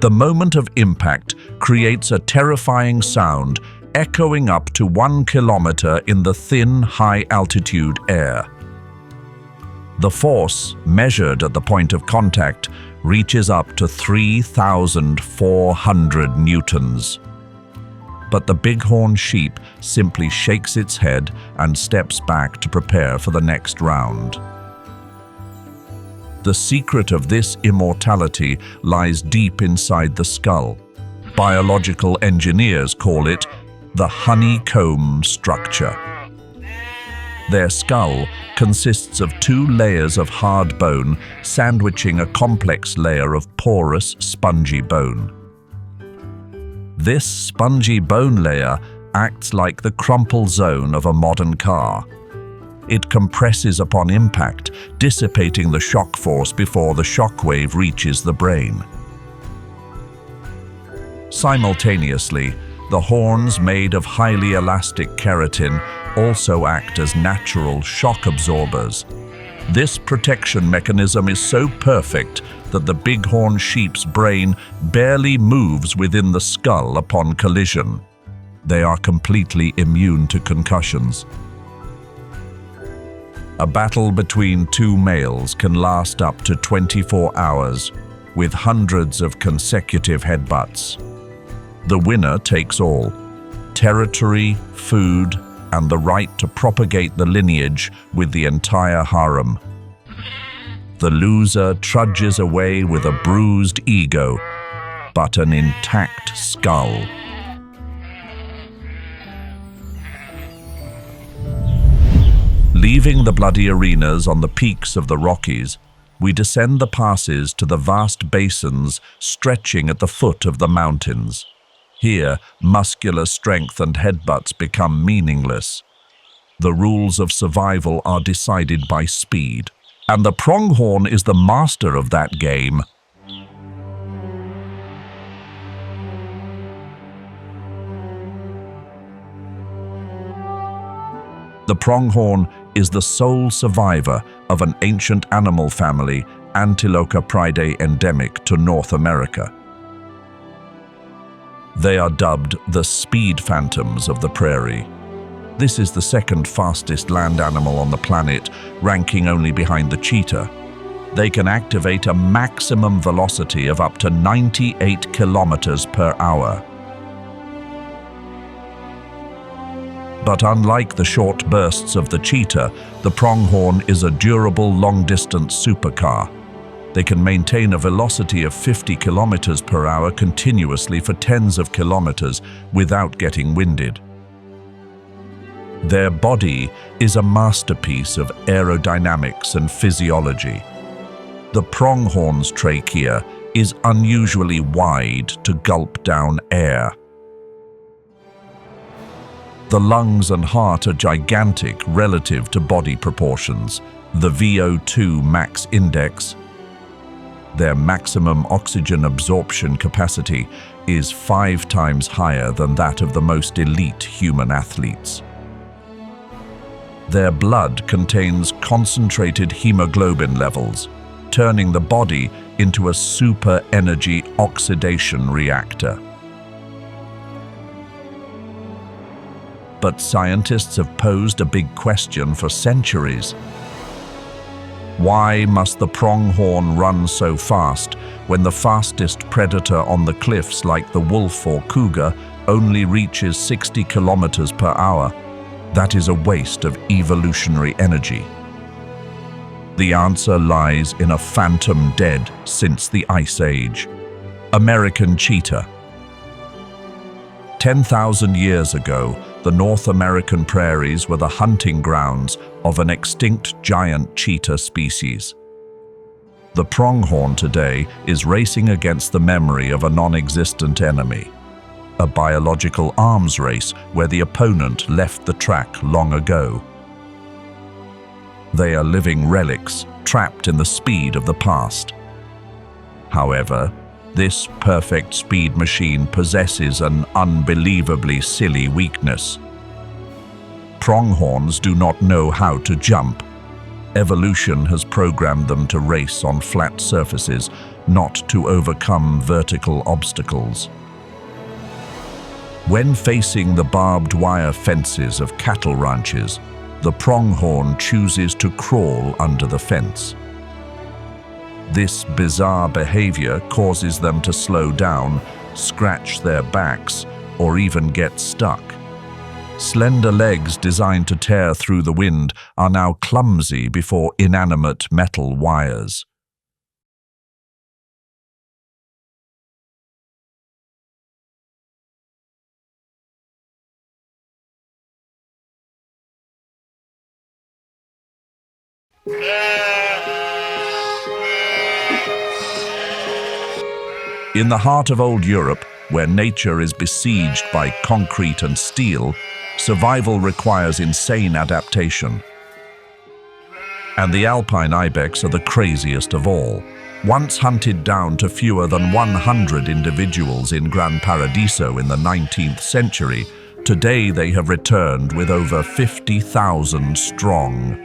The moment of impact creates a terrifying sound echoing up to 1 kilometer in the thin, high-altitude air. The force, measured at the point of contact, reaches up to 3,400 newtons. But the bighorn sheep simply shakes its head and steps back to prepare for the next round. The secret of this immortality lies deep inside the skull. Biological engineers call it the honeycomb structure. Their skull consists of 2 layers of hard bone sandwiching a complex layer of porous, spongy bone. This spongy bone layer acts like the crumple zone of a modern car. It compresses upon impact, dissipating the shock force before the shock wave reaches the brain. Simultaneously, the horns made of highly elastic keratin also act as natural shock absorbers. This protection mechanism is so perfect that the bighorn sheep's brain barely moves within the skull upon collision. They are completely immune to concussions. A battle between 2 males can last up to 24 hours, with hundreds of consecutive headbutts. The winner takes all: territory, food, and the right to propagate the lineage with the entire harem. The loser trudges away with a bruised ego, but an intact skull. Leaving the bloody arenas on the peaks of the Rockies, we descend the passes to the vast basins stretching at the foot of the mountains. Here, muscular strength and headbutts become meaningless. The rules of survival are decided by speed, and the pronghorn is the master of that game. The pronghorn is the sole survivor of an ancient animal family, Antilocapridae, endemic to North America. They are dubbed the speed phantoms of the prairie. This is the second fastest land animal on the planet, ranking only behind the cheetah. they can activate a maximum velocity of up to 98 kilometers per hour. But unlike the short bursts of the cheetah, the pronghorn is a durable long-distance supercar. They can maintain a velocity of 50 kilometers per hour continuously for tens of kilometers without getting winded. Their body is a masterpiece of aerodynamics and physiology. The pronghorn's trachea is unusually wide to gulp down air. The lungs and heart are gigantic relative to body proportions. The VO2 max index, their maximum oxygen absorption capacity, is 5 times higher than that of the most elite human athletes. Their blood contains concentrated hemoglobin levels, turning the body into a super-energy oxidation reactor. But scientists have posed a big question for centuries. Why must the pronghorn run so fast when the fastest predator on the cliffs, like the wolf or cougar, only reaches 60 kilometers per hour? That is a waste of evolutionary energy. The answer lies in a phantom dead since the Ice Age: American cheetah. 10,000 years ago, the North American prairies were the hunting grounds of an extinct giant cheetah species. The pronghorn today is racing against the memory of a non-existent enemy, a biological arms race where the opponent left the track long ago. They are living relics, trapped in the speed of the past. However, this perfect speed machine possesses an unbelievably silly weakness. Pronghorns do not know how to jump. Evolution has programmed them to race on flat surfaces, not to overcome vertical obstacles. When facing the barbed wire fences of cattle ranches, the pronghorn chooses to crawl under the fence. This bizarre behavior causes them to slow down, scratch their backs, or even get stuck. Slender legs designed to tear through the wind are now clumsy before inanimate metal wires. In the heart of old Europe, where nature is besieged by concrete and steel, survival requires insane adaptation. And the alpine ibex are the craziest of all. Once hunted down to fewer than 100 individuals in Gran Paradiso in the 19th century, today they have returned with over 50,000 strong.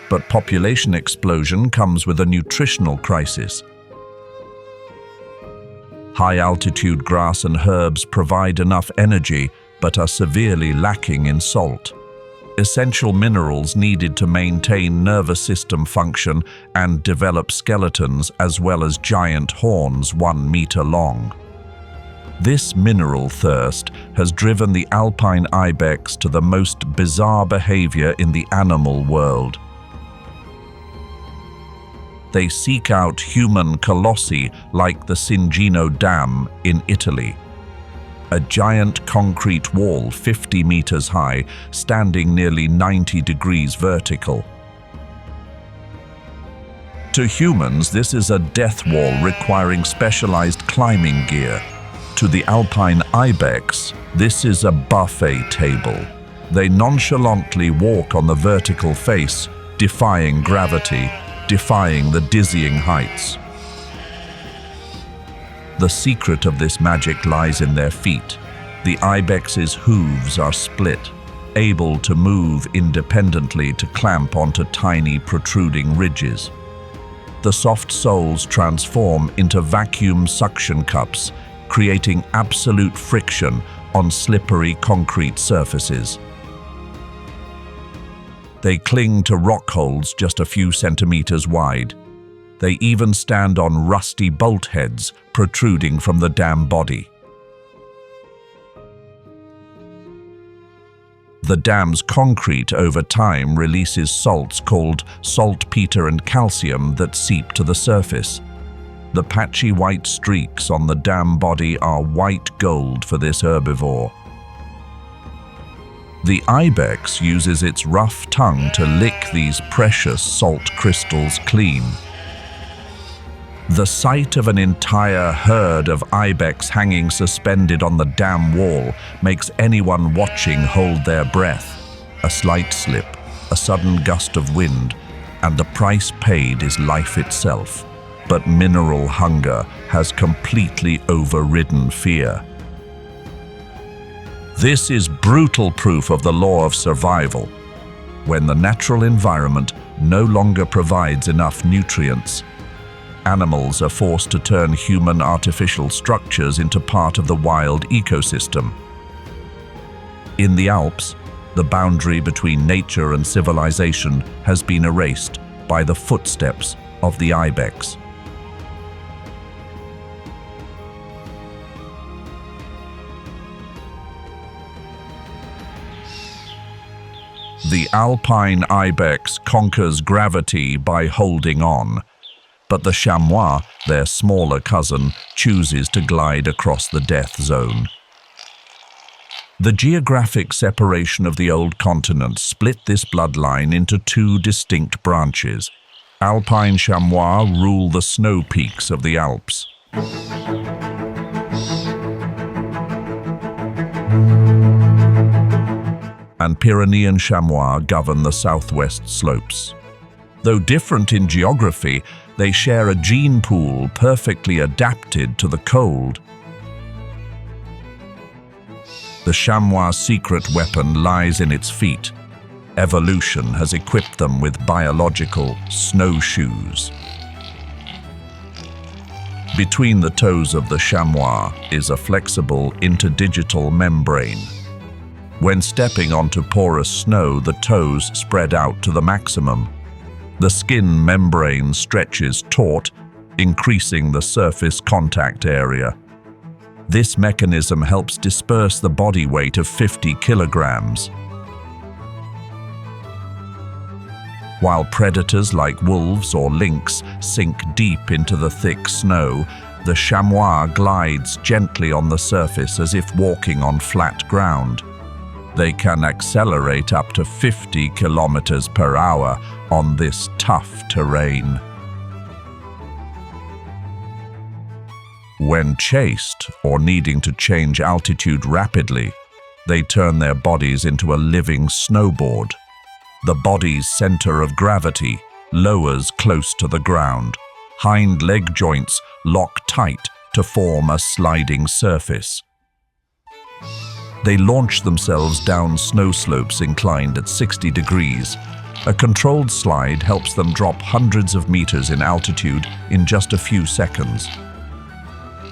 But population explosion comes with a nutritional crisis. High-altitude grass and herbs provide enough energy, but are severely lacking in salt, essential minerals needed to maintain nervous system function and develop skeletons, as well as giant horns 1 meter long. This mineral thirst has driven the alpine ibex to the most bizarre behavior in the animal world. They seek out human colossi like the Cingino Dam in Italy, a giant concrete wall 50 meters high, standing nearly 90 degrees vertical. To humans, this is a death wall requiring specialized climbing gear. To the alpine ibex, this is a buffet table. They nonchalantly walk on the vertical face, defying gravity, defying the dizzying heights. The secret of this magic lies in their feet. The ibex's hooves are split, able to move independently to clamp onto tiny protruding ridges. The soft soles transform into vacuum suction cups, creating absolute friction on slippery concrete surfaces. They cling to rock holes just a few centimeters wide, They even stand on rusty bolt heads protruding from the dam body. The dam's concrete over time releases salts called saltpeter and calcium that seep to the surface. The patchy white streaks on the dam body are white gold for this herbivore. The ibex uses its rough tongue to lick these precious salt crystals clean. The sight of an entire herd of ibex hanging suspended on the dam wall makes anyone watching hold their breath. A slight slip, a sudden gust of wind, and the price paid is life itself. But mineral hunger has completely overridden fear. This is brutal proof of the law of survival. When the natural environment no longer provides enough nutrients, animals are forced to turn human artificial structures into part of the wild ecosystem. In the Alps, the boundary between nature and civilization has been erased by the footsteps of the ibex. The alpine ibex conquers gravity by holding on, but the chamois, their smaller cousin, chooses to glide across the death zone. The geographic separation of the old continent split this bloodline into two distinct branches. Alpine chamois rule the snow peaks of the Alps. And Pyrenean chamois govern the southwest slopes. Though different in geography, they share a gene pool perfectly adapted to the cold. The chamois' secret weapon lies in its feet. Evolution has equipped them with biological snowshoes. Between the toes of the chamois is a flexible interdigital membrane. When stepping onto porous snow, the toes spread out to the maximum. The skin membrane stretches taut, increasing the surface contact area. This mechanism helps disperse the body weight of 50 kilograms. While predators like wolves or lynx sink deep into the thick snow, the chamois glides gently on the surface as if walking on flat ground. They can accelerate up to 50 kilometers per hour on this tough terrain. When chased or needing to change altitude rapidly, they turn their bodies into a living snowboard. The body's center of gravity lowers close to the ground. Hind leg joints lock tight to form a sliding surface. They launch themselves down snow slopes inclined at 60 degrees. A controlled slide helps them drop hundreds of meters in altitude in just a few seconds.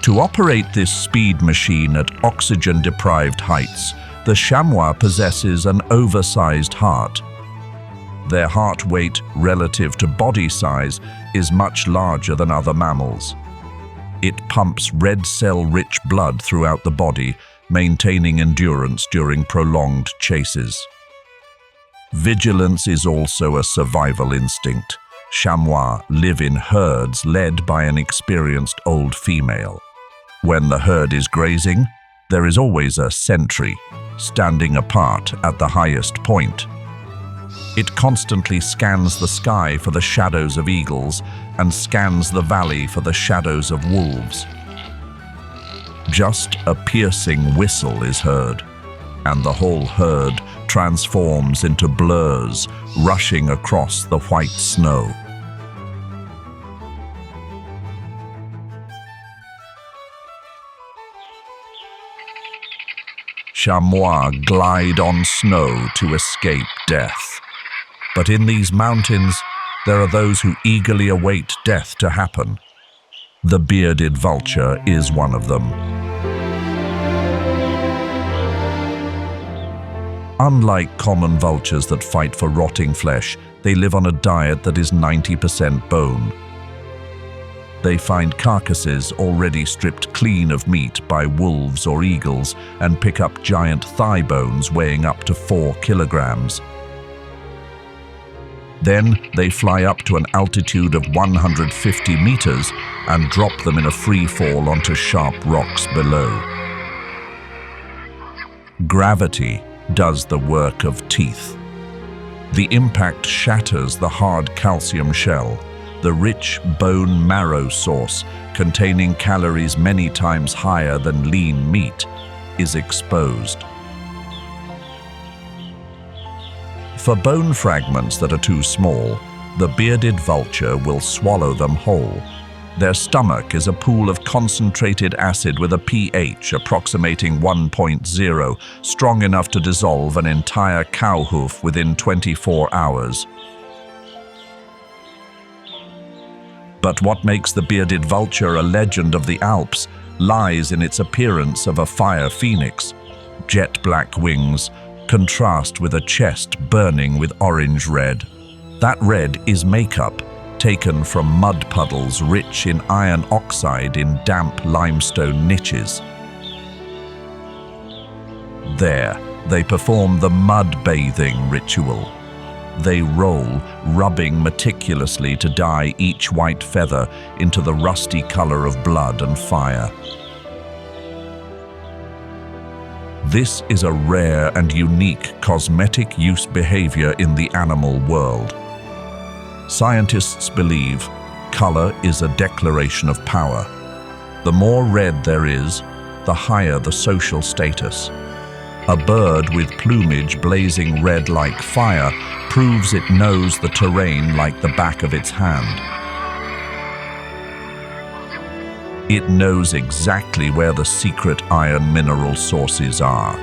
To operate this speed machine at oxygen-deprived heights, the chamois possesses an oversized heart. Their heart weight relative to body size is much larger than other mammals. It pumps red cell-rich blood throughout the body, maintaining endurance during prolonged chases. Vigilance is also a survival instinct. Chamois live in herds led by an experienced old female. When the herd is grazing, there is always a sentry, standing apart at the highest point. It constantly scans the sky for the shadows of eagles and scans the valley for the shadows of wolves. Just a piercing whistle is heard, and the whole herd transforms into blurs rushing across the white snow. Chamois glide on snow to escape death. But in these mountains, there are those who eagerly await death to happen. The bearded vulture is one of them. Unlike common vultures that fight for rotting flesh, they live on a diet that is 90% bone. They find carcasses already stripped clean of meat by wolves or eagles and pick up giant thigh bones weighing up to 4 kilograms. Then they fly up to an altitude of 150 meters and drop them in a free fall onto sharp rocks below. Gravity does the work of teeth. The impact shatters the hard calcium shell. The rich bone marrow source, containing calories many times higher than lean meat, is exposed. For bone fragments that are too small, the bearded vulture will swallow them whole. Their stomach is a pool of concentrated acid with a pH approximating 1.0, strong enough to dissolve an entire cow hoof within 24 hours. But what makes the bearded vulture a legend of the Alps lies in its appearance of a fire phoenix. Jet black wings contrast with a chest burning with orange red. That red is makeup, taken from mud puddles rich in iron oxide in damp limestone niches. There, they perform the mud bathing ritual. They roll, rubbing meticulously to dye each white feather into the rusty color of blood and fire. This is a rare and unique cosmetic use behavior in the animal world. Scientists believe color is a declaration of power. The more red there is, the higher the social status. A bird with plumage blazing red like fire proves it knows the terrain like the back of its hand. It knows exactly where the secret iron mineral sources are.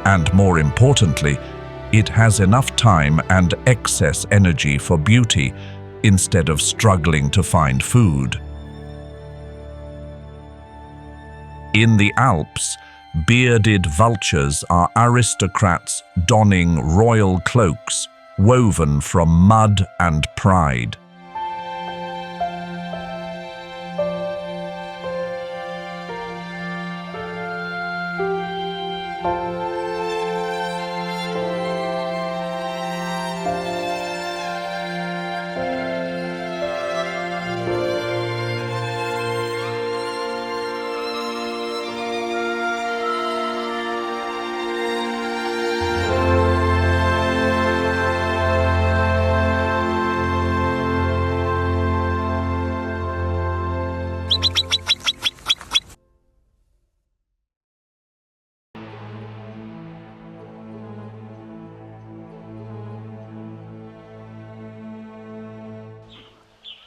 And more importantly, it has enough time and excess energy for beauty instead of struggling to find food. In the Alps, bearded vultures are aristocrats donning royal cloaks woven from mud and pride.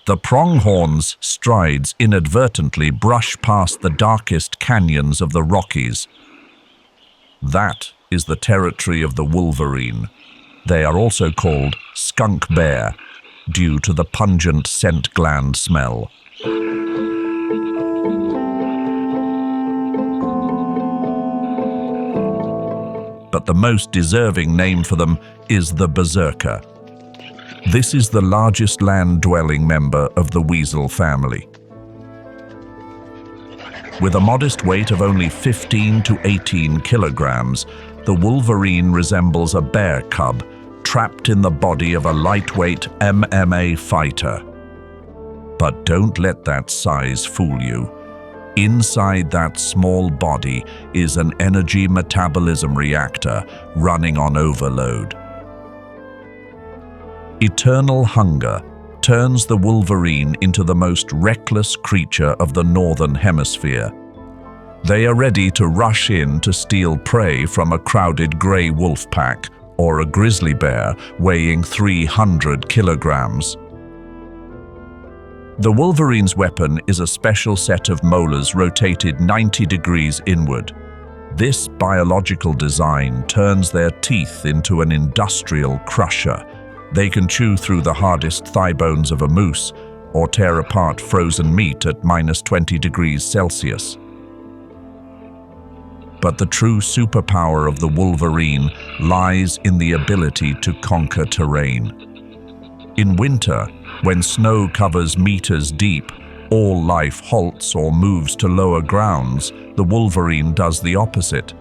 The pronghorn's strides inadvertently brush past the darkest canyons of the Rockies. That is the territory of the wolverine. They are also called skunk bear, due to the pungent scent gland smell. But the most deserving name for them is the berserker. This is the largest land-dwelling member of the weasel family. With a modest weight of only 15 to 18 kilograms, the wolverine resembles a bear cub trapped in the body of a lightweight MMA fighter. But don't let that size fool you. Inside that small body is an energy metabolism reactor running on overload. Eternal hunger turns the wolverine into the most reckless creature of the northern hemisphere. They are ready to rush in to steal prey from a crowded grey wolf pack or a grizzly bear weighing 300 kilograms. The wolverine's weapon is a special set of molars rotated 90 degrees inward. This biological design turns their teeth into an industrial crusher. They can chew through the hardest thigh bones of a moose or tear apart frozen meat at -20 degrees Celsius. But the true superpower of the wolverine lies in the ability to conquer terrain. In winter, when snow covers meters deep, all life halts or moves to lower grounds, the wolverine does the opposite.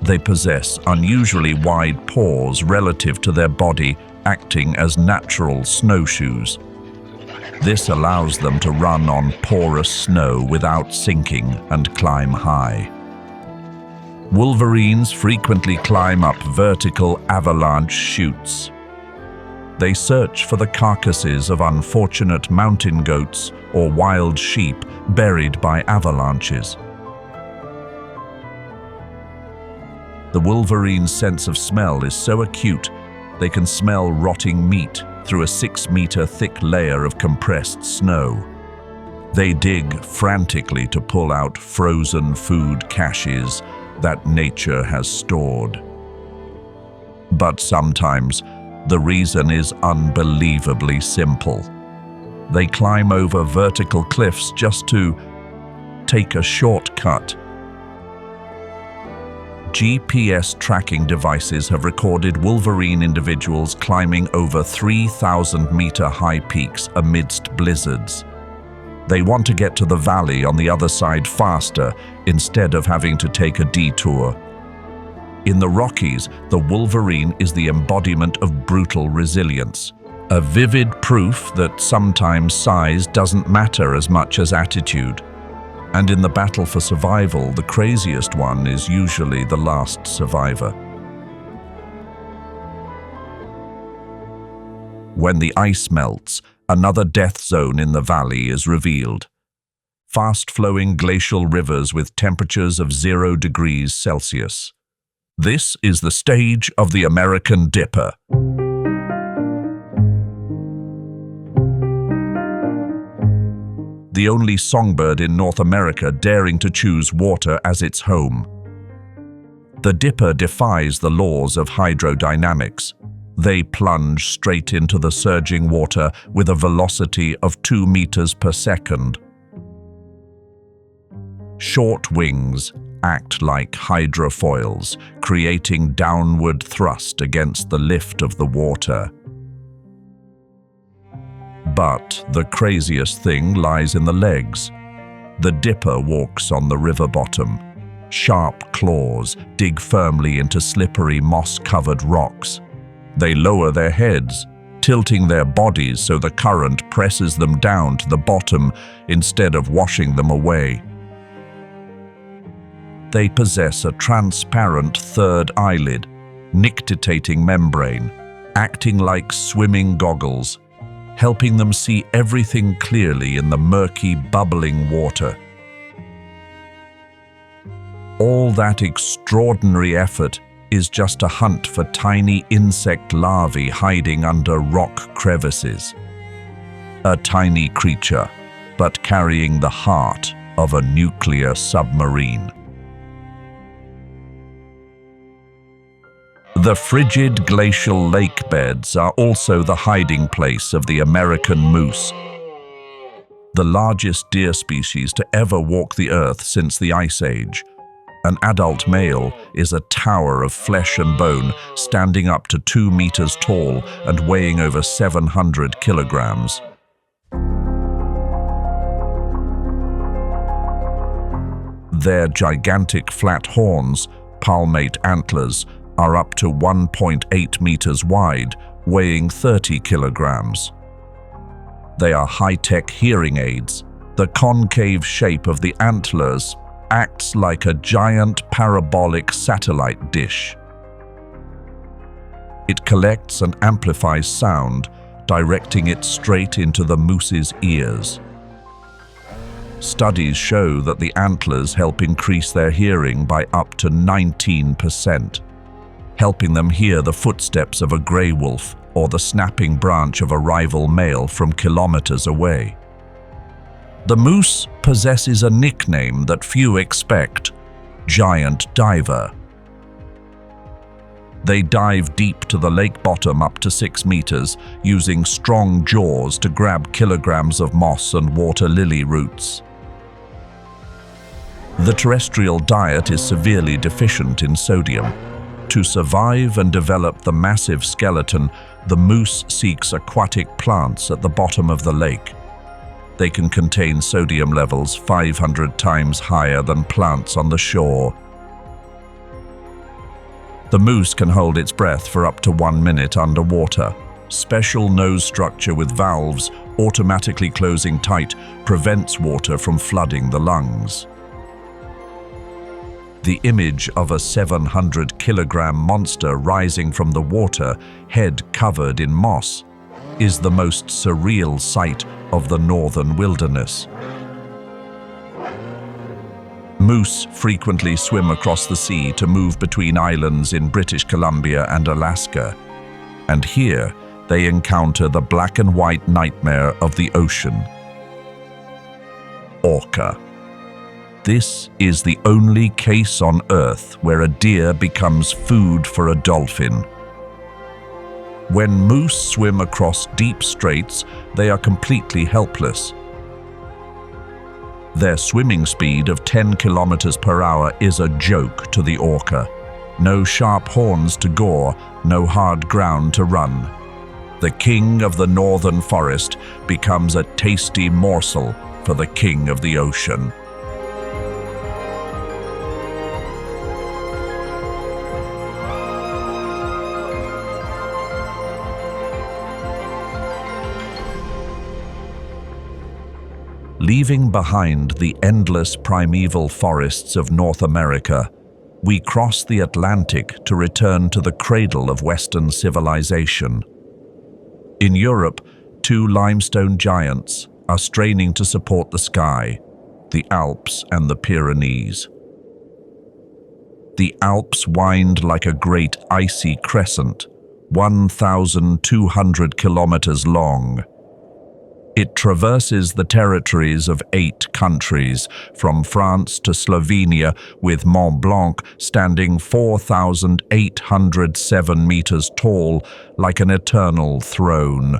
They possess unusually wide paws relative to their body, acting as natural snowshoes. This allows them to run on porous snow without sinking and climb high. Wolverines frequently climb up vertical avalanche chutes. They search for the carcasses of unfortunate mountain goats or wild sheep buried by avalanches. The wolverine's sense of smell is so acute, they can smell rotting meat through a 6-meter thick layer of compressed snow. They dig frantically to pull out frozen food caches that nature has stored. But sometimes, the reason is unbelievably simple. They climb over vertical cliffs just to take a shortcut. GPS tracking devices have recorded wolverine individuals climbing over 3,000-meter high peaks amidst blizzards. They want to get to the valley on the other side faster instead of having to take a detour. In the Rockies, the wolverine is the embodiment of brutal resilience, a vivid proof that sometimes size doesn't matter as much as attitude. And in the battle for survival, the craziest one is usually the last survivor. When the ice melts, another death zone in the valley is revealed. Fast-flowing glacial rivers with temperatures of 0 degrees Celsius. This is the stage of the American Dipper. The only songbird in North America daring to choose water as its home. The dipper defies the laws of hydrodynamics. They plunge straight into the surging water with a velocity of 2 meters per second. Short wings act like hydrofoils, creating downward thrust against the lift of the water. But the craziest thing lies in the legs. The dipper walks on the river bottom. Sharp claws dig firmly into slippery moss-covered rocks. They lower their heads, tilting their bodies so the current presses them down to the bottom instead of washing them away. They possess a transparent third eyelid, nictitating membrane, acting like swimming goggles, helping them see everything clearly in the murky, bubbling water. All that extraordinary effort is just a hunt for tiny insect larvae hiding under rock crevices. A tiny creature, but carrying the heart of a nuclear submarine. The frigid glacial lake beds are also the hiding place of the American moose, the largest deer species to ever walk the earth since the Ice Age. An adult male is a tower of flesh and bone, standing up to 2 meters tall and weighing over 700 kilograms. Their gigantic flat horns, palmate antlers, are up to 1.8 meters wide, weighing 30 kilograms. They are high-tech hearing aids. The concave shape of the antlers acts like a giant parabolic satellite dish. It collects and amplifies sound, directing it straight into the moose's ears. Studies show that the antlers help increase their hearing by up to 19%. Helping them hear the footsteps of a grey wolf or the snapping branch of a rival male from kilometers away. The moose possesses a nickname that few expect: giant diver. They dive deep to the lake bottom up to 6 meters, using strong jaws to grab kilograms of moss and water lily roots. The terrestrial diet is severely deficient in sodium. To survive and develop the massive skeleton, the moose seeks aquatic plants at the bottom of the lake. They can contain sodium levels 500 times higher than plants on the shore. The moose can hold its breath for up to 1 minute underwater. Special nose structure with valves automatically closing tight prevents water from flooding the lungs. The image of a 700-kilogram monster rising from the water, head covered in moss, is the most surreal sight of the northern wilderness. Moose frequently swim across the sea to move between islands in British Columbia and Alaska, and here they encounter the black and white nightmare of the ocean: orca. This is the only case on Earth where a deer becomes food for a dolphin. When moose swim across deep straits, they are completely helpless. Their swimming speed of 10 kilometers per hour is a joke to the orca. No sharp horns to gore, no hard ground to run. The king of the northern forest becomes a tasty morsel for the king of the ocean. Leaving behind the endless primeval forests of North America, we cross the Atlantic to return to the cradle of Western civilization. In Europe, two limestone giants are straining to support the sky: the Alps and the Pyrenees. The Alps wind like a great icy crescent, 1,200 kilometers long. It traverses the territories of 8 countries, from France to Slovenia, with Mont Blanc standing 4,807 meters tall, like an eternal throne.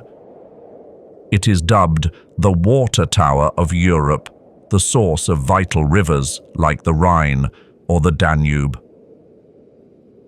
It is dubbed the Water Tower of Europe, the source of vital rivers like the Rhine or the Danube.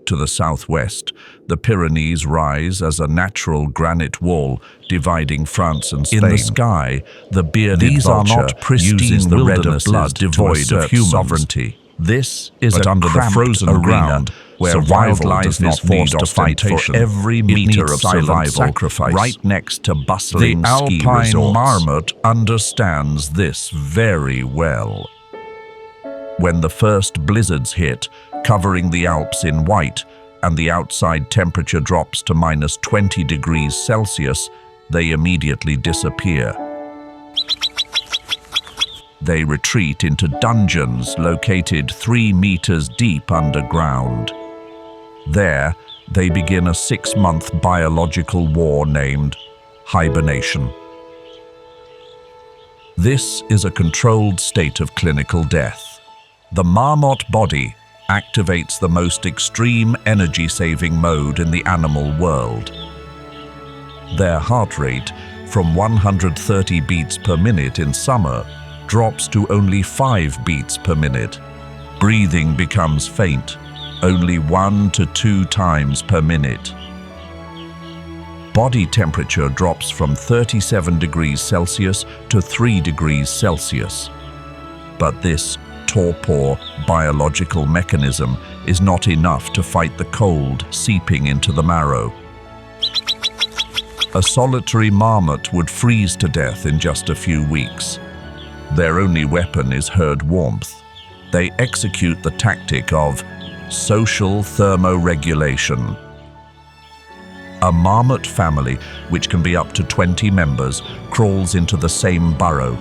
To the southwest, the Pyrenees rise as a natural granite wall dividing France and Spain. In the sky, the bearded vulture uses the red of blood devoid of human sovereignty. This is under the frozen ground where wildlife is forced to fight for every meter of survival, sacrifice, right next to bustling ski resorts. The alpine marmot understands this very well. When the first blizzards hit, covering the Alps in white, and the outside temperature drops to -20 degrees Celsius, they immediately disappear. They retreat into dungeons located 3 meters deep underground. There, they begin a 6-month biological war named hibernation. This is a controlled state of clinical death. The marmot body activates the most extreme energy-saving mode in the animal world. Their heart rate, from 130 beats per minute in summer, drops to only 5 beats per minute. Breathing becomes faint, only 1 to 2 times per minute. Body temperature drops from 37 degrees Celsius to 3 degrees Celsius. But this torpor biological mechanism is not enough to fight the cold seeping into the marrow. A solitary marmot would freeze to death in just a few weeks. Their only weapon is herd warmth. They execute the tactic of social thermoregulation. A marmot family, which can be up to 20 members, crawls into the same burrow.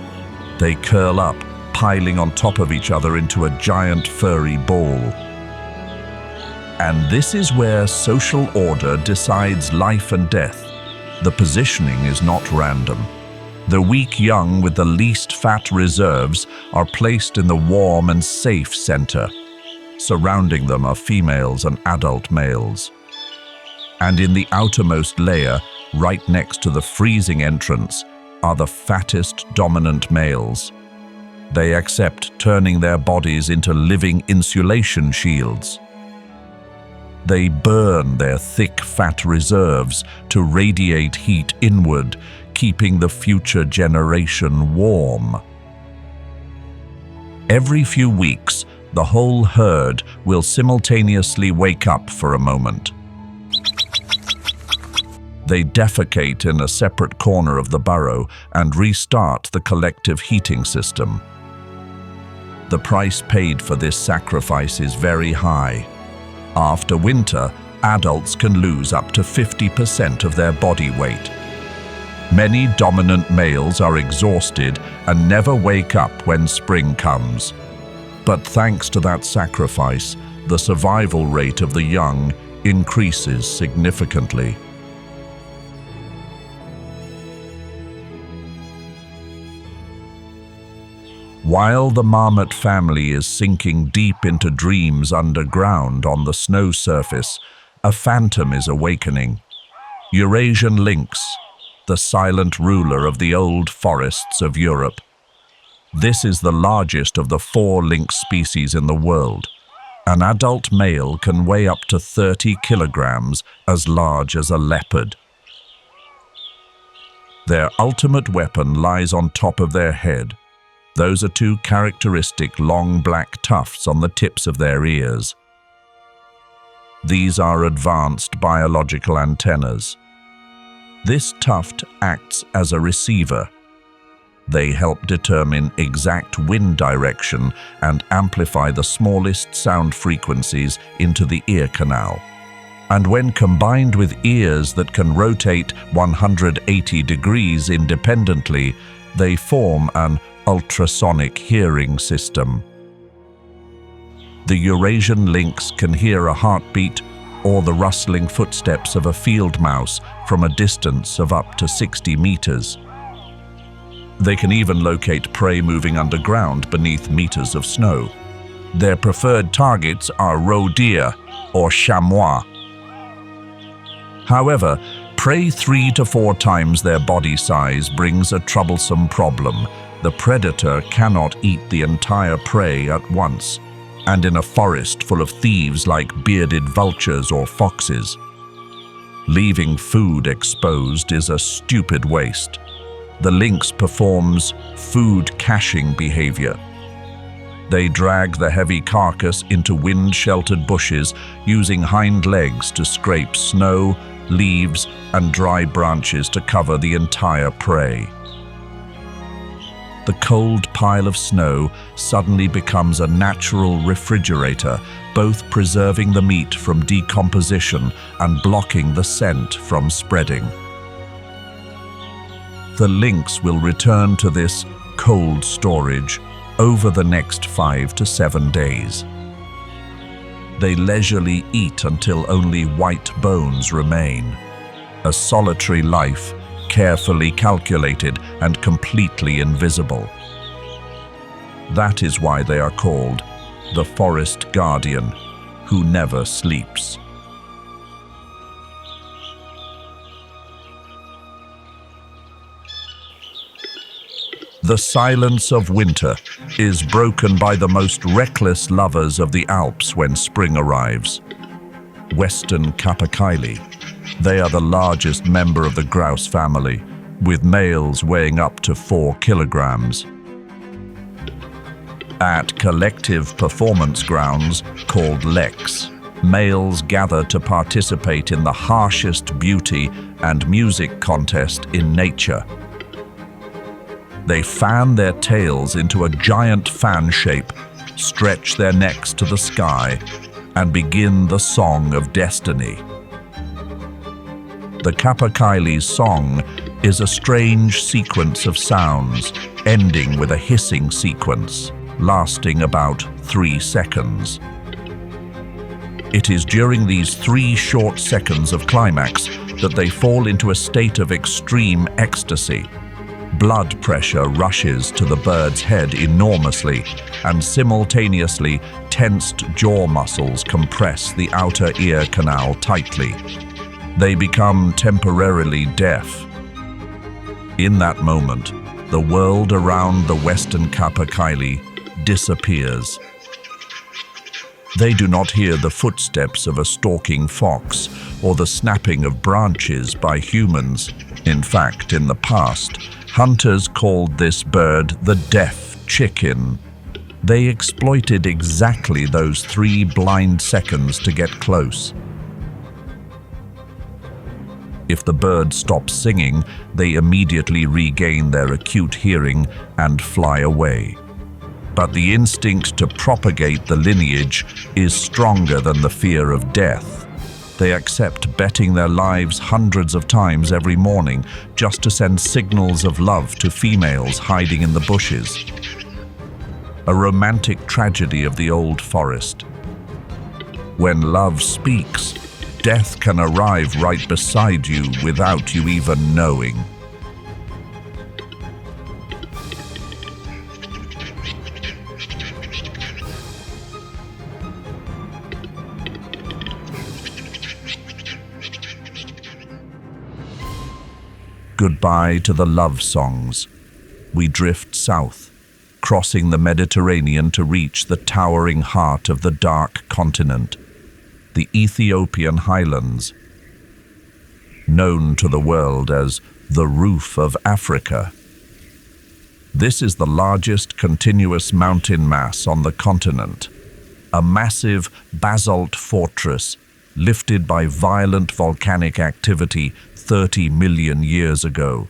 They curl up, piling on top of each other into a giant furry ball. And this is where social order decides life and death. The positioning is not random. The weak young with the least fat reserves are placed in the warm and safe center. Surrounding them are females and adult males. And in the outermost layer, right next to the freezing entrance, are the fattest dominant males. They accept turning their bodies into living insulation shields. They burn their thick fat reserves to radiate heat inward, keeping the future generation warm. Every few weeks, the whole herd will simultaneously wake up for a moment. They defecate in a separate corner of the burrow and restart the collective heating system. The price paid for this sacrifice is very high. After winter, adults can lose up to 50% of their body weight. Many dominant males are exhausted and never wake up when spring comes. But thanks to that sacrifice, the survival rate of the young increases significantly. While the marmot family is sinking deep into dreams underground on the snow surface, a phantom is awakening. Eurasian lynx, the silent ruler of the old forests of Europe. This is the largest of the 4 lynx species in the world. An adult male can weigh up to 30 kilograms, as large as a leopard. Their ultimate weapon lies on top of their head. Those are 2 characteristic long black tufts on the tips of their ears. These are advanced biological antennas. This tuft acts as a receiver. They help determine exact wind direction and amplify the smallest sound frequencies into the ear canal. And when combined with ears that can rotate 180 degrees independently, they form an ultrasonic hearing system. The Eurasian lynx can hear a heartbeat or the rustling footsteps of a field mouse from a distance of up to 60 meters. They can even locate prey moving underground beneath meters of snow. Their preferred targets are roe deer or chamois. However, prey 3 to 4 times their body size brings a troublesome problem. The predator cannot eat the entire prey at once, and in a forest full of thieves like bearded vultures or foxes, leaving food exposed is a stupid waste. The lynx performs food caching behavior. They drag the heavy carcass into wind-sheltered bushes using hind legs to scrape snow, leaves, and dry branches to cover the entire prey. The cold pile of snow suddenly becomes a natural refrigerator, both preserving the meat from decomposition and blocking the scent from spreading. The lynx will return to this cold storage over the next 5 to 7 days. They leisurely eat until only white bones remain. A solitary life, carefully calculated and completely invisible. That is why they are called the forest guardian, who never sleeps. The silence of winter is broken by the most reckless lovers of the Alps when spring arrives. Western capercaillie. They are the largest member of the grouse family, with males weighing up to 4 kilograms. At collective performance grounds called leks, males gather to participate in the harshest beauty and music contest in nature. They fan their tails into a giant fan shape, stretch their necks to the sky, and begin the song of destiny. The capercaillie's song is a strange sequence of sounds, ending with a hissing sequence, lasting about 3 seconds. It is during these 3 short seconds of climax that they fall into a state of extreme ecstasy. Blood pressure rushes to the bird's head enormously, and simultaneously, tensed jaw muscles compress the outer ear canal tightly. They become temporarily deaf. In that moment, the world around the western capercaillie disappears. They do not hear the footsteps of a stalking fox or the snapping of branches by humans. In fact, in the past, hunters called this bird the deaf chicken. They exploited exactly those 3 blind seconds to get close. If the bird stops singing, they immediately regain their acute hearing and fly away. But the instinct to propagate the lineage is stronger than the fear of death. They accept betting their lives hundreds of times every morning just to send signals of love to females hiding in the bushes. A romantic tragedy of the old forest. When love speaks, death can arrive right beside you without you even knowing. Goodbye to the love songs. We drift south, crossing the Mediterranean to reach the towering heart of the dark continent, the Ethiopian highlands, known to the world as the roof of Africa. This is the largest continuous mountain mass on the continent, a massive basalt fortress lifted by violent volcanic activity 30 million years ago.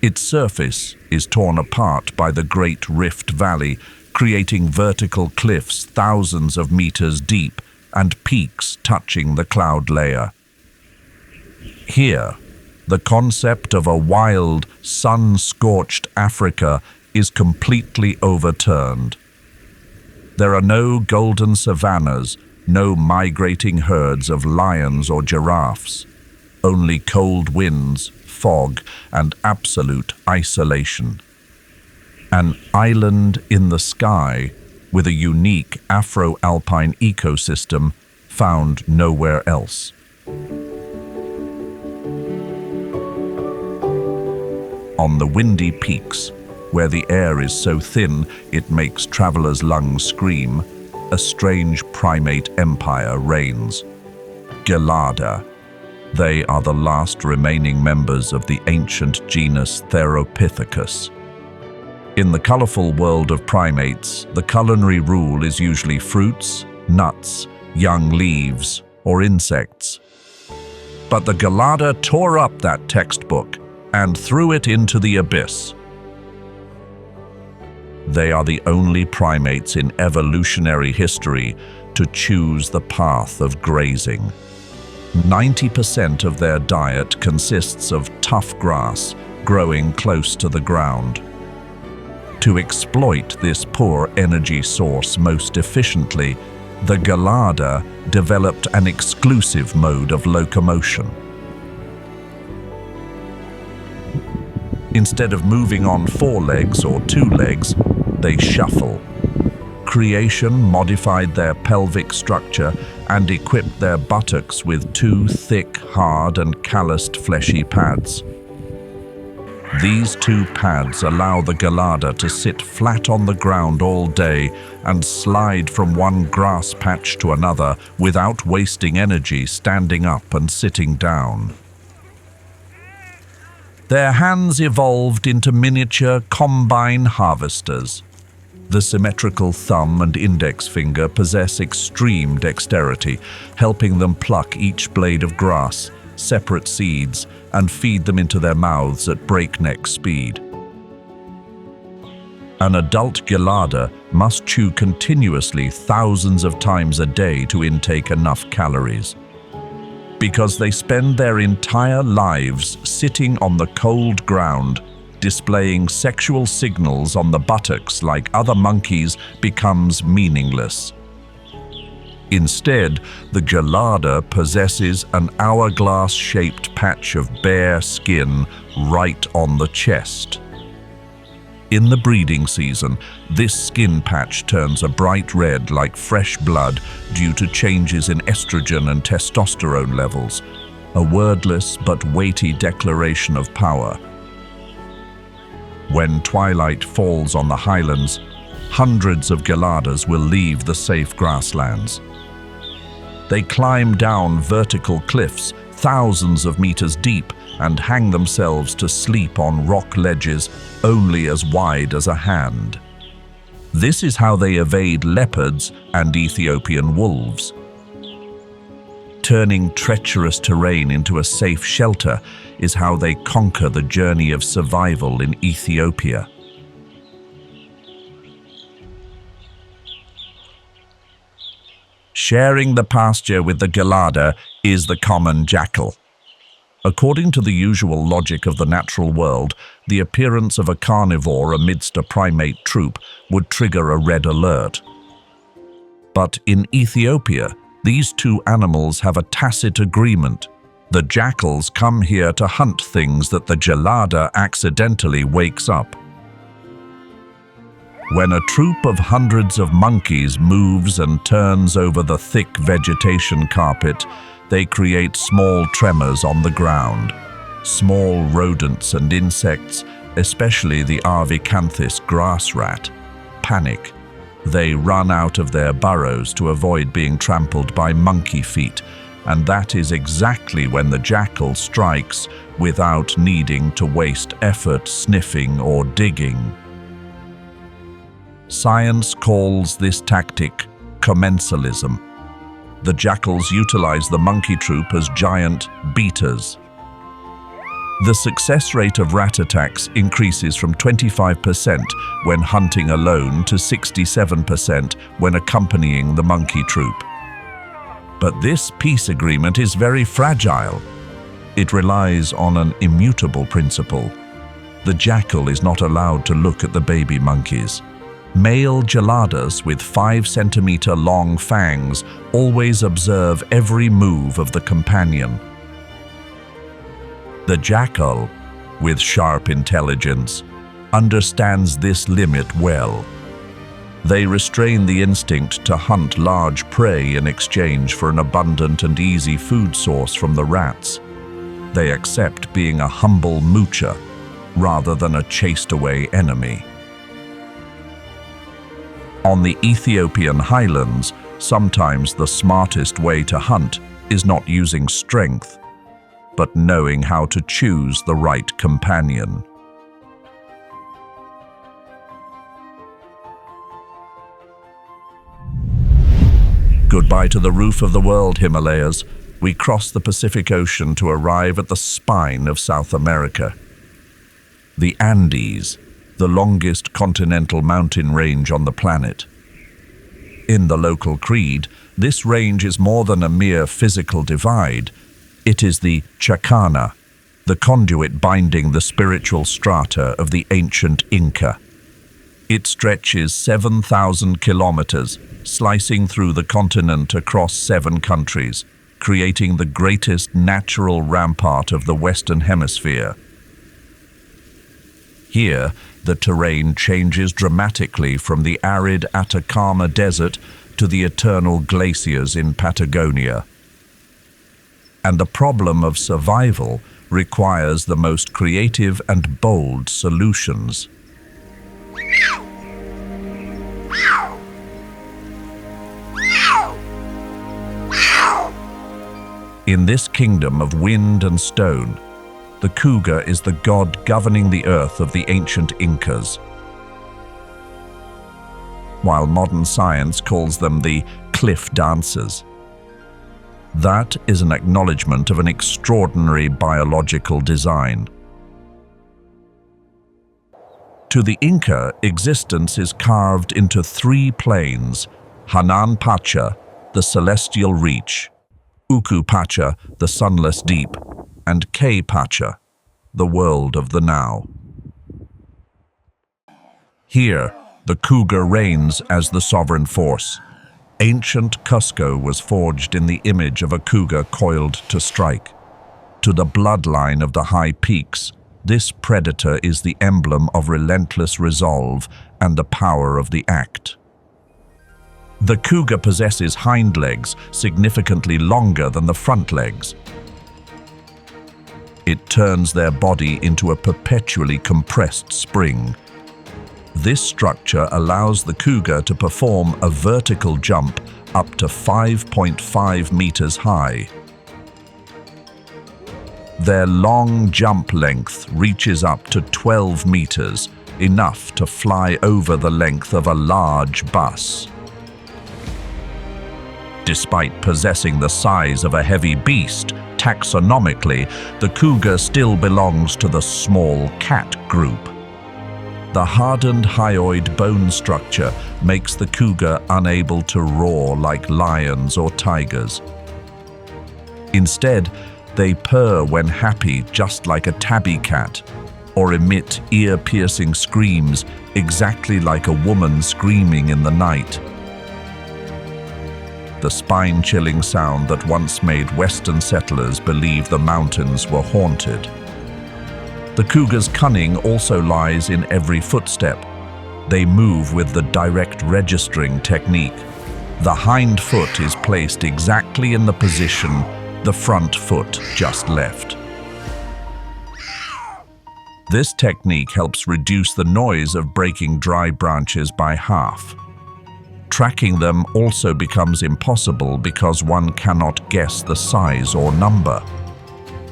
Its surface is torn apart by the Great Rift Valley, creating vertical cliffs thousands of meters deep and peaks touching the cloud layer. Here, the concept of a wild, sun-scorched Africa is completely overturned. There are no golden savannas, no migrating herds of lions or giraffes, only cold winds, fog, and absolute isolation. An island in the sky with a unique Afro-alpine ecosystem found nowhere else. On the windy peaks, where the air is so thin it makes travelers' lungs scream, a strange primate empire reigns. Gelada. They are the last remaining members of the ancient genus Theropithecus. In the colorful world of primates, the culinary rule is usually fruits, nuts, young leaves, or insects. But the Gelada tore up that textbook and threw it into the abyss. They are the only primates in evolutionary history to choose the path of grazing. 90% of their diet consists of tough grass growing close to the ground. To exploit this poor energy source most efficiently, the Gelada developed an exclusive mode of locomotion. Instead of moving on 4 legs or 2 legs, they shuffle. Creation modified their pelvic structure and equipped their buttocks with 2 thick, hard, and calloused fleshy pads. These 2 pads allow the Gelada to sit flat on the ground all day and slide from one grass patch to another without wasting energy standing up and sitting down. Their hands evolved into miniature combine harvesters. The symmetrical thumb and index finger possess extreme dexterity, helping them pluck each blade of grass, separate seeds, and feed them into their mouths at breakneck speed. An adult Gelada must chew continuously thousands of times a day to intake enough calories. Because they spend their entire lives sitting on the cold ground, displaying sexual signals on the buttocks like other monkeys becomes meaningless. Instead, the Gelada possesses an hourglass-shaped patch of bare skin right on the chest. In the breeding season, this skin patch turns a bright red like fresh blood due to changes in estrogen and testosterone levels, a wordless but weighty declaration of power. When twilight falls on the highlands, hundreds of Geladas will leave the safe grasslands. They climb down vertical cliffs, thousands of meters deep, and hang themselves to sleep on rock ledges only as wide as a hand. This is how they evade leopards and Ethiopian wolves. Turning treacherous terrain into a safe shelter is how they conquer the journey of survival in Ethiopia. Sharing the pasture with the gelada is the common jackal. According to the usual logic of the natural world, the appearance of a carnivore amidst a primate troop would trigger a red alert. But in Ethiopia, these two animals have a tacit agreement. The jackals come here to hunt things that the gelada accidentally wakes up. When a troop of hundreds of monkeys moves and turns over the thick vegetation carpet, they create small tremors on the ground. Small rodents and insects, especially the Arvicanthus grass rat, panic. They run out of their burrows to avoid being trampled by monkey feet, and that is exactly when the jackal strikes without needing to waste effort sniffing or digging. Science calls this tactic commensalism. The jackals utilize the monkey troop as giant beaters. The success rate of rat attacks increases from 25% when hunting alone to 67% when accompanying the monkey troop. But this peace agreement is very fragile. It relies on an immutable principle. The jackal is not allowed to look at the baby monkeys. Male geladas with 5-centimeter long fangs always observe every move of the companion. The jackal, with sharp intelligence, understands this limit well. They restrain the instinct to hunt large prey in exchange for an abundant and easy food source from the rats. They accept being a humble moocher rather than a chased-away enemy. On the Ethiopian highlands, sometimes the smartest way to hunt is not using strength, but knowing how to choose the right companion. Goodbye to the roof of the world, Himalayas. We cross the Pacific Ocean to arrive at the spine of South America. The Andes, the longest continental mountain range on the planet. In the local creed, this range is more than a mere physical divide. It is the chacana, the conduit binding the spiritual strata of the ancient Inca. It stretches 7,000 kilometers, slicing through the continent across 7 countries, creating the greatest natural rampart of the Western Hemisphere. Here, the terrain changes dramatically from the arid Atacama Desert to the eternal glaciers in Patagonia. And the problem of survival requires the most creative and bold solutions. In this kingdom of wind and stone, the cougar is the god governing the earth of the ancient Incas. While modern science calls them the cliff dancers. That is an acknowledgement of an extraordinary biological design. To the Inca, existence is carved into 3 planes: Hanan Pacha, the celestial reach; Uku Pacha, the sunless deep; and K Pacha, the world of the now. Here, the cougar reigns as the sovereign force. Ancient Cusco was forged in the image of a cougar coiled to strike. To the bloodline of the high peaks, this predator is the emblem of relentless resolve and the power of the act. The cougar possesses hind legs significantly longer than the front legs. It turns their body into a perpetually compressed spring. This structure allows the cougar to perform a vertical jump up to 5.5 meters high. Their long jump length reaches up to 12 meters, enough to fly over the length of a large bus. Despite possessing the size of a heavy beast, taxonomically, the cougar still belongs to the small cat group. The hardened hyoid bone structure makes the cougar unable to roar like lions or tigers. Instead, they purr when happy, just like a tabby cat, or emit ear-piercing screams exactly like a woman screaming in the night. The spine-chilling sound that once made Western settlers believe the mountains were haunted. The cougar's cunning also lies in every footstep. They move with the direct registering technique. The hind foot is placed exactly in the position the front foot just left. This technique helps reduce the noise of breaking dry branches by half. Tracking them also becomes impossible because one cannot guess the size or number.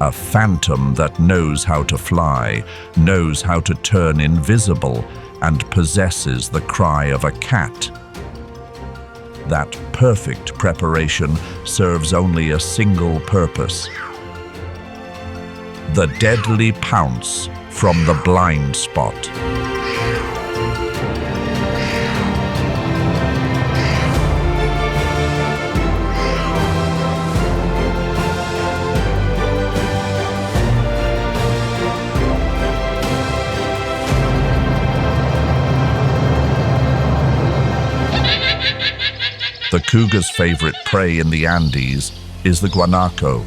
A phantom that knows how to fly, knows how to turn invisible, and possesses the cry of a cat. That perfect preparation serves only a single purpose: the deadly pounce from the blind spot. The cougar's favorite prey in the Andes is the guanaco,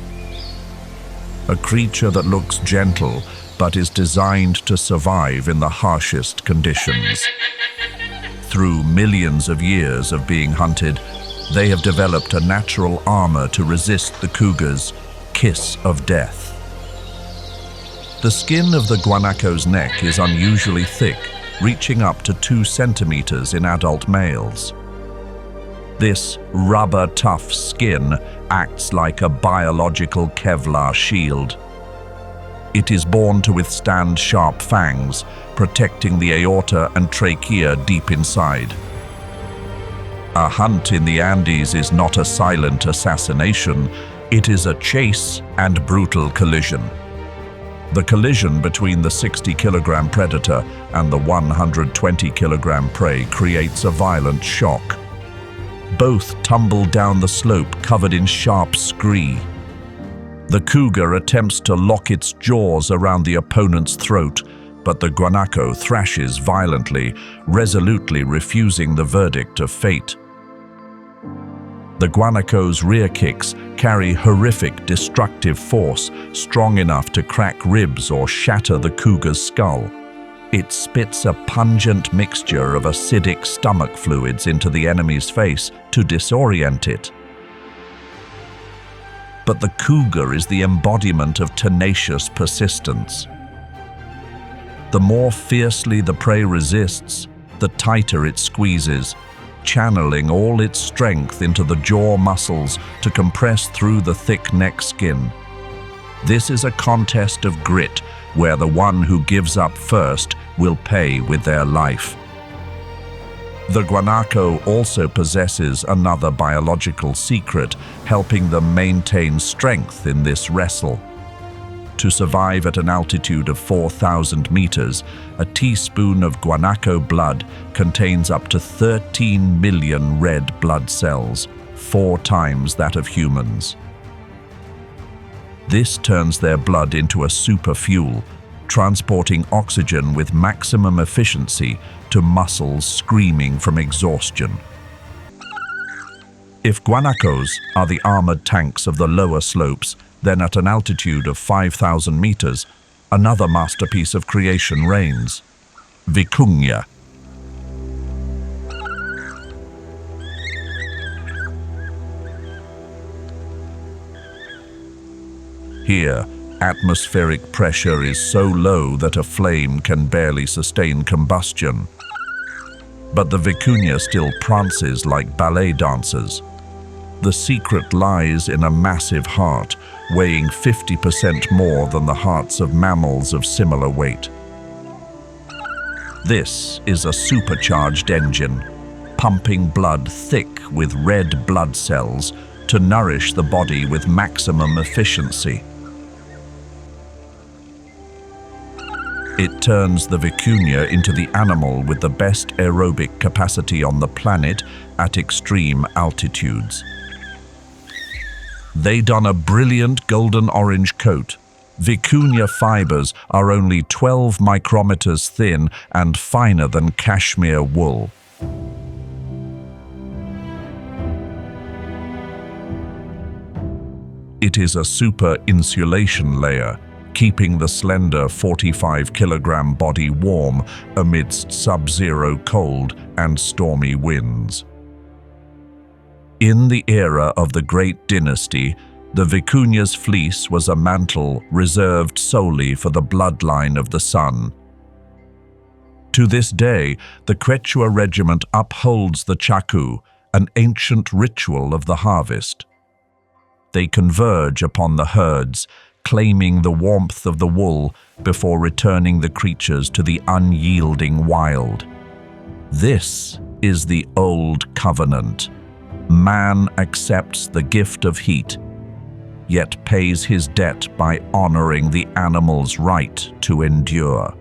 a creature that looks gentle but is designed to survive in the harshest conditions. Through millions of years of being hunted, they have developed a natural armor to resist the cougar's kiss of death. The skin of the guanaco's neck is unusually thick, reaching up to 2 centimeters in adult males. This rubber-tough skin acts like a biological Kevlar shield. It is born to withstand sharp fangs, protecting the aorta and trachea deep inside. A hunt in the Andes is not a silent assassination, it is a chase and brutal collision. The collision between the 60-kilogram predator and the 120-kilogram prey creates a violent shock. Both tumble down the slope covered in sharp scree. The cougar attempts to lock its jaws around the opponent's throat, but the guanaco thrashes violently, resolutely refusing the verdict of fate. The guanaco's rear kicks carry horrific destructive force, strong enough to crack ribs or shatter the cougar's skull. It spits a pungent mixture of acidic stomach fluids into the enemy's face to disorient it. But the cougar is the embodiment of tenacious persistence. The more fiercely the prey resists, the tighter it squeezes, channeling all its strength into the jaw muscles to compress through the thick neck skin. This is a contest of grit, where the one who gives up first will pay with their life. The guanaco also possesses another biological secret, helping them maintain strength in this wrestle. To survive at an altitude of 4,000 meters, a teaspoon of guanaco blood contains up to 13 million red blood cells, 4 times that of humans. This turns their blood into a super fuel, transporting oxygen with maximum efficiency to muscles screaming from exhaustion. If guanacos are the armored tanks of the lower slopes, then at an altitude of 5,000 meters, another masterpiece of creation reigns: vicuña. Here, atmospheric pressure is so low that a flame can barely sustain combustion. But the vicuña still prances like ballet dancers, The secret lies in a massive heart, weighing 50% more than the hearts of mammals of similar weight. This is a supercharged engine, pumping blood thick with red blood cells to nourish the body with maximum efficiency. It turns the vicuña into the animal with the best aerobic capacity on the planet at extreme altitudes. They don a brilliant golden-orange coat. Vicuña fibers are only 12 micrometers thin and finer than cashmere wool. It is a super insulation layer, keeping the slender 45-kilogram body warm amidst sub-zero cold and stormy winds. In the era of the Great Dynasty, the vicuña's fleece was a mantle reserved solely for the bloodline of the sun. To this day, the Quechua regiment upholds the chaku, an ancient ritual of the harvest. They converge upon the herds, claiming the warmth of the wool before returning the creatures to the unyielding wild. This is the Old Covenant. Man accepts the gift of heat, yet pays his debt by honoring the animal's right to endure.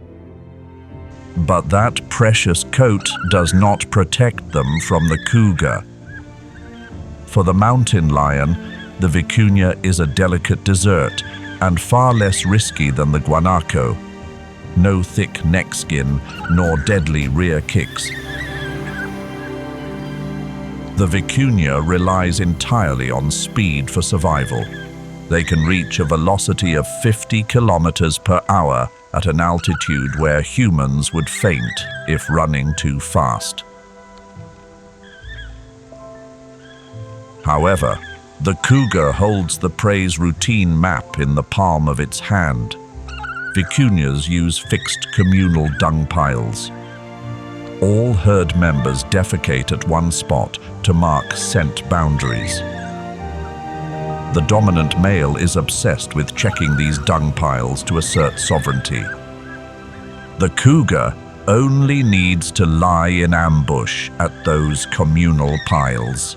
But that precious coat does not protect them from the cougar. For the mountain lion, the vicuña is a delicate dessert and far less risky than the guanaco. No thick neck skin nor deadly rear kicks. The vicuña relies entirely on speed for survival. They can reach a velocity of 50 kilometers per hour at an altitude where humans would faint if running too fast. However, the cougar holds the prey's routine map in the palm of its hand. Vicuñas use fixed communal dung piles. All herd members defecate at one spot to mark scent boundaries. The dominant male is obsessed with checking these dung piles to assert sovereignty. The cougar only needs to lie in ambush at those communal piles.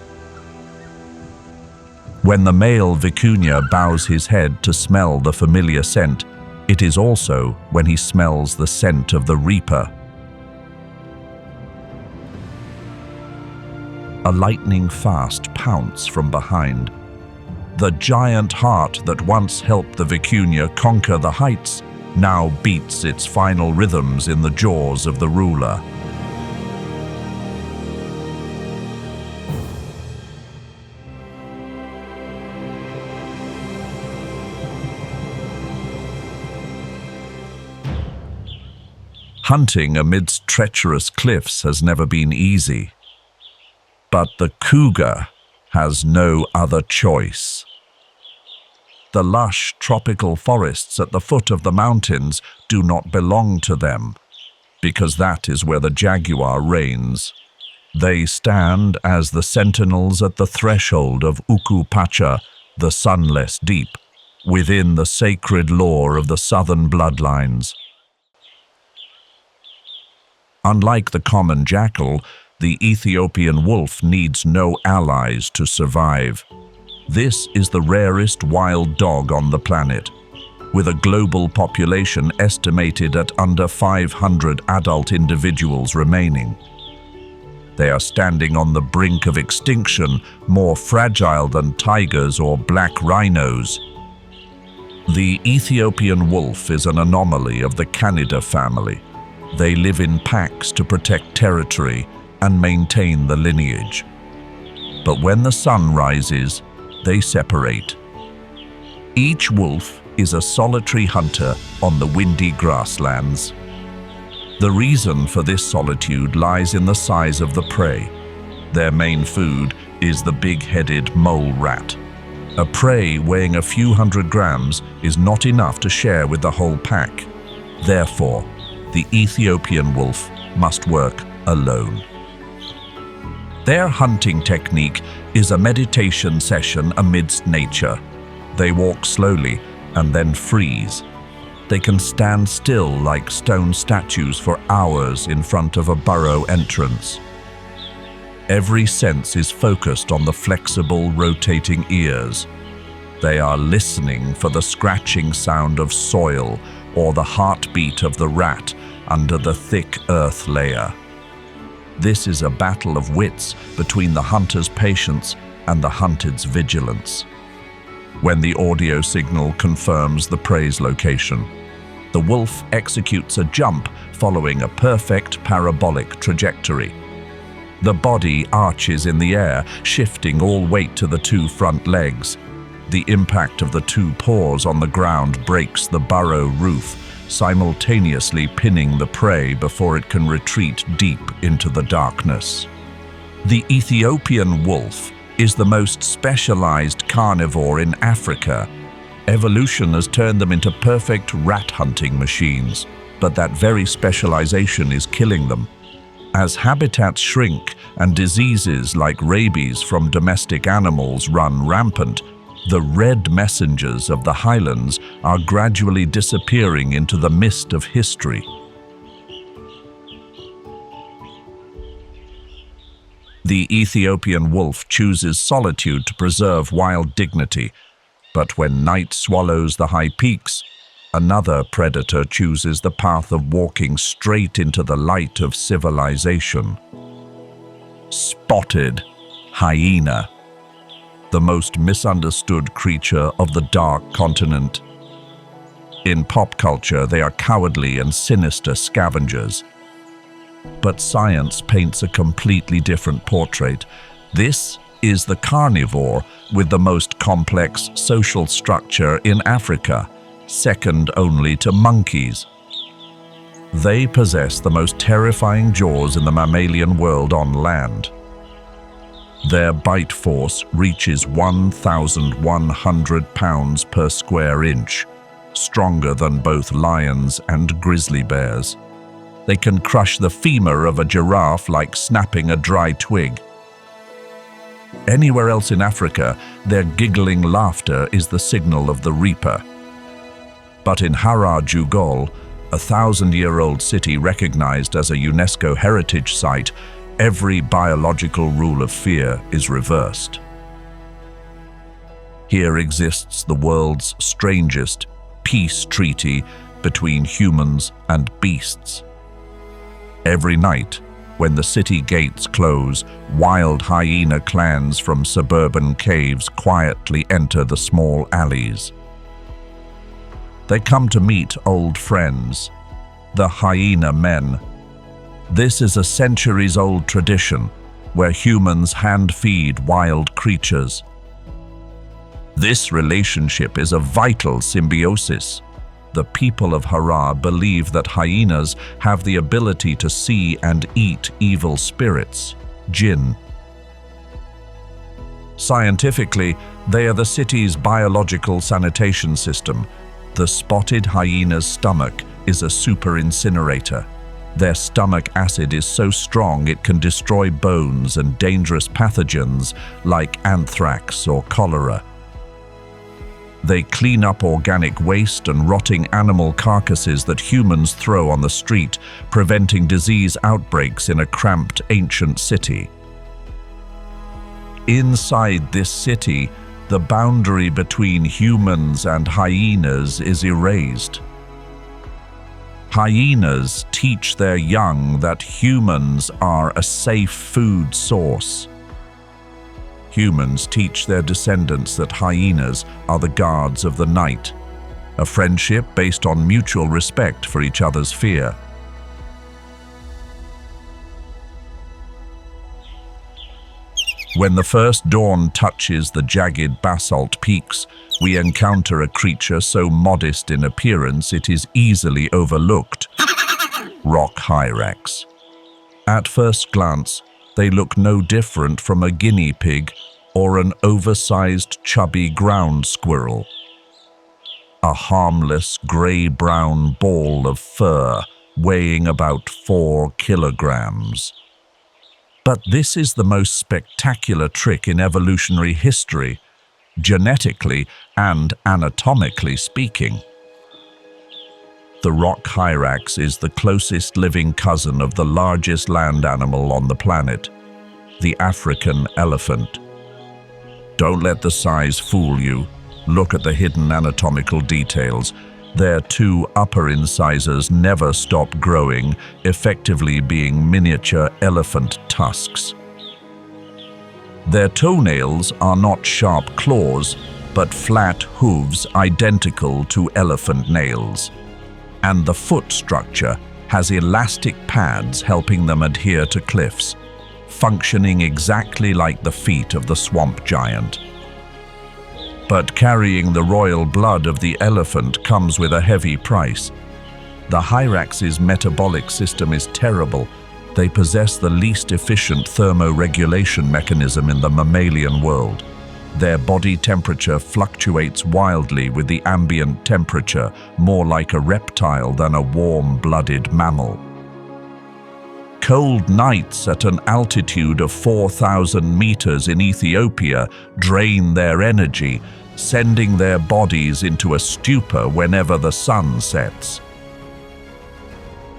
When the male vicuña bows his head to smell the familiar scent, it is also when he smells the scent of the reaper. A lightning-fast pounce from behind. The giant heart that once helped the vicuña conquer the heights now beats its final rhythms in the jaws of the ruler. Hunting amidst treacherous cliffs has never been easy. But the cougar has no other choice. The lush tropical forests at the foot of the mountains do not belong to them, because that is where the jaguar reigns. They stand as the sentinels at the threshold of Ukupacha, the sunless deep, within the sacred lore of the southern bloodlines. Unlike the common jackal, the Ethiopian wolf needs no allies to survive. This is the rarest wild dog on the planet, with a global population estimated at under 500 adult individuals remaining. They are standing on the brink of extinction, more fragile than tigers or black rhinos. The Ethiopian wolf is an anomaly of the Canidae family. They live in packs to protect territory and maintain the lineage. But when the sun rises, they separate. Each wolf is a solitary hunter on the windy grasslands. The reason for this solitude lies in the size of the prey. Their main food is the big-headed mole rat. A prey weighing a few hundred grams is not enough to share with the whole pack. Therefore, the Ethiopian wolf must work alone. Their hunting technique is a meditation session amidst nature. They walk slowly and then freeze. They can stand still like stone statues for hours in front of a burrow entrance. Every sense is focused on the flexible, rotating ears. They are listening for the scratching sound of soil or the heartbeat of the rat under the thick earth layer. This is a battle of wits between the hunter's patience and the hunted's vigilance. When the audio signal confirms the prey's location, the wolf executes a jump following a perfect parabolic trajectory. The body arches in the air, shifting all weight to the two front legs. The impact of the two paws on the ground breaks the burrow roof, simultaneously pinning the prey before it can retreat deep into the darkness. The Ethiopian wolf is the most specialized carnivore in Africa. Evolution has turned them into perfect rat-hunting machines, but that very specialization is killing them. As habitats shrink and diseases like rabies from domestic animals run rampant, the red messengers of the highlands are gradually disappearing into the mist of history. The Ethiopian wolf chooses solitude to preserve wild dignity, but when night swallows the high peaks, another predator chooses the path of walking straight into the light of civilization. Spotted hyena, the most misunderstood creature of the dark continent. In pop culture, they are cowardly and sinister scavengers. But science paints a completely different portrait. This is the carnivore with the most complex social structure in Africa, second only to monkeys. They possess the most terrifying jaws in the mammalian world on land. Their bite force reaches 1,100 pounds per square inch, stronger than both lions and grizzly bears. They can crush the femur of a giraffe like snapping a dry twig. Anywhere else in Africa, their giggling laughter is the signal of the reaper. But in Hara Jugol, a 1,000-year-old city recognized as a UNESCO heritage site, every biological rule of fear is reversed. Here exists the world's strangest peace treaty between humans and beasts. Every night, when the city gates close, wild hyena clans from suburban caves quietly enter the small alleys. They come to meet old friends, the hyena men. This is a centuries-old tradition where humans hand-feed wild creatures. This relationship is a vital symbiosis. The people of Hara believe that hyenas have the ability to see and eat evil spirits, jinn. Scientifically, they are the city's biological sanitation system. The spotted hyena's stomach is a super incinerator. Their stomach acid is so strong it can destroy bones and dangerous pathogens like anthrax or cholera. They clean up organic waste and rotting animal carcasses that humans throw on the street, preventing disease outbreaks in a cramped ancient city. Inside this city, the boundary between humans and hyenas is erased. Hyenas teach their young that humans are a safe food source. Humans teach their descendants that hyenas are the guards of the night, a friendship based on mutual respect for each other's fear. When the first dawn touches the jagged basalt peaks, we encounter a creature so modest in appearance it is easily overlooked: rock hyrax. At first glance, they look no different from a guinea pig or an oversized chubby ground squirrel. A harmless gray-brown ball of fur weighing about 4 kilograms. But this is the most spectacular trick in evolutionary history, genetically and anatomically speaking. The rock hyrax is the closest living cousin of the largest land animal on the planet, the African elephant. Don't let the size fool you. Look at the hidden anatomical details. Their two upper incisors never stop growing, effectively being miniature elephant tusks. Their toenails are not sharp claws, but flat hooves identical to elephant nails. And the foot structure has elastic pads helping them adhere to cliffs, functioning exactly like the feet of the swamp giant. But carrying the royal blood of the elephant comes with a heavy price. The hyrax's metabolic system is terrible. They possess the least efficient thermoregulation mechanism in the mammalian world. Their body temperature fluctuates wildly with the ambient temperature, more like a reptile than a warm-blooded mammal. Cold nights at an altitude of 4,000 meters in Ethiopia drain their energy, sending their bodies into a stupor whenever the sun sets.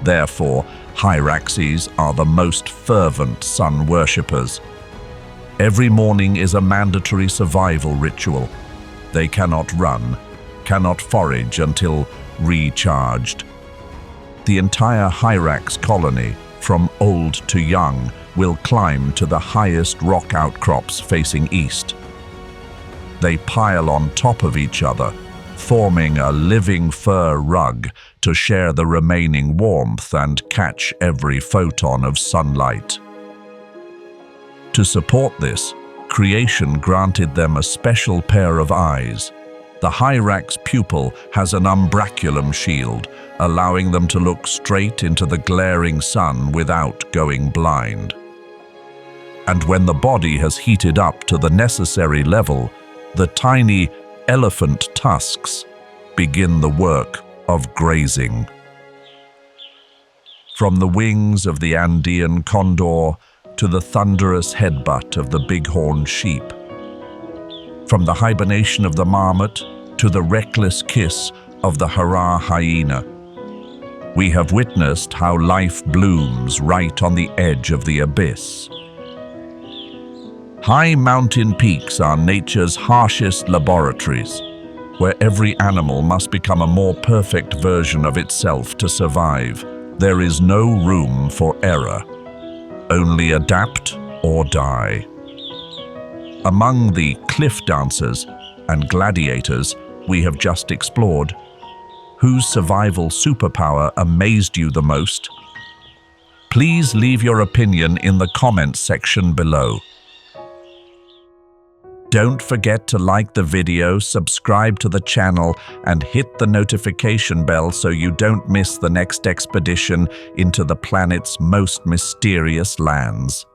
Therefore, hyraxes are the most fervent sun worshippers. Every morning is a mandatory survival ritual. They cannot run, cannot forage until recharged. The entire hyrax colony, from old to young, will climb to the highest rock outcrops facing east. They pile on top of each other, forming a living fur rug to share the remaining warmth and catch every photon of sunlight. To support this, creation granted them a special pair of eyes. The hyrax pupil has an umbraculum shield, allowing them to look straight into the glaring sun without going blind. And when the body has heated up to the necessary level, the tiny elephant tusks begin the work of grazing. From the wings of the Andean condor to the thunderous headbutt of the bighorn sheep, from the hibernation of the marmot to the reckless kiss of the hara hyena, we have witnessed how life blooms right on the edge of the abyss. High mountain peaks are nature's harshest laboratories, where every animal must become a more perfect version of itself to survive. There is no room for error. Only adapt or die. Among the cliff dancers and gladiators we have just explored, whose survival superpower amazed you the most? Please leave your opinion in the comments section below. Don't forget to like the video, subscribe to the channel, and hit the notification bell so you don't miss the next expedition into the planet's most mysterious lands.